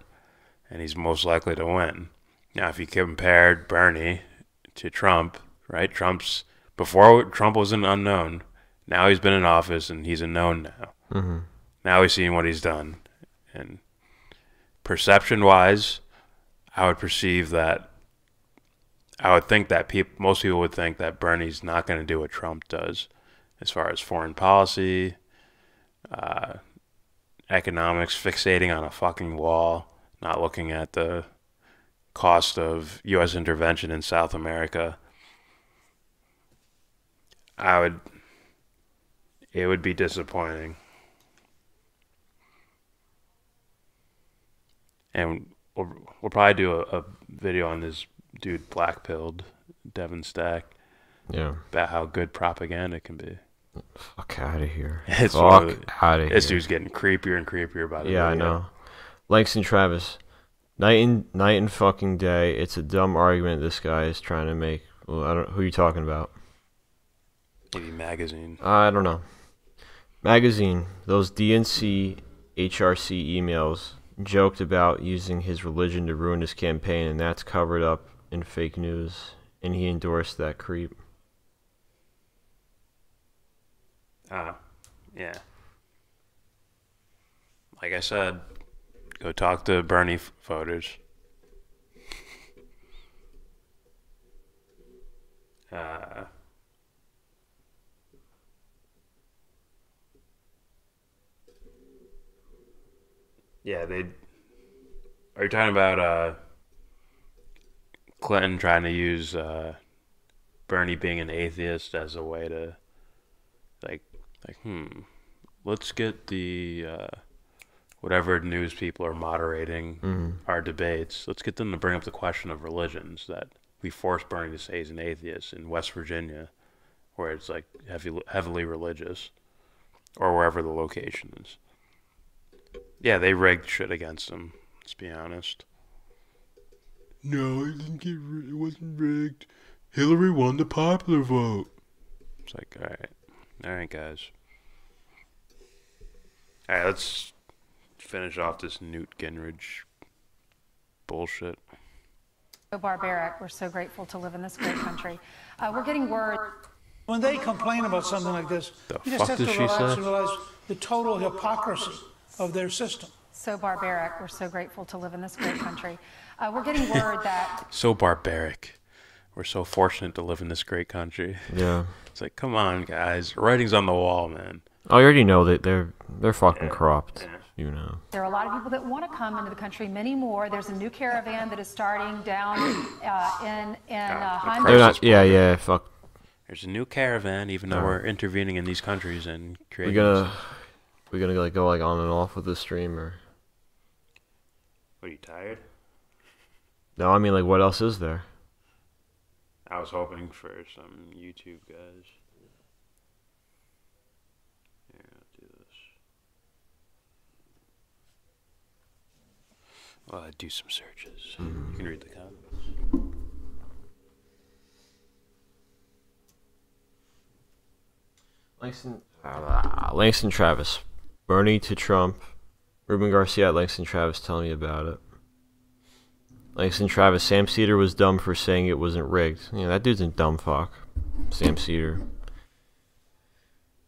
and he's most likely to win. Now, if you compared Bernie to Trump, right? Before Trump was an unknown. Now he's been in office, and he's a known now. Mm-hmm. Now we've seen what he's done. And perception-wise, I would think that most people would think that Bernie's not going to do what Trump does as far as foreign policy, economics, fixating on a fucking wall, not looking at the cost of U.S. intervention in South America. It would be disappointing. And we'll probably do a video on this dude black-pilled, Devon Stack. Yeah. About how good propaganda can be. Fuck out of here. Fuck out of here. This dude's getting creepier and creepier by the Yeah, video. I know. Langston Travis, night and fucking day. It's a dumb argument this guy is trying to make. Well, who are you talking about? Maybe magazine. I don't know. Magazine. Those DNC HRC emails joked about using his religion to ruin his campaign, and that's covered up in fake news, and he endorsed that creep. Yeah. Like I said, go talk to Bernie voters. Yeah, are you talking about Clinton trying to use Bernie being an atheist as a way to let's get the whatever news people are moderating our debates, let's get them to bring up the question of religions that we forced Bernie to say he's an atheist in West Virginia, where it's like heavily religious, or wherever the location is. Yeah, they rigged shit against him, let's be honest. No, it wasn't rigged. Hillary won the popular vote. It's like, alright guys. Alright, let's finish off this Newt Gingrich bullshit. So barbaric. We're so grateful to live in this great country. We're getting word. When they complain about something like this, you just have to relax and realize the total hypocrisy of their system. So barbaric. We're so grateful to live in this great country. We're getting word that... So barbaric. We're so fortunate to live in this great country. Yeah. It's like, come on, guys. Writing's on the wall, man. Oh, you already know that they're fucking corrupt. You know. There are a lot of people that want to come into the country, many more. There's a new caravan that is starting down in Honduras. Fuck. There's a new caravan, even though we're intervening in these countries and creating... We're gonna like go like on and off with this stream, or... What, are you tired? No, I mean, like, what else is there? I was hoping for some YouTube guys. Here, I'll do this. Well, I do some searches. You can read the comments. Langston Travis. Bernie to Trump. Ruben Garcia at Langston Travis telling me about it. Langston Travis. Sam Cedar was dumb for saying it wasn't rigged. Yeah, that dude's a dumb fuck. Sam Cedar.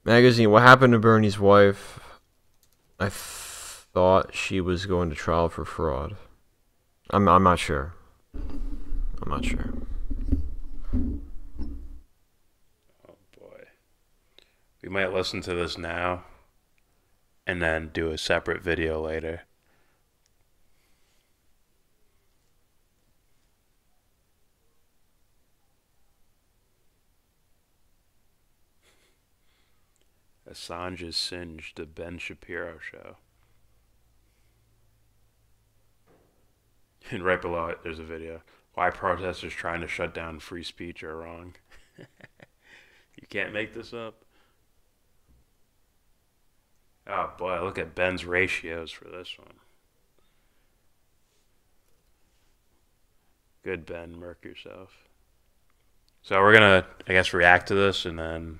Magazine. What happened to Bernie's wife? I thought she was going to trial for fraud. I'm not sure. I'm not sure. Oh boy. We might listen to this now and then do a separate video later. Assange is singed, the Ben Shapiro show. And right below it, there's a video. Why protesters trying to shut down free speech are wrong. You can't make this up. Oh boy, look at Ben's ratios for this one. Good Ben, murk yourself. So we're gonna, I guess, react to this and then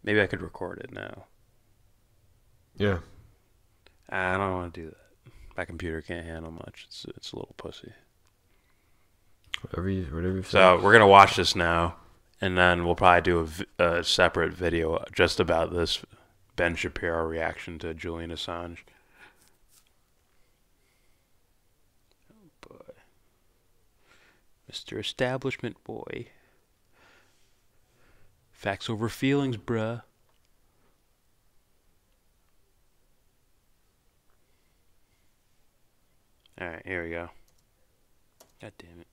maybe I could record it now. Yeah. I don't want to do that. My computer can't handle much. It's a little pussy. Whatever you So we're gonna watch this now, and then we'll probably do a separate video just about this Ben Shapiro reaction to Julian Assange. Oh boy, Mr. Establishment Boy. Facts over feelings, bruh. Alright, here we go. God damn it.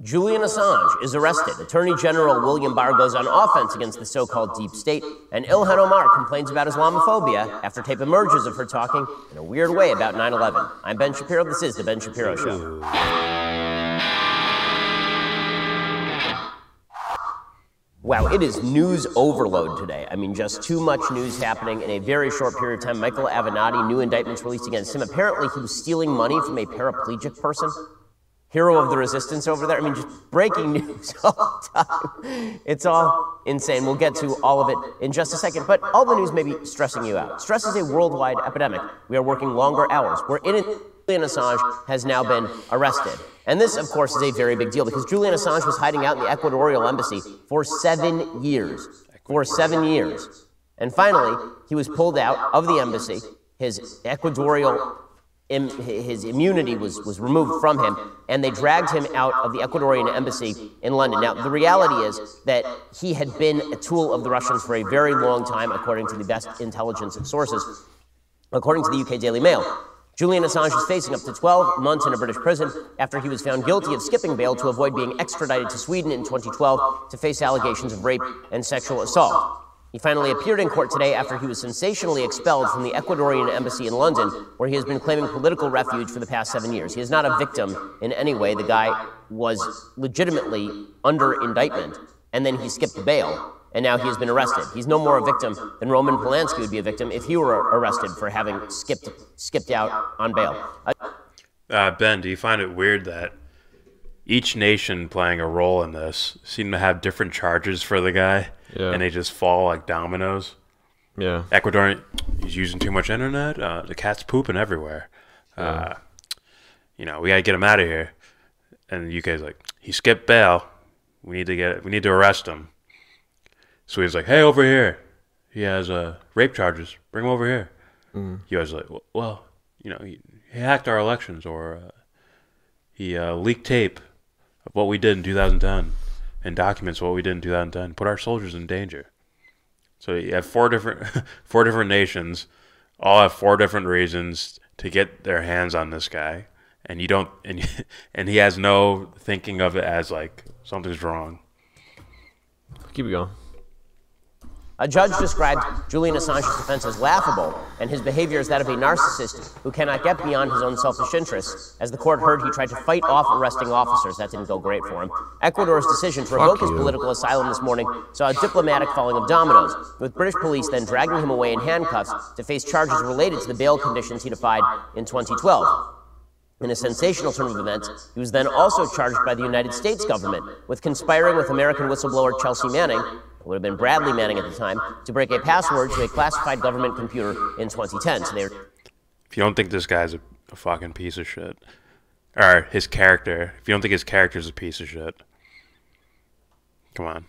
Julian Assange is arrested. Attorney General William Barr goes on offense against the so-called deep state, and Ilhan Omar complains about Islamophobia after tape emerges of her talking in a weird way about 9/11. I'm Ben Shapiro. This is The Ben Shapiro Show. Wow, it is news overload today. I mean, just too much news happening in a very short period of time. Michael Avenatti, new indictments released against him. Apparently, he was stealing money from a paraplegic person. hero of the resistance over there. I mean, just breaking news all the time. It's all insane. We'll get to all of it in just a second, but all the news may be stressing you out. Stress is a worldwide epidemic. We are working longer hours. We're in it. Julian Assange has now been arrested. And this, of course, is a very big deal because Julian Assange was hiding out in the Ecuadorian embassy for 7 years. For 7 years. And finally, he was pulled out of the embassy. His his immunity was removed from him, and they dragged him out of the Ecuadorian embassy in London. Now, the reality is that he had been a tool of the Russians for a very long time, according to the best intelligence sources. According to the UK Daily Mail, Julian Assange is facing up to 12 months in a British prison after he was found guilty of skipping bail to avoid being extradited to Sweden in 2012 to face allegations of rape and sexual assault. He finally appeared in court today after he was sensationally expelled from the Ecuadorian embassy in London, where he has been claiming political refuge for the past 7 years. He is not a victim in any way. The guy was legitimately under indictment, and then he skipped bail, and now he has been arrested. He's no more a victim than Roman Polanski would be a victim if he were arrested for having skipped out on bail. Ben, do you find it weird that each nation playing a role in this seem to have different charges for the guy? Yeah. And they just fall like dominoes. Yeah. Ecuadorian, he's using too much internet. The cat's pooping everywhere. Yeah. We gotta get him out of here. And the UK's like, he skipped bail. We need to arrest him. So he's like, hey, over here. He has rape charges. Bring him over here. US is like, well, he hacked our elections, or he leaked tape of what we did in 2010. And documents what we did in 2010, put our soldiers in danger. So you have four different nations, all have 4 different reasons to get their hands on this guy, and and he has no thinking of it as like something's wrong. Keep it going. A judge described Julian Assange's defense as laughable, and his behavior as that of a narcissist who cannot get beyond his own selfish interests. As the court heard, he tried to fight off arresting officers. That didn't go great for him. Ecuador's decision to revoke his political asylum this morning saw a diplomatic falling of dominoes, with British police then dragging him away in handcuffs to face charges related to the bail conditions he defied in 2012. In a sensational turn of events, he was then also charged by the United States government with conspiring with American whistleblower Chelsea Manning, who would have been Bradley Manning at the time, to break a password to a classified government computer in 2010. So if you don't think this guy's a fucking piece of shit, or his character, if you don't think his character's a piece of shit, come on.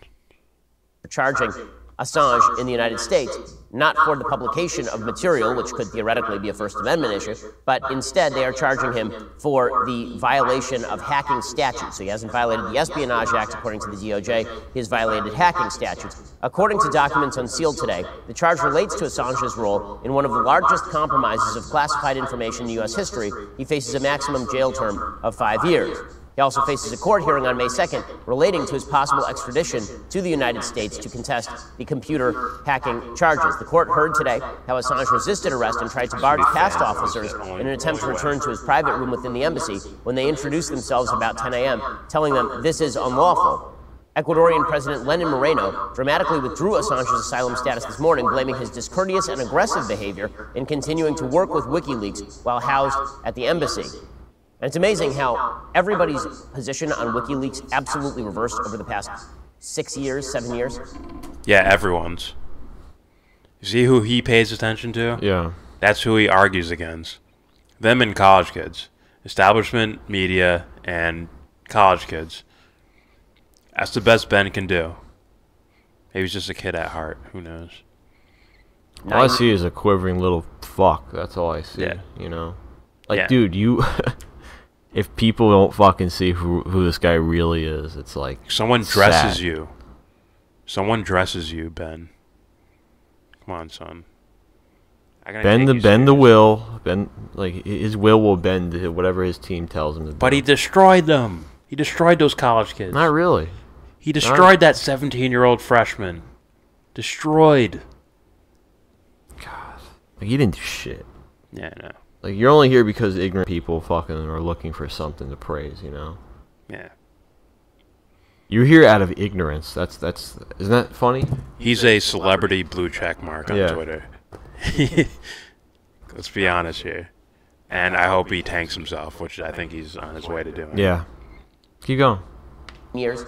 Charging Assange in the United States, not for the publication of material, which could theoretically be a First Amendment issue, but instead they are charging him for the violation of hacking statutes. So he hasn't violated the Espionage Act, according to the DOJ. He has violated hacking statutes. According to documents unsealed today, the charge relates to Assange's role in one of the largest compromises of classified information in U.S. history. He faces a maximum jail term of 5 years. He also faces a court hearing on May 2nd relating to his possible extradition to the United States to contest the computer hacking charges. The court heard today how Assange resisted arrest and tried to barge past officers in an attempt to return to his private room within the embassy when they introduced themselves about 10 a.m., telling them this is unlawful. Ecuadorian President Lenin Moreno dramatically withdrew Assange's asylum status this morning, blaming his discourteous and aggressive behavior in continuing to work with WikiLeaks while housed at the embassy. And it's amazing how everybody's position on WikiLeaks absolutely reversed over the past 6 years, 7 years. Yeah, everyone's. You see who he pays attention to? Yeah. That's who he argues against. Them and college kids. Establishment, media, and college kids. That's the best Ben can do. Maybe he's just a kid at heart. Who knows? All I see is a quivering little fuck. That's all I see. Yeah. Like, dude, you... If people don't fucking see who this guy really is, it's like someone dresses you. Someone dresses you, Ben. Come on, son. Bend the will. Like his will bend to whatever his team tells him to do. But he destroyed them. He destroyed those college kids. Not really. He destroyed that 17-year-old freshman. Destroyed. God. Like, he didn't do shit. Yeah, I know. Like, you're only here because ignorant people fucking are looking for something to praise, you know? Yeah. You're here out of ignorance. Isn't that funny? He's a celebrity blue check mark on Twitter. Let's be honest here. And I hope he tanks himself, which I think he's on his way to doing. Yeah. Keep going. Years.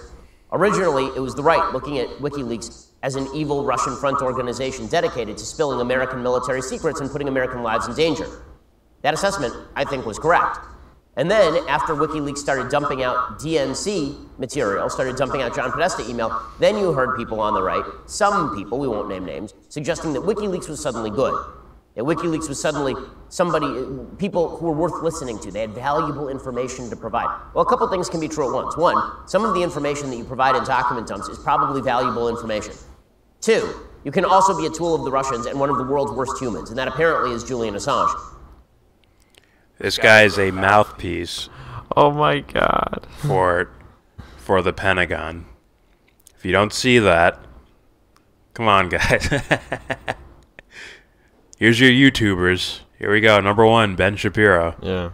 Originally, it was the right looking at WikiLeaks as an evil Russian front organization dedicated to spilling American military secrets and putting American lives in danger. That assessment, I think, was correct. And then, after WikiLeaks started dumping out DNC material, started dumping out John Podesta email, then you heard people on the right, some people, we won't name names, suggesting that WikiLeaks was suddenly good. That WikiLeaks was suddenly people who were worth listening to. They had valuable information to provide. Well, a couple things can be true at once. One, some of the information that you provide in document dumps is probably valuable information. Two, you can also be a tool of the Russians and one of the world's worst humans, and that apparently is Julian Assange. This guy is a mouthpiece. Oh my God. For the Pentagon. If you don't see that, come on, guys. Here's your YouTubers. Here we go. Number 1, Ben Shapiro. Yeah.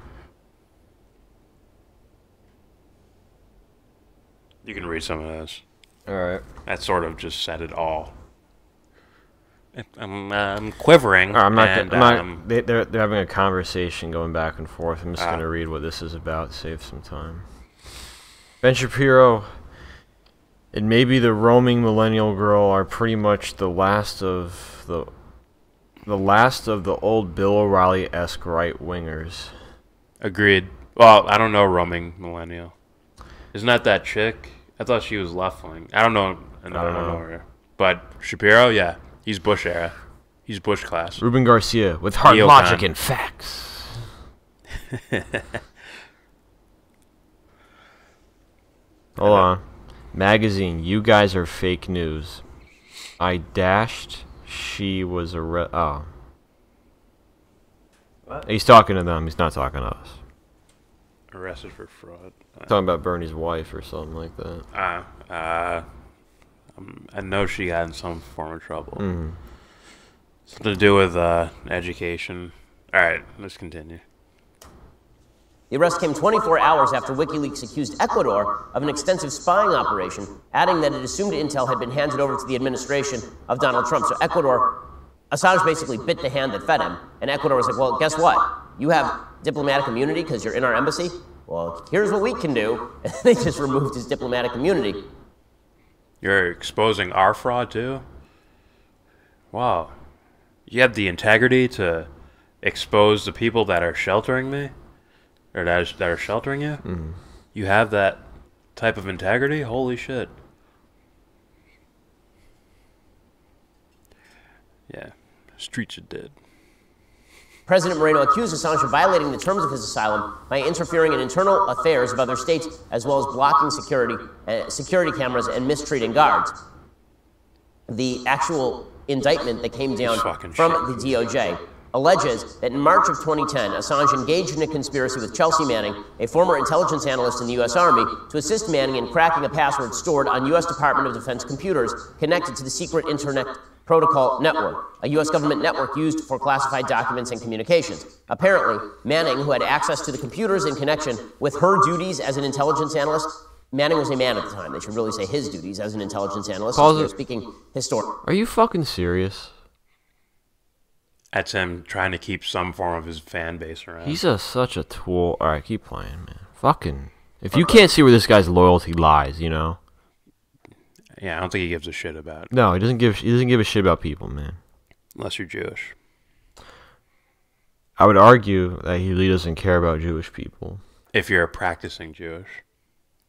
You can read some of this. All right. That sort of just said it all. I'm quivering. I'm not. They're having a conversation going back and forth. I'm just going to read what this is about. Save some time. Ben Shapiro and maybe the roaming millennial girl are pretty much the last of the old Bill O'Reilly-esque right-wingers. Agreed. Well, I don't know roaming millennial. Isn't that chick? I thought she was left-wing. I don't know. I don't know her. But Shapiro, yeah. He's Bush era. He's Bush class. Ruben Garcia with hard logic and facts. Hold on. Magazine, you guys are fake news. I dashed. She was What? He's talking to them. He's not talking to us. Arrested for fraud. Talking about Bernie's wife or something like that. I know she got in some form of trouble. Something to do with education. All right, let's continue. The arrest came 24 hours after WikiLeaks accused Ecuador of an extensive spying operation, adding that it assumed intel had been handed over to the administration of Donald Trump. So Assange basically bit the hand that fed him, and Ecuador was like, well, guess what? You have diplomatic immunity because you're in our embassy? Well, here's what we can do. And they just removed his diplomatic immunity. You're exposing our fraud, too? Wow. You have the integrity to expose the people that are sheltering me? Or that are sheltering you? You have that type of integrity? Holy shit. Yeah. Streets are dead. President Moreno accused Assange of violating the terms of his asylum by interfering in internal affairs of other states, as well as blocking security cameras and mistreating guards. The actual indictment that came down from the DOJ alleges that in March of 2010, Assange engaged in a conspiracy with Chelsea Manning, a former intelligence analyst in the U.S. Army, to assist Manning in cracking a password stored on U.S. Department of Defense computers connected to the secret Internet Protocol Network, a U.S. government network used for classified documents and communications. Apparently, Manning, who had access to the computers in connection with her duties as an intelligence analyst, Manning was a man at the time. They should really say his duties as an intelligence analyst. They're speaking historic. Are you fucking serious? That's him trying to keep some form of his fan base around. He's such a tool. All right, keep playing, man. Fucking. If you can't see where this guy's loyalty lies, you know. Yeah, I don't think he gives a shit about it. No, he doesn't give a shit about people, man. Unless you're Jewish. I would argue that he really doesn't care about Jewish people. If you're practicing Jewish,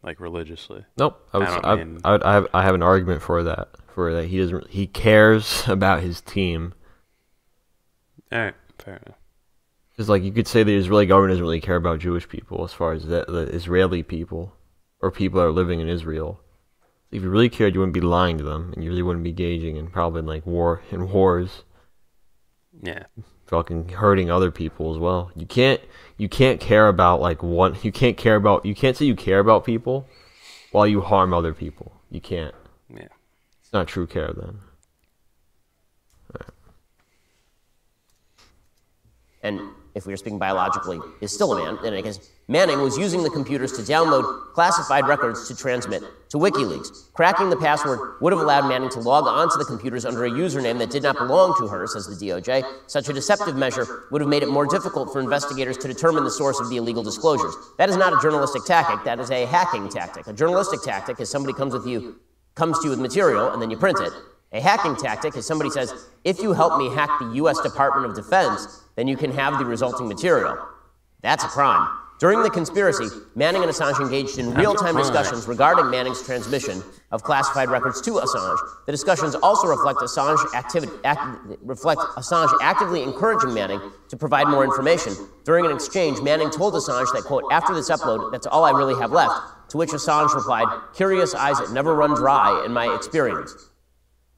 like religiously. Nope. I have an argument for that. He cares about his team. All right, fair enough. Because like you could say the Israeli government doesn't really care about Jewish people as far as the Israeli people or people that are living in Israel. If you really cared, you wouldn't be lying to them, and you really wouldn't be engaging in probably like wars. Yeah. Fucking hurting other people as well. You can't care about like one. You can't say you care about people while you harm other people. You can't. Yeah. It's not true care then. Right. and if we are speaking biologically, is still a man, in any case, Manning was using the computers to download classified records to transmit to WikiLeaks. Cracking the password would have allowed Manning to log onto the computers under a username that did not belong to her, says the DOJ. Such a deceptive measure would have made it more difficult for investigators to determine the source of the illegal disclosures. That is not a journalistic tactic, that is a hacking tactic. A journalistic tactic is somebody comes to you with material and then you print it. A hacking tactic is somebody says, if you help me hack the US Department of Defense, then you can have the resulting material. That's a crime. During the conspiracy, Manning and Assange engaged in real-time discussions regarding Manning's transmission of classified records to Assange. The discussions also reflect Assange actively encouraging Manning to provide more information. During an exchange, Manning told Assange that, quote, after this upload, that's all I really have left, to which Assange replied, curious eyes that never run dry in my experience.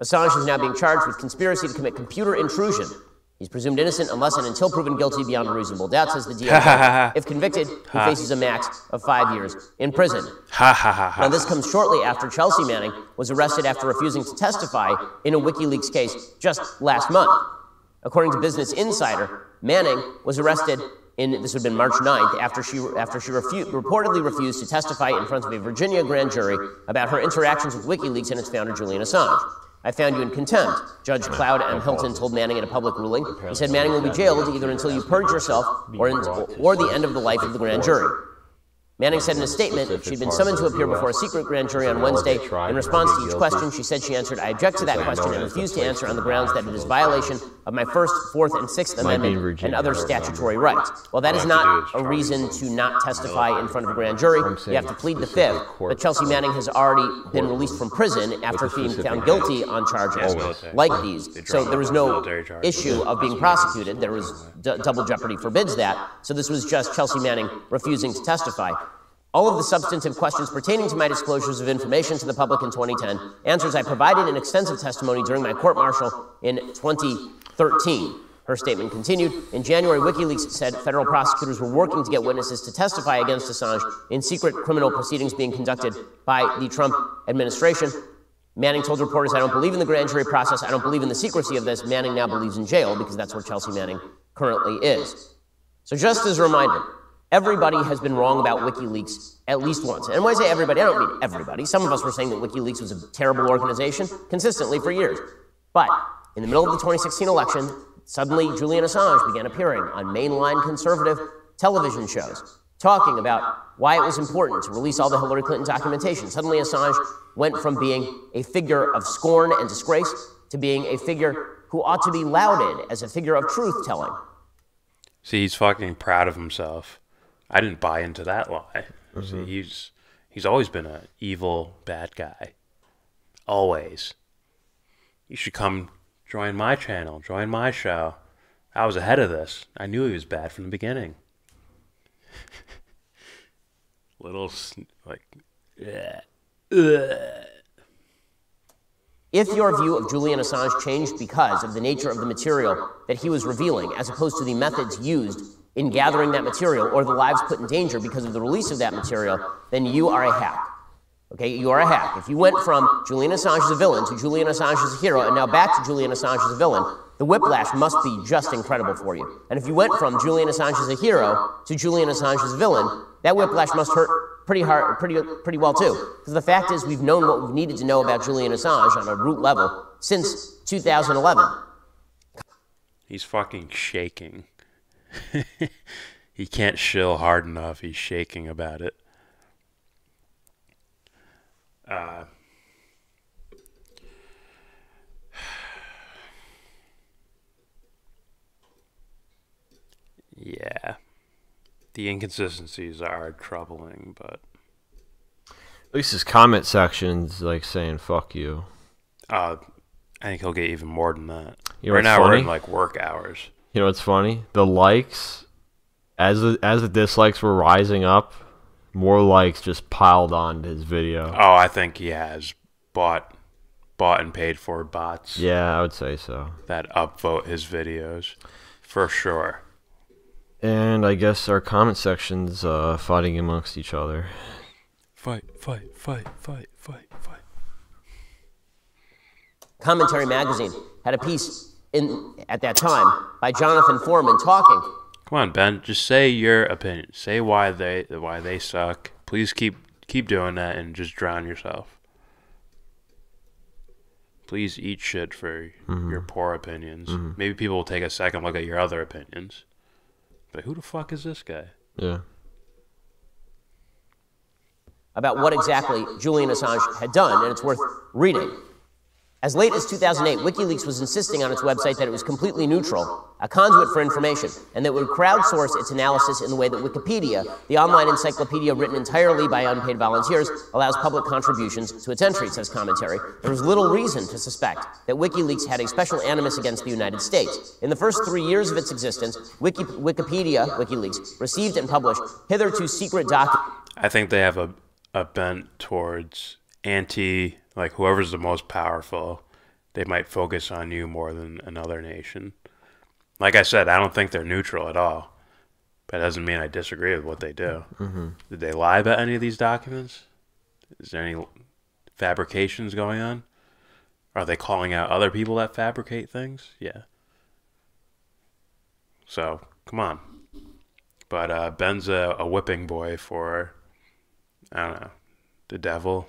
Assange is now being charged with conspiracy to commit computer intrusion. He's presumed innocent unless and until proven guilty beyond a reasonable doubt, says the DOJ. If convicted, he faces a max of 5 years in prison. Now, this comes shortly after Chelsea Manning was arrested after refusing to testify in a WikiLeaks case just last month. According to Business Insider, Manning was arrested this would have been March 9th, after she reportedly refused to testify in front of a Virginia grand jury about her interactions with WikiLeaks and its founder, Julian Assange. I found you in contempt, Judge Cloud M. Hilton told Manning in a public ruling. He said Manning will be jailed either until you purge yourself or the end of the life of the grand jury. Manning said in a statement that she'd been summoned to appear before a secret grand jury on Wednesday. In response to each question, she said she answered, I object to that question and refuse to answer on the grounds that it is violation of my First, Fourth, and Sixth Amendment and other statutory rights. Well, that is not a reason to not testify in front of a grand jury. You have to plead the Fifth. But Chelsea Manning has already been released from prison after being found guilty on charges like these. So there was no issue of being prosecuted. There was double jeopardy forbids that. So this was just Chelsea Manning refusing to testify. All of the substantive questions pertaining to my disclosures of information to the public in 2010, answers I provided in extensive testimony during my court-martial in 2013. Her statement continued. In January, WikiLeaks said federal prosecutors were working to get witnesses to testify against Assange in secret criminal proceedings being conducted by the Trump administration. Manning told reporters, I don't believe in the grand jury process. I don't believe in the secrecy of this. Manning now believes in jail because that's where Chelsea Manning currently is. So just as a reminder, everybody has been wrong about WikiLeaks at least once. And when I say everybody, I don't mean everybody. Some of us were saying that WikiLeaks was a terrible organization consistently for years. But in the middle of the 2016 election, suddenly Julian Assange began appearing on mainline conservative television shows, talking about why it was important to release all the Hillary Clinton documentation. Suddenly Assange went from being a figure of scorn and disgrace to being a figure who ought to be lauded as a figure of truth-telling. See, he's fucking proud of himself. I didn't buy into that lie. Mm-hmm. See, he's always been an evil, bad guy. Always. You should come join my channel, join my show. I was ahead of this. I knew he was bad from the beginning. Little, like, If your view of Julian Assange changed because of the nature of the material that he was revealing, as opposed to the methods used in gathering that material or the lives put in danger because of the release of that material, then you are a hack. Okay, you are a hack. If you went from Julian Assange as a villain to Julian Assange as a hero and now back to Julian Assange as a villain, the whiplash must be just incredible for you. And if you went from Julian Assange as a hero to Julian Assange as a villain, that whiplash must hurt pretty well too. Because the fact is, we've known what we've needed to know about Julian Assange on a root level since 2011. He's fucking shaking. He can't shill hard enough. He's shaking about it. Yeah. The inconsistencies are troubling, but at least his comment section's like saying "fuck you." I think he'll get even more than that. You know right now funny? we're in like work hours. You know what's funny? The likes, as the dislikes were rising up, more likes just piled on his video. Oh, I think he has bought and paid for bots. Yeah, I would say so. That upvote his videos, for sure. And I guess our comment section's fighting amongst each other. Fight, fight, fight, fight, fight, fight. Commentary Magazine had a piece at that time by Jonathan Foreman talking. Come on, Ben. Just say your opinion. Say why they suck. Please keep doing that and just drown yourself. Please eat shit for your poor opinions. Maybe people will take a second look at your other opinions. But who the fuck is this guy? Yeah. About what exactly Julian Assange had done, and it's worth reading. As late as 2008, WikiLeaks was insisting on its website that it was completely neutral, a conduit for information, and that it would crowdsource its analysis in the way that Wikipedia, the online encyclopedia written entirely by unpaid volunteers, allows public contributions to its entries, says commentary. There was little reason to suspect that WikiLeaks had a special animus against the United States. In the first 3 years of its existence, WikiLeaks, received and published hitherto secret documents. I think they have a bent towards like whoever's the most powerful, they might focus on you more than another nation. Like I said, I don't think they're neutral at all. But that doesn't mean I disagree with what they do. Did they lie about any of these documents? Is there any fabrications going on? Are they calling out other people that fabricate things? Yeah. So, come on. But Ben's a whipping boy for, I don't know, the devil.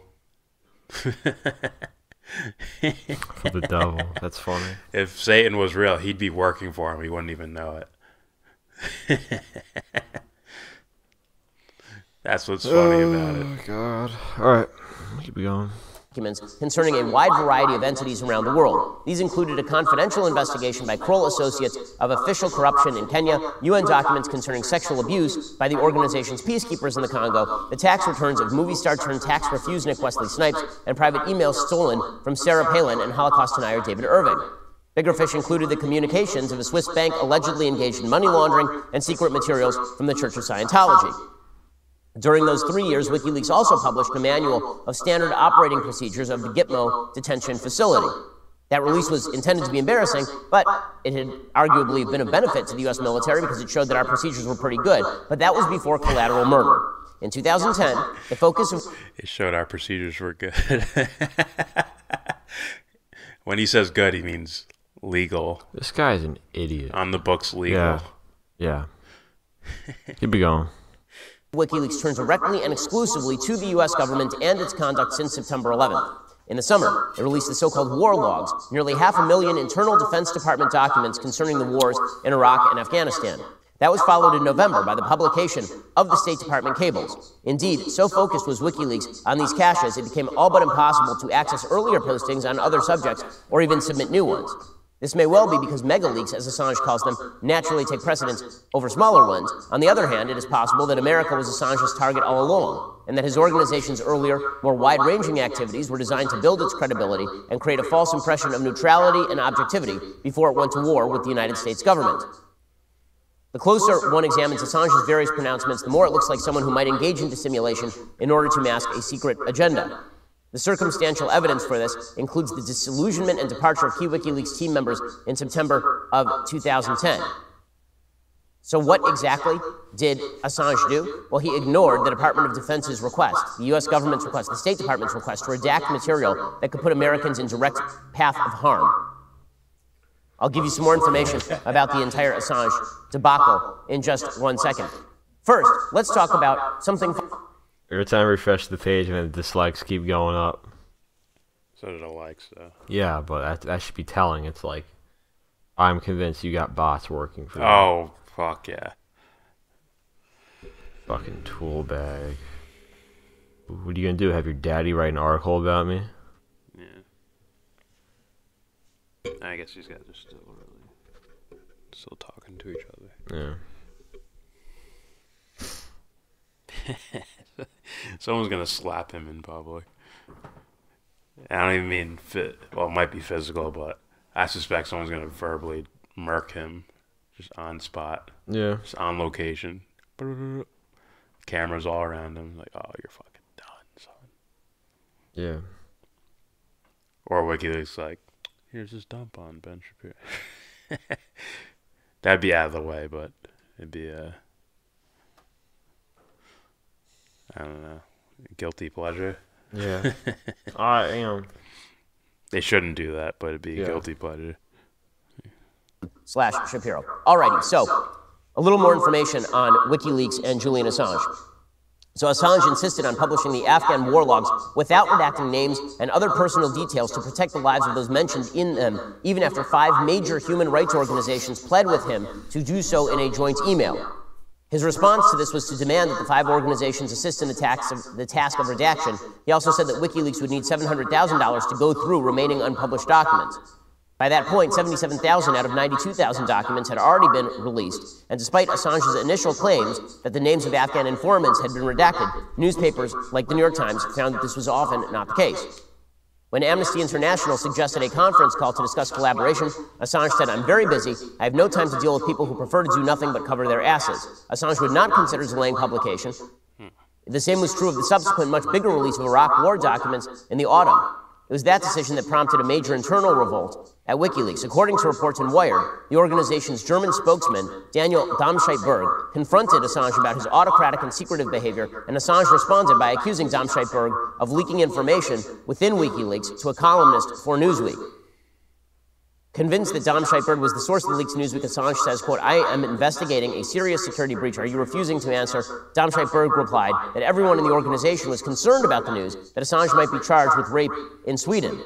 For the devil. That's funny. If Satan was real, he'd be working for him. He wouldn't even know it. That's what's funny about it. Oh, God. All right. Keep going. Documents concerning a wide variety of entities around the world. These included a confidential investigation by Kroll Associates of official corruption in Kenya, UN documents concerning sexual abuse by the organization's peacekeepers in the Congo, the tax returns of movie star turned tax refusenick Wesley Snipes, and private emails stolen from Sarah Palin and Holocaust denier David Irving. Bigger fish included the communications of a Swiss bank allegedly engaged in money laundering and secret materials from the Church of Scientology. During those 3 years, WikiLeaks also published a manual of standard operating procedures of the Gitmo detention facility. That release was intended to be embarrassing, but it had arguably been of benefit to the U.S. military because it showed that our procedures were pretty good. But that was before collateral murder. In 2010, the focus of... It showed our procedures were good. When he says good, he means legal. This guy's an idiot. On the books, legal. Yeah. Keep it going. WikiLeaks turned directly and exclusively to the U.S. government and its conduct since September 11th. In the summer, it released the so-called war logs, nearly 500,000 internal Defense Department documents concerning the wars in Iraq and Afghanistan. That was followed in November by the publication of the State Department cables. Indeed, so focused was WikiLeaks on these caches, it became all but impossible to access earlier postings on other subjects or even submit new ones. This may well be because mega-leaks, as Assange calls them, naturally take precedence over smaller ones. On the other hand, it is possible that America was Assange's target all along, and that his organization's earlier, more wide-ranging activities were designed to build its credibility and create a false impression of neutrality and objectivity before it went to war with the United States government. The closer one examines Assange's various pronouncements, the more it looks like someone who might engage in dissimulation in order to mask a secret agenda. The circumstantial evidence for this includes the disillusionment and departure of key WikiLeaks team members in September of 2010. So what exactly did Assange do? Well, he ignored the Department of Defense's request, the U.S. government's request, the State Department's request to redact material that could put Americans in direct path of harm. I'll give you some more information about the entire Assange debacle in just 1 second. First, let's talk about something... Every time I refresh the page, and the dislikes keep going up. So do the likes, though. Yeah, but that should be telling. It's like, I'm convinced you got bots working for you. Oh, fuck yeah. Fucking tool bag. What are you going to do? Have your daddy write an article about me? Yeah. I guess these guys are still talking to each other. Yeah. Someone's gonna slap him in public. I don't even mean well, it might be physical, but I suspect someone's gonna verbally murk him, just on spot. Yeah. Just on location. Cameras all around him, like, oh, you're fucking done, son. Yeah. Or WikiLeaks, like, here's this dump on Ben Shapiro. That'd be out of the way, but it'd be I don't know, guilty pleasure. Yeah. I am. They shouldn't do that, but it'd be a guilty pleasure. WikiLeaks.com/Shapiro. Alrighty, so a little more information on WikiLeaks and Julian Assange. So Assange insisted on publishing the Afghan war logs without redacting names and other personal details to protect the lives of those mentioned in them, even after 5 major human rights organizations pled with him to do so in a joint email. His response to this was to demand that the 5 organizations assist in the task of redaction. He also said that WikiLeaks would need $700,000 to go through remaining unpublished documents. By that point, 77,000 out of 92,000 documents had already been released, and despite Assange's initial claims that the names of Afghan informants had been redacted, newspapers like the New York Times found that this was often not the case. When Amnesty International suggested a conference call to discuss collaboration, Assange said, "I'm very busy. I have no time to deal with people who prefer to do nothing but cover their asses." Assange would not consider delaying publication. The same was true of the subsequent much bigger release of Iraq war documents in the autumn. It was that decision that prompted a major internal revolt at WikiLeaks. According to reports in Wired, the organization's German spokesman, Daniel Domscheit-Berg, confronted Assange about his autocratic and secretive behavior, and Assange responded by accusing Domscheit-Berg of leaking information within WikiLeaks to a columnist for Newsweek. Convinced that Domscheit-Berg was the source of the leaks, Newsweek, Assange says, quote, "I am investigating a serious security breach. Are you refusing to answer?" Domscheit-Berg replied that everyone in the organization was concerned about the news that Assange might be charged with rape in Sweden.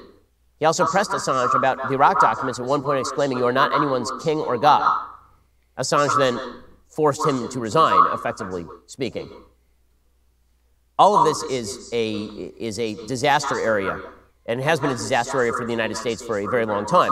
He also pressed Assange about the Iraq documents, at one point exclaiming, "You are not anyone's king or god." Assange then forced him to resign, effectively speaking. All of this is a disaster area, and has been a disaster area for the United States for a very long time.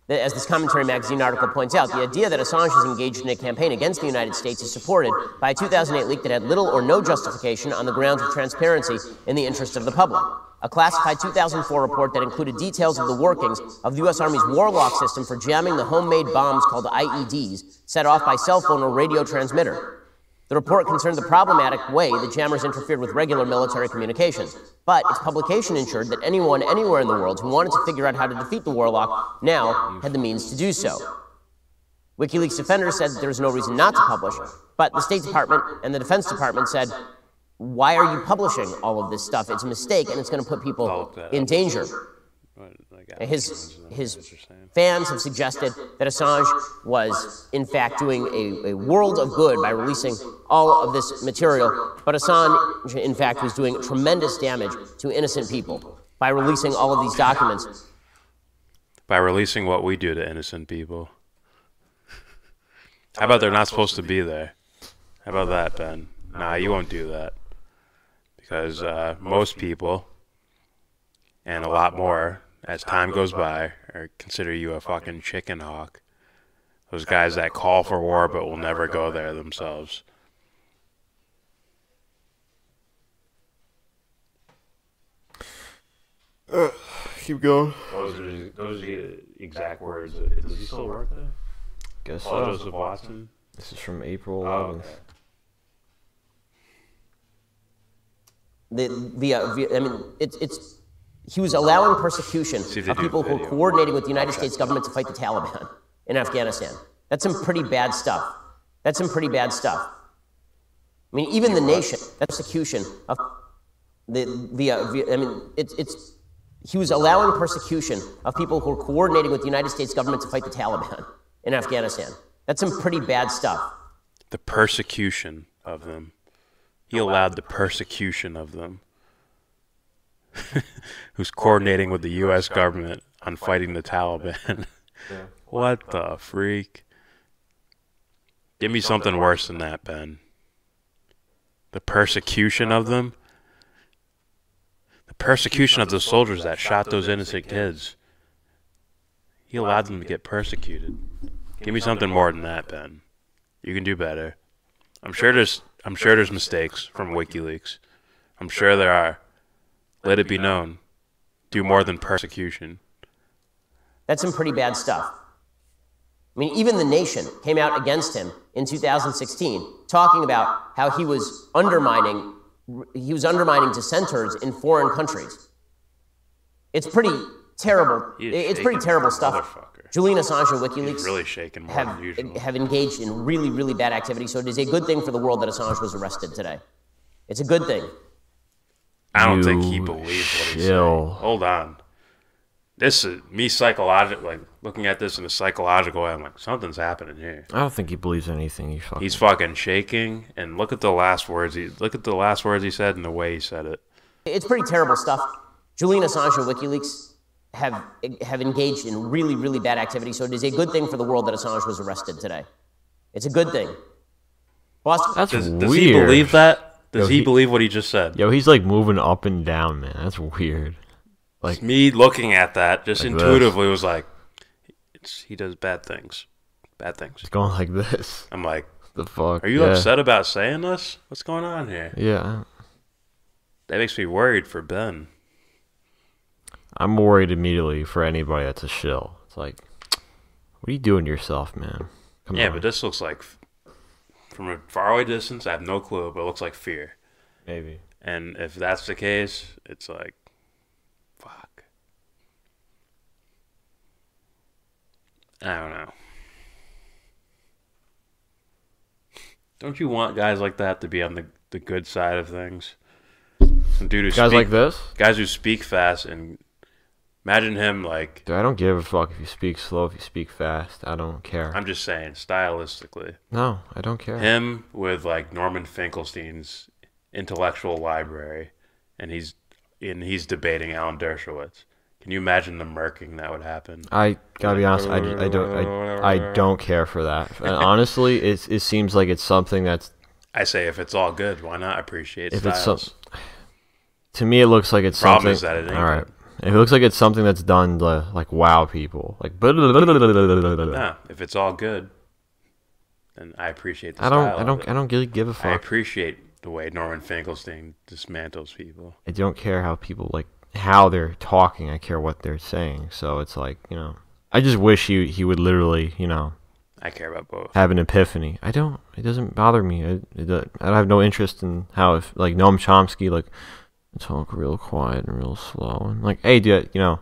As this Commentary magazine article points out, the idea that Assange is engaged in a campaign against the United States is supported by a 2008 leak that had little or no justification on the grounds of transparency in the interest of the public. A classified 2004 report that included details of the workings of the U.S. Army's warlock system for jamming the homemade bombs called IEDs set off by cell phone or radio transmitter. The report concerned the problematic way the jammers interfered with regular military communications, but its publication ensured that anyone anywhere in the world who wanted to figure out how to defeat the warlock now had the means to do so. WikiLeaks defenders said that there was no reason not to publish, but the State Department and the Defense Department said, "Why are you publishing all of this stuff? It's a mistake and it's going to put people in danger." His fans have suggested that Assange was, in fact, doing a world of good by releasing all of this material, but Assange, in fact, was doing tremendous damage to innocent people by releasing all of these documents. By releasing what we do to innocent people. How about they're not supposed to be there? How about that, Ben? Nah, you won't do that. Because most people, and a lot more, as time goes by, or consider you a fucking chicken hawk. Those guys that call for war but will never go there themselves. Keep going. Those are the exact words. Does he still work there? Guess Paul so. Joseph Watson? This is from April 11th. He was allowing persecution of people who were coordinating with the United States government to fight the Taliban in Afghanistan. That's some pretty bad stuff. That's some pretty bad stuff. I mean, even the nation, that's persecution of he was allowing persecution of people who were coordinating with the United States government to fight the Taliban in Afghanistan. That's some pretty bad stuff. The persecution of them. He allowed the persecution of them. Who's coordinating with the U.S. government on fighting the Taliban. What the freak? Give me something worse than that, Ben. The persecution of them? The persecution of the soldiers that shot those innocent kids. He allowed them to get persecuted. Give me something more than that, Ben. You can do better. I'm sure there's mistakes from WikiLeaks. I'm sure there are. Let it be known. Do more than persecution. That's some pretty bad stuff. I mean, even the nation came out against him in 2016, talking about how he was undermining dissenters in foreign countries. It's pretty terrible. It's pretty terrible stuff. Julian Assange and WikiLeaks really shaking more than usual. Have engaged in really, really bad activity, so it is a good thing for the world that Assange was arrested today. It's a good thing. I don't think he believes what he's saying. Hold on. This is me psychological, like looking at this in a psychological way. I'm like, something's happening here. I don't think he believes anything. He's fucking shaking, and look at the last words he said and the way he said it. It's pretty terrible stuff. Julian Assange and WikiLeaks have engaged in really, really bad activity, so it is a good thing for the world that Assange was arrested today. It's a good thing. Boston. That's weird. Does he believe that? Does he believe what he just said? Yo, he's like moving up and down, man. That's weird. Like me looking at that, just like intuitively was like, he does bad things. Bad things. It's going like this. I'm like, the fuck? Are you upset about saying this? What's going on here? Yeah. That makes me worried for Ben. I'm worried immediately for anybody that's a shill. It's like, what are you doing to yourself, man? Come on. But this looks like, from a faraway distance, I have no clue, but it looks like fear. Maybe. And if that's the case, it's like, fuck. I don't know. Don't you want guys like that to be on the good side of things? Some dude who guys like this? Guys who speak fast, and imagine him like... Dude, I don't give a fuck if you speak slow, if you speak fast. I don't care. I'm just saying, stylistically. No, I don't care. Him with like Norman Finkelstein's intellectual library, and he's debating Alan Dershowitz. Can you imagine the murking that would happen? I gotta be honest, I don't care for that. And honestly, it seems like it's something that's... I say if it's all good, why not appreciate if styles? To me, it looks like it's Problem something... is that it ain't all right. good. If it looks like it's something that's done to like wow people, like... Nah, if it's all good, then I appreciate the style I don't really give a fuck. I appreciate the way Norman Finkelstein dismantles people. I don't care how people like how they're talking. I care what they're saying. So it's like, you know, I just wish he would literally, you know, I care about both. Have an epiphany. I don't. It doesn't bother me. I have no interest in how if like Noam Chomsky like talk real quiet and real slow and like, hey, dude, you know,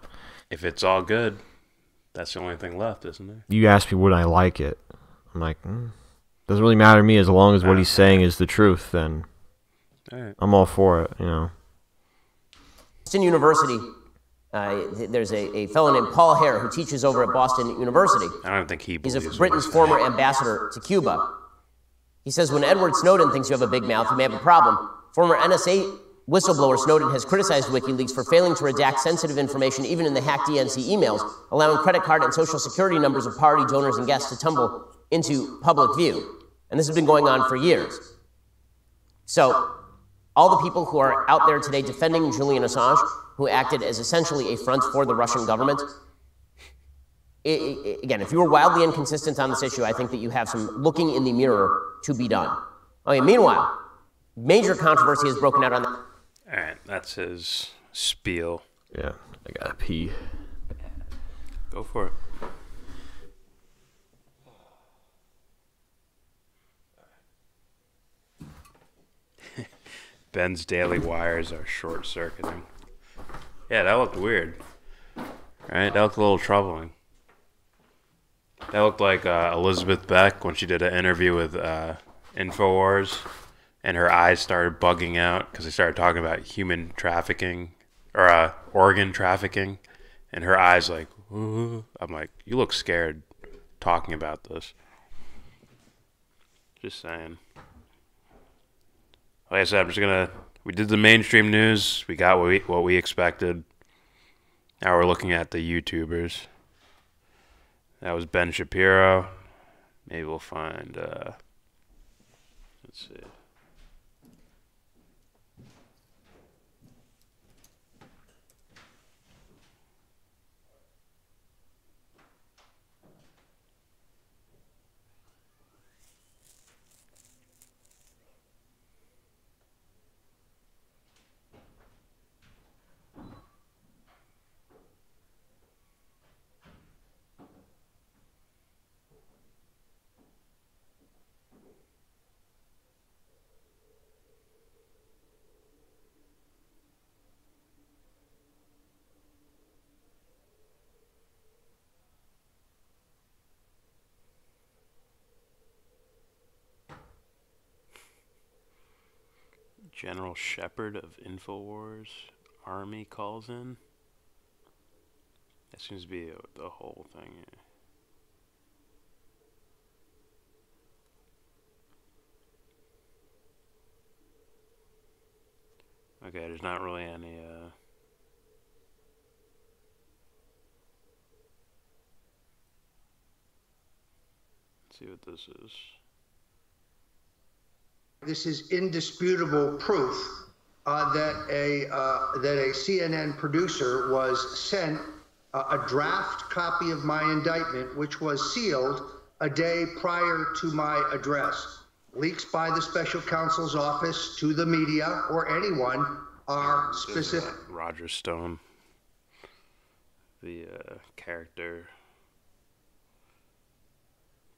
if it's all good, that's the only thing left, isn't there? You ask me would I like it? I'm like, doesn't really matter to me as long as what he's saying is the truth. Then I'm all for it. You know. Boston University. There's a fellow named Paul Hare who teaches over at Boston University. I don't think he's Britain's former ambassador to Cuba. He says when Edward Snowden thinks you have a big mouth, you may have a problem. Former NSA whistleblower Snowden has criticized WikiLeaks for failing to redact sensitive information even in the hacked DNC emails, allowing credit card and social security numbers of party donors and guests to tumble into public view. And this has been going on for years. So all the people who are out there today defending Julian Assange, who acted as essentially a front for the Russian government, again, if you were wildly inconsistent on this issue, I think that you have some looking in the mirror to be done. Okay, meanwhile, major controversy has broken out on that. All right, that's his spiel. Yeah, I gotta pee. Go for it. Ben's daily wires are short-circuiting. Yeah, that looked weird. Right? That looked a little troubling. That looked like Elizabeth Beck when she did an interview with InfoWars, and her eyes started bugging out because they started talking about human trafficking, or organ trafficking, and her eyes like, ooh. I'm like, you look scared talking about this. Just saying. Like I said, we did the mainstream news. We got what we expected. Now we're looking at the YouTubers. That was Ben Shapiro. Maybe we'll find, let's see. General Shepard of InfoWars Army calls in. That seems to be the whole thing. Okay, there's not really any, let's see what this is. This is indisputable proof that a CNN producer was sent a draft copy of my indictment, which was sealed a day prior to my address. Leaks by the special counsel's office to the media or anyone are specific. Roger Stone, the character,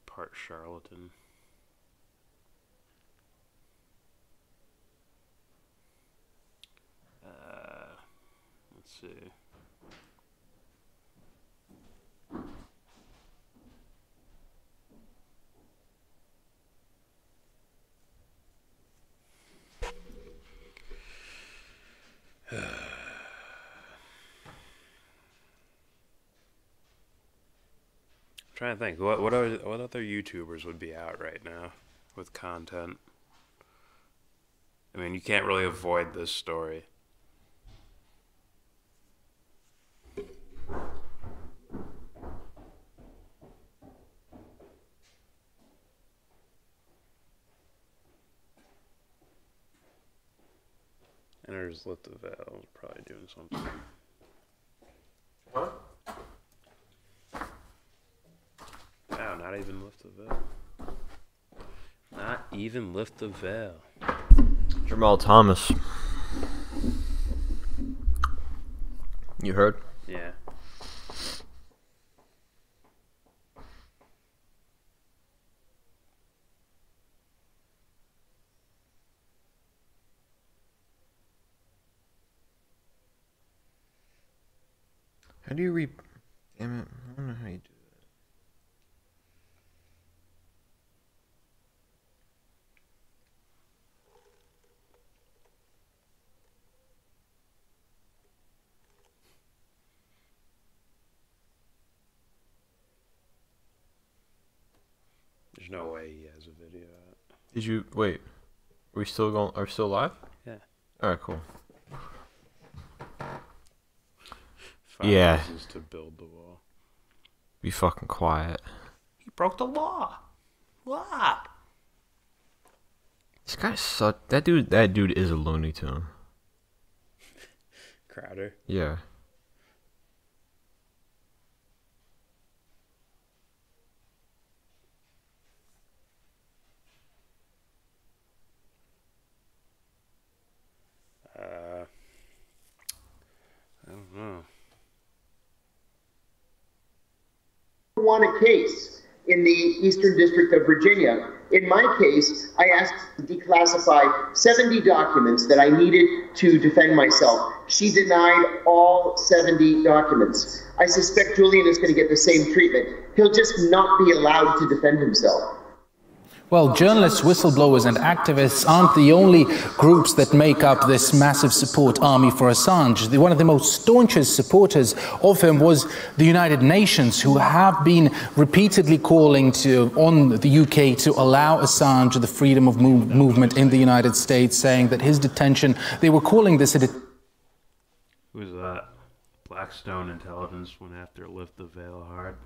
part charlatan. Let's see. I'm trying to think. What other YouTubers would be out right now with content? I mean, you can't really avoid this story. And there's Lift the Veil, probably doing something. What? Wow, not even Lift the Veil. Not even Lift the Veil. Jamal Thomas. You heard? Yeah. How do you damn it, I don't know how you do There's no way he has a video out. Did you wait? Are we still going? Are we still live? Yeah. All right, cool. 5 yeah. houses to build the wall. Be fucking quiet. He broke the law. What? This guy sucked. That dude is a Looney Tune. Crowder. Yeah. I don't know. Won a case in the Eastern District of Virginia. In my case, I asked to declassify 70 documents that I needed to defend myself. She denied all 70 documents. I suspect Julian is going to get the same treatment. He'll just not be allowed to defend himself. Well, journalists, whistleblowers, and activists aren't the only groups that make up this massive support army for Assange. One of the most staunchest supporters of him was the United Nations, who have been repeatedly calling on the UK to allow Assange the freedom of movement in the United States, saying that his detention, they were calling this a Who is that? Blackstone Intelligence went after Lift the Veil hard.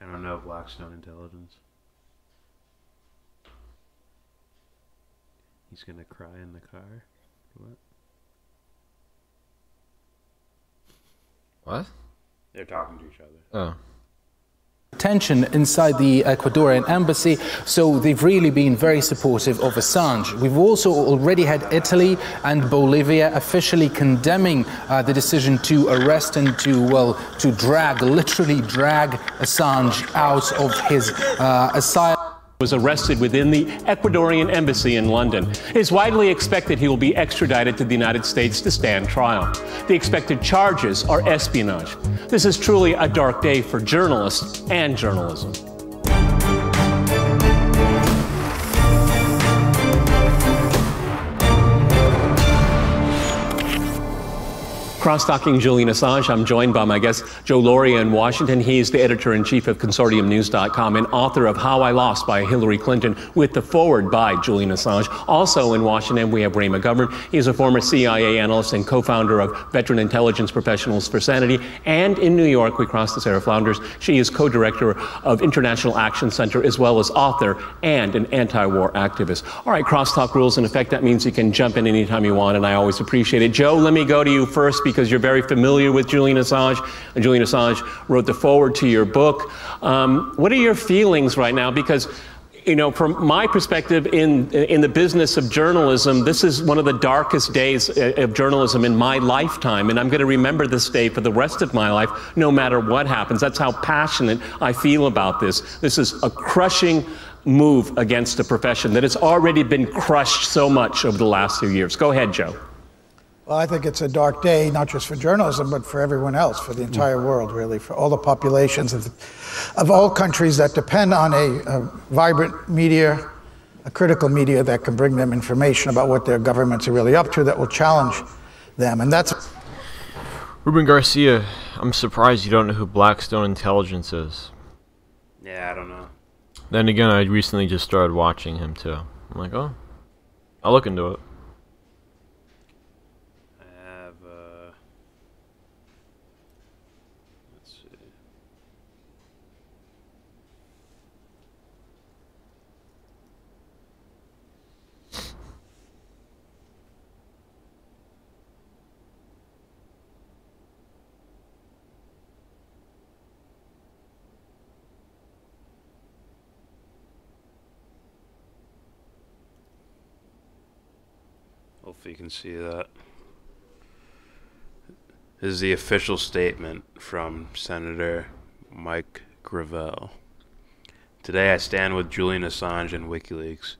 I don't know Blackstone Intelligence. He's gonna cry in the car? What? What? They're talking to each other. Oh. tension inside the Ecuadorian embassy, so they've really been very supportive of Assange. We've also already had Italy and Bolivia officially condemning the decision to arrest and to literally drag Assange out of his asylum. Was arrested within the Ecuadorian embassy in London. It is widely expected he will be extradited to the United States to stand trial. The expected charges are espionage. This is truly a dark day for journalists and journalism. Cross-talking Julian Assange, I'm joined by my guest, Joe Lauria in Washington. He is the editor-in-chief of ConsortiumNews.com and author of How I Lost by Hillary Clinton, with the foreword by Julian Assange. Also in Washington, we have Ray McGovern. He is a former CIA analyst and co-founder of Veteran Intelligence Professionals for Sanity. And in New York, we cross to Sarah Flounders. She is co-director of International Action Center, as well as author and an anti-war activist. All right, crosstalk rules in effect. That means you can jump in anytime you want, and I always appreciate it. Joe, let me go to you first because you're very familiar with Julian Assange. And Julian Assange wrote the foreword to your book. What are your feelings right now? Because, you know, from my perspective in the business of journalism, this is one of the darkest days of journalism in my lifetime, and I'm going to remember this day for the rest of my life, no matter what happens. That's how passionate I feel about this. This is a crushing move against a profession that has already been crushed so much over the last few years. Go ahead, Joe. Well, I think it's a dark day, not just for journalism, but for everyone else, for the entire world, really, for all the populations of all countries that depend on a vibrant media, a critical media that can bring them information about what their governments are really up to, that will challenge them. And that's... Ruben Garcia, I'm surprised you don't know who Blackstone Intelligence is. Yeah, I don't know. Then again, I recently just started watching him, too. I'm like, oh, I'll look into it. Hopefully you can see that. This is the official statement from Senator Mike Gravel. Today I stand with Julian Assange and WikiLeaks.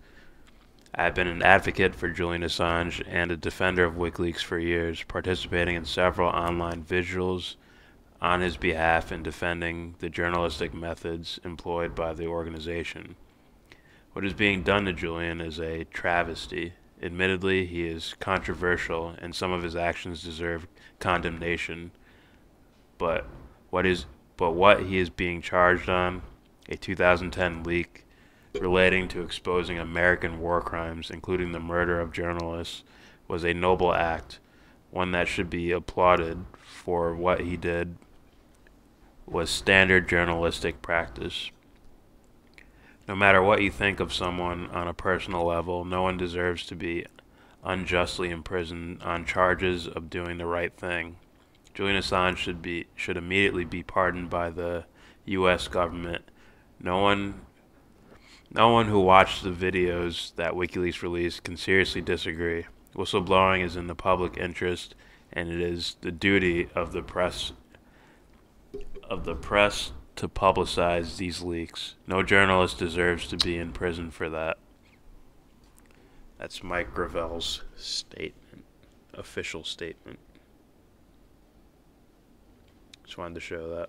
I have been an advocate for Julian Assange and a defender of WikiLeaks for years, participating in several online vigils on his behalf and defending the journalistic methods employed by the organization. What is being done to Julian is a travesty. Admittedly, he is controversial and some of his actions deserve condemnation. But what he is being charged on, a 2010 leak relating to exposing American war crimes, including the murder of journalists, was a noble act, one that should be applauded for what he did was standard journalistic practice. No matter what you think of someone on a personal level, no one deserves to be unjustly imprisoned on charges of doing the right thing. Julian Assange should immediately be pardoned by the U.S. government. No one who watched the videos that WikiLeaks released can seriously disagree. Whistleblowing is in the public interest, and it is the duty of the press to publicize these leaks. No journalist deserves to be in prison for that. That's Mike Gravel's statement, official statement. Just wanted to show that.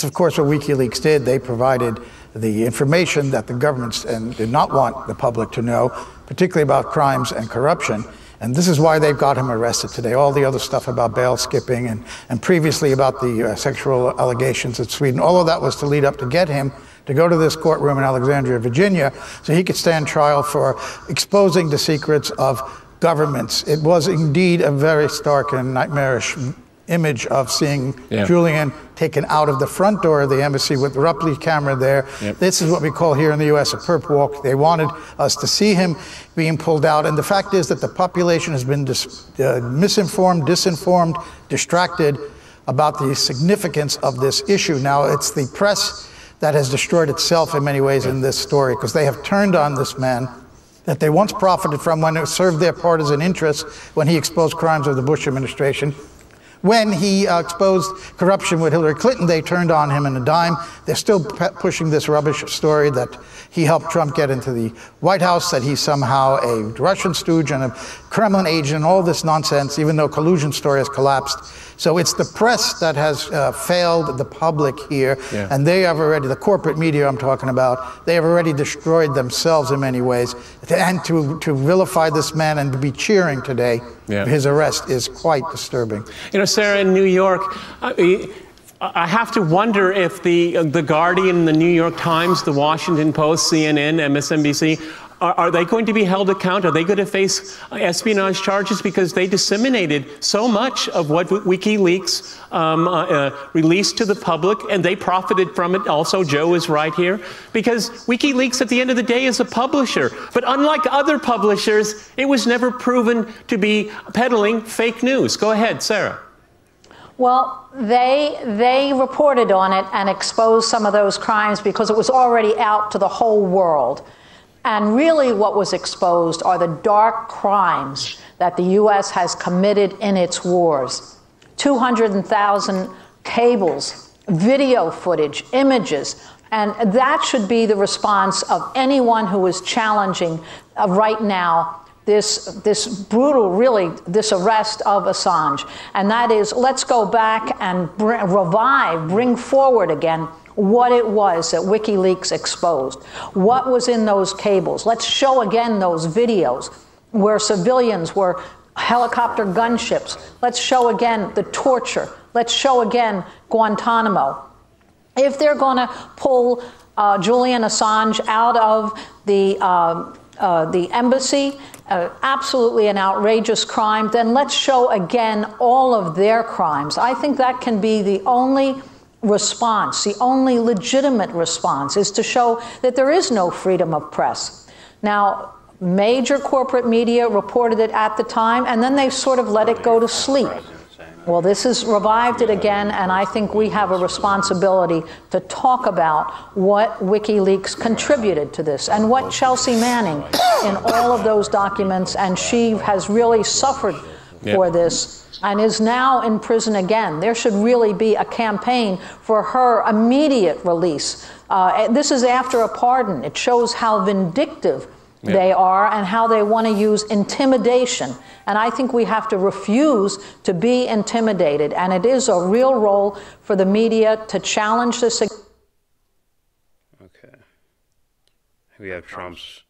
Of course, what WikiLeaks did, they provided the information that the governments did not want the public to know, particularly about crimes and corruption. And this is why they've got him arrested today. All the other stuff about bail skipping and previously about the sexual allegations in Sweden, all of that was to lead up to get him to go to this courtroom in Alexandria, Virginia, so he could stand trial for exposing the secrets of governments. It was indeed a very stark and nightmarish image of seeing Julian taken out of the front door of the embassy with the Rupley camera there. This is what we call here in the U.S. a perp walk. They wanted us to see him being pulled out. And the fact is that the population has been misinformed, disinformed, distracted about the significance of this issue. Now, it's the press that has destroyed itself in many ways in this story, because they have turned on this man that they once profited from when it served their partisan interests when he exposed crimes of the Bush administration. When he exposed corruption with Hillary Clinton, they turned on him in a dime. They're still pushing this rubbish story that he helped Trump get into the White House, that he's somehow a Russian stooge and a Kremlin agent, all this nonsense, even though collusion story has collapsed. So it's the press that has failed the public here, and they have already, the corporate media I'm talking about, they have already destroyed themselves in many ways. And to vilify this man and to be cheering today, his arrest is quite disturbing. You know, Sarah, in New York, I have to wonder if the Guardian, the New York Times, the Washington Post, CNN, MSNBC, are they going to be held account? Are they going to face espionage charges because they disseminated so much of what WikiLeaks released to the public, and they profited from it? Also, Joe is right here, because WikiLeaks at the end of the day is a publisher. But unlike other publishers, it was never proven to be peddling fake news. Go ahead, Sarah. Well, they reported on it and exposed some of those crimes because it was already out to the whole world. And really what was exposed are the dark crimes that the U.S. has committed in its wars. 200,000 cables, video footage, images, and that should be the response of anyone who is challenging right now this brutal, really, this arrest of Assange. And that is, let's go back and bring forward again what it was that WikiLeaks exposed. What was in those cables? Let's show again those videos where civilians were helicopter gunships. Let's show again the torture. Let's show again Guantanamo. If they're going to pull Julian Assange out of the embassy, absolutely an outrageous crime, then let's show again all of their crimes. I think that can be the only response, the only legitimate response, is to show that there is no freedom of press. Now, major corporate media reported it at the time, and then they sort of let it go to sleep. Well, this has revived it again, and I think we have a responsibility to talk about what WikiLeaks contributed to this and what Chelsea Manning in all of those documents, and she has really suffered for this and is now in prison again. There should really be a campaign for her immediate release. This is after a pardon. It shows how vindictive they are and how they want to use intimidation. And I think we have to refuse to be intimidated. And it is a real role for the media to challenge this. Okay. We have Trump's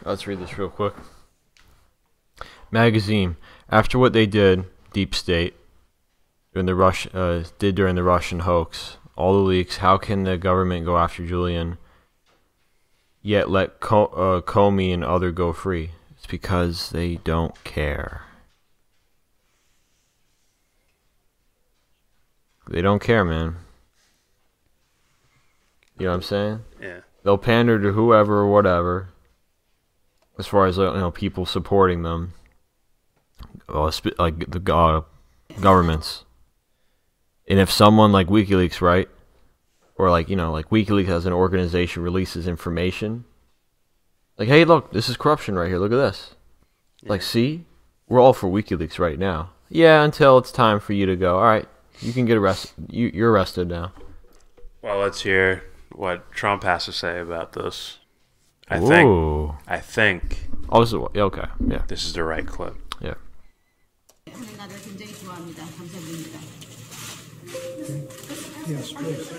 Let's read this real quick. Magazine. After what they did, Deep State, during the Russian hoax, all the leaks, how can the government go after Julian, yet let Comey and other go free? It's because they don't care. They don't care, man. You know what I'm saying? Yeah. They'll pander to whoever or whatever. As far as people supporting them, like the governments, and if someone like WikiLeaks, right, or like WikiLeaks as an organization releases information, like, hey, look, this is corruption right here. Look at this. Yeah. Like, see, we're all for WikiLeaks right now. Yeah, until it's time for you to go. All right, you can get arrested. You're arrested now. Well, let's hear what Trump has to say about this. I think. Oh, this is okay. Yeah. This is the right clip. Yeah. Yes, please.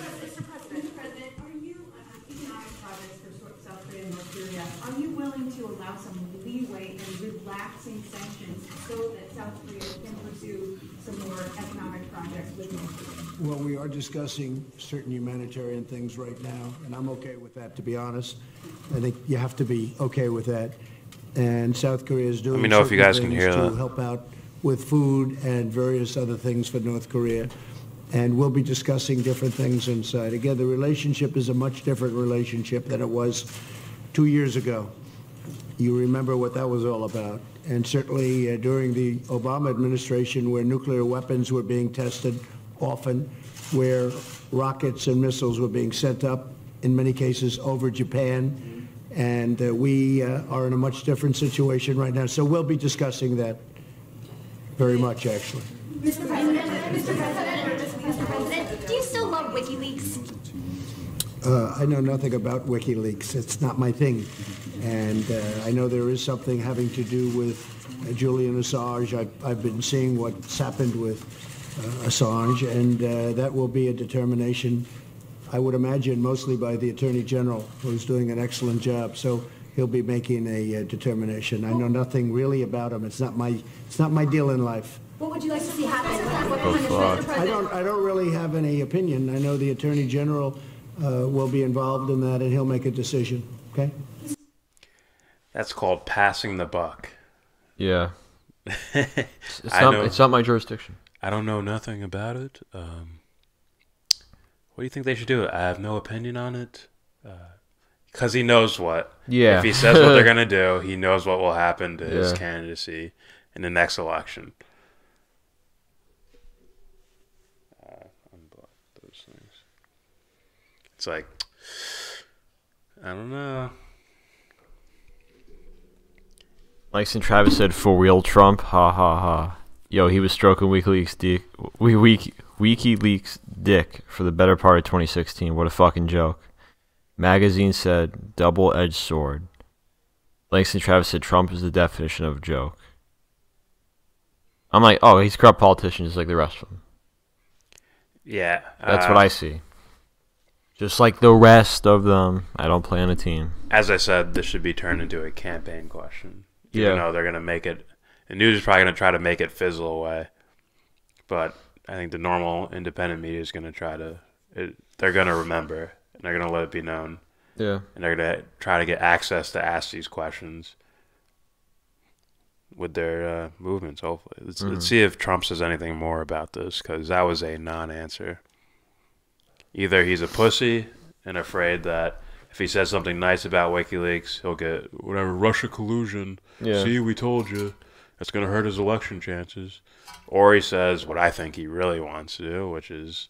Are you willing to allow some leeway in relaxing sanctions so that South Korea can pursue some more economic projects with North Korea? Well, we are discussing certain humanitarian things right now, and I'm okay with that, to be honest. I think you have to be okay with that. And South Korea is doing Let me know if you guys can hear to that. help out with food and various other things for North Korea. and we'll be discussing different things inside. Again, the relationship is a much different relationship than it was 2 years ago. You remember what that was all about. And certainly during the Obama administration, where nuclear weapons were being tested often, where rockets and missiles were being sent up, in many cases over Japan, and we are in a much different situation right now. So we'll be discussing that very much, actually. Mr. President, do you still love WikiLeaks? I know nothing about WikiLeaks. It's not my thing. And I know there is something having to do with Julian Assange. I've been seeing what's happened with Assange, and that will be a determination, I would imagine, mostly by the Attorney General, who's doing an excellent job. So he'll be making a determination. I know nothing really about him. It's not my deal in life. What would you like to see happen? What punishment? I don't really have any opinion. I know the Attorney General will be involved in that, and he'll make a decision. Okay. That's called passing the buck. Yeah. It's not my jurisdiction. I don't know nothing about it. What do you think they should do? I have no opinion on it. Because he knows what. Yeah. If he says what they're going to do, he knows what will happen to his candidacy in the next election. Unblock those things. It's like, I don't know. Langston Travis said, "For real, Trump, ha ha ha." Yo, he was stroking WikiLeaks dick for the better part of 2016. What a fucking joke. Magazine said, double-edged sword. Langston Travis said, Trump is the definition of a joke. I'm like, oh, he's a corrupt politician just like the rest of them. Yeah. That's what I see. Just like the rest of them, I don't play on a team. As I said, this should be turned into a campaign question. Even though they're going to make it, the news is probably going to try to make it fizzle away. But I think the normal independent media is going to try to, they're going to remember, and they're going to let it be known. Yeah. And they're going to try to get access to ask these questions with their movements, hopefully. Let's see if Trump says anything more about this, because that was a non-answer. Either he's a pussy and afraid that if he says something nice about WikiLeaks, he'll get whatever, Russia collusion. Yeah. See, we told you. That's going to hurt his election chances. Or he says what I think he really wants to do, which is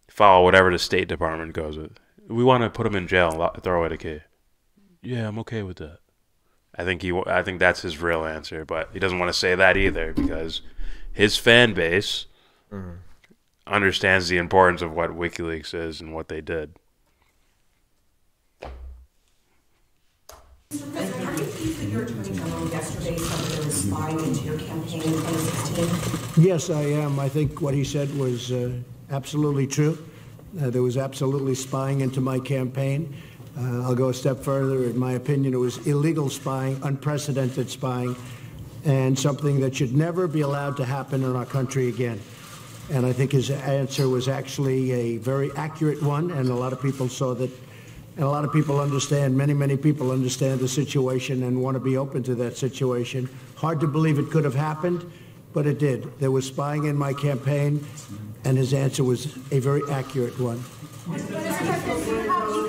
follow whatever the State Department goes with. We want to put him in jail and throw away the key. Yeah, I'm okay with that. I think that's his real answer, but he doesn't want to say that either because his fan base understands the importance of what WikiLeaks is and what they did. Mr. President, are you pleased that your Attorney General yesterday said that there was spying into your campaign in 2016? Yes, I am. I think what he said was absolutely true. There was absolutely spying into my campaign. I'll go a step further. In my opinion, it was illegal spying, unprecedented spying, and something that should never be allowed to happen in our country again. And I think his answer was actually a very accurate one, and a lot of people saw that. And a lot of people understand, many people understand the situation and want to be open to that situation. Hard to believe it could have happened, but it did. There was spying in my campaign, and his answer was a very accurate one. Mr.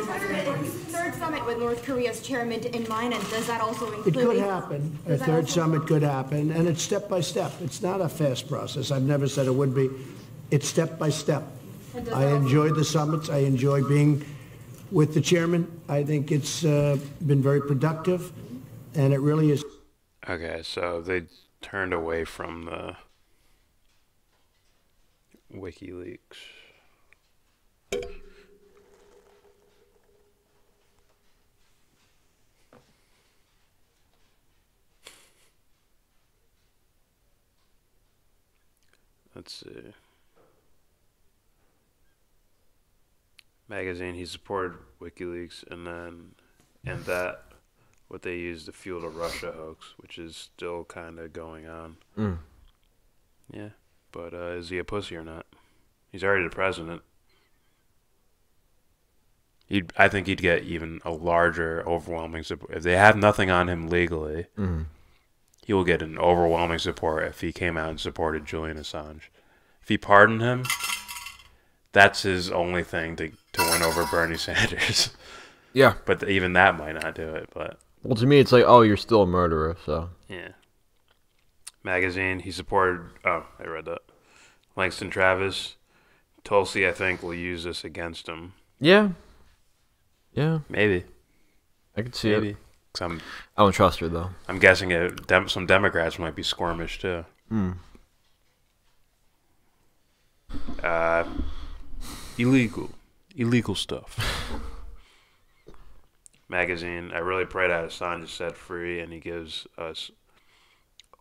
President, a third summit with North Korea's chairman in mind, and does that also include... It could happen. A third summit could happen, and it's step by step. It's not a fast process. I've never said it would be. It's step by step. I enjoy the summits. I enjoy being with the chairman. I think it's been very productive, and it really is. Okay, so they turned away from the WikiLeaks. Let's see. Magazine, he supported WikiLeaks, and that what they used to fuel the Russia hoax, which is still kind of going on. Yeah, but is he a pussy or not? He's already the president. I think he'd get even a larger, overwhelming support. If they have nothing on him legally, he will get an overwhelming support if he came out and supported Julian Assange. if he pardoned him, that's his only thing to win over Bernie Sanders. Yeah. But even that might not do it. But well, to me, it's like, oh, you're still a murderer, so. Yeah. Magazine, he supported, oh, I read that. Langston Travis. Tulsi, I think, will use this against him. Yeah. Yeah. Maybe. I could see it. I don't trust her, though. I'm guessing some Democrats might be squirmish, too. Illegal stuff. Magazine, I really pray that Assange is set free and he gives us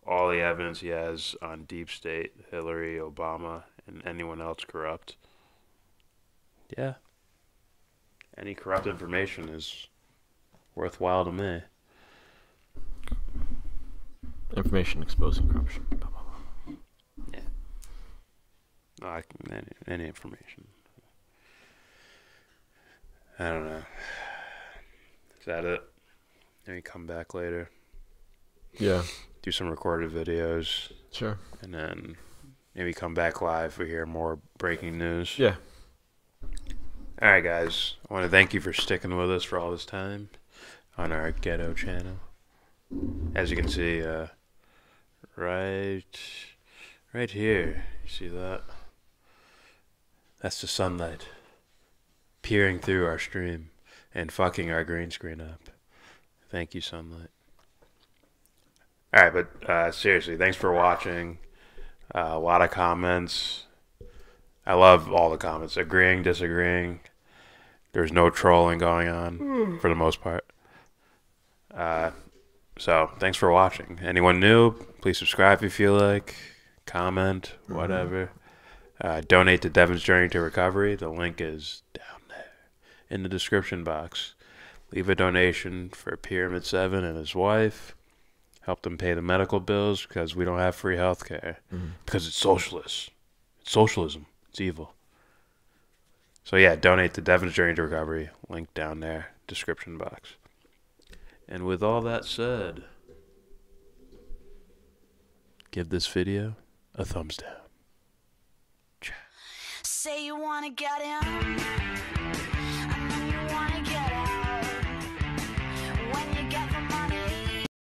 all the evidence he has on deep state, Hillary, Obama, and anyone else corrupt. Yeah. Any corrupt information is worthwhile to me. Information exposing corruption. Yeah. No, any information. I don't know. Is that it? Maybe come back later. Yeah. Do some recorded videos. Sure. And then maybe come back live if we hear more breaking news. Yeah. All right, guys. I want to thank you for sticking with us for all this time on our ghetto channel. As you can see, right here, you see that? That's the sunlight peering through our stream and fucking our green screen up. Thank you, sunlight. All right, but seriously, thanks for watching. A lot of comments. I love all the comments. Agreeing, disagreeing. There's no trolling going on for the most part. So, thanks for watching. Anyone new, please subscribe if you feel like. Comment, whatever. Donate to Devon's Journey to Recovery. The link is down there in the description box. Leave a donation for Pyramid 7 and his wife. Help them pay the medical bills because we don't have free health care. Because it's socialist. It's socialism. It's evil. So yeah, donate to Devon's Journey to Recovery. Link down there, description box. And with all that said, give this video a thumbs down. Say you wanna get in.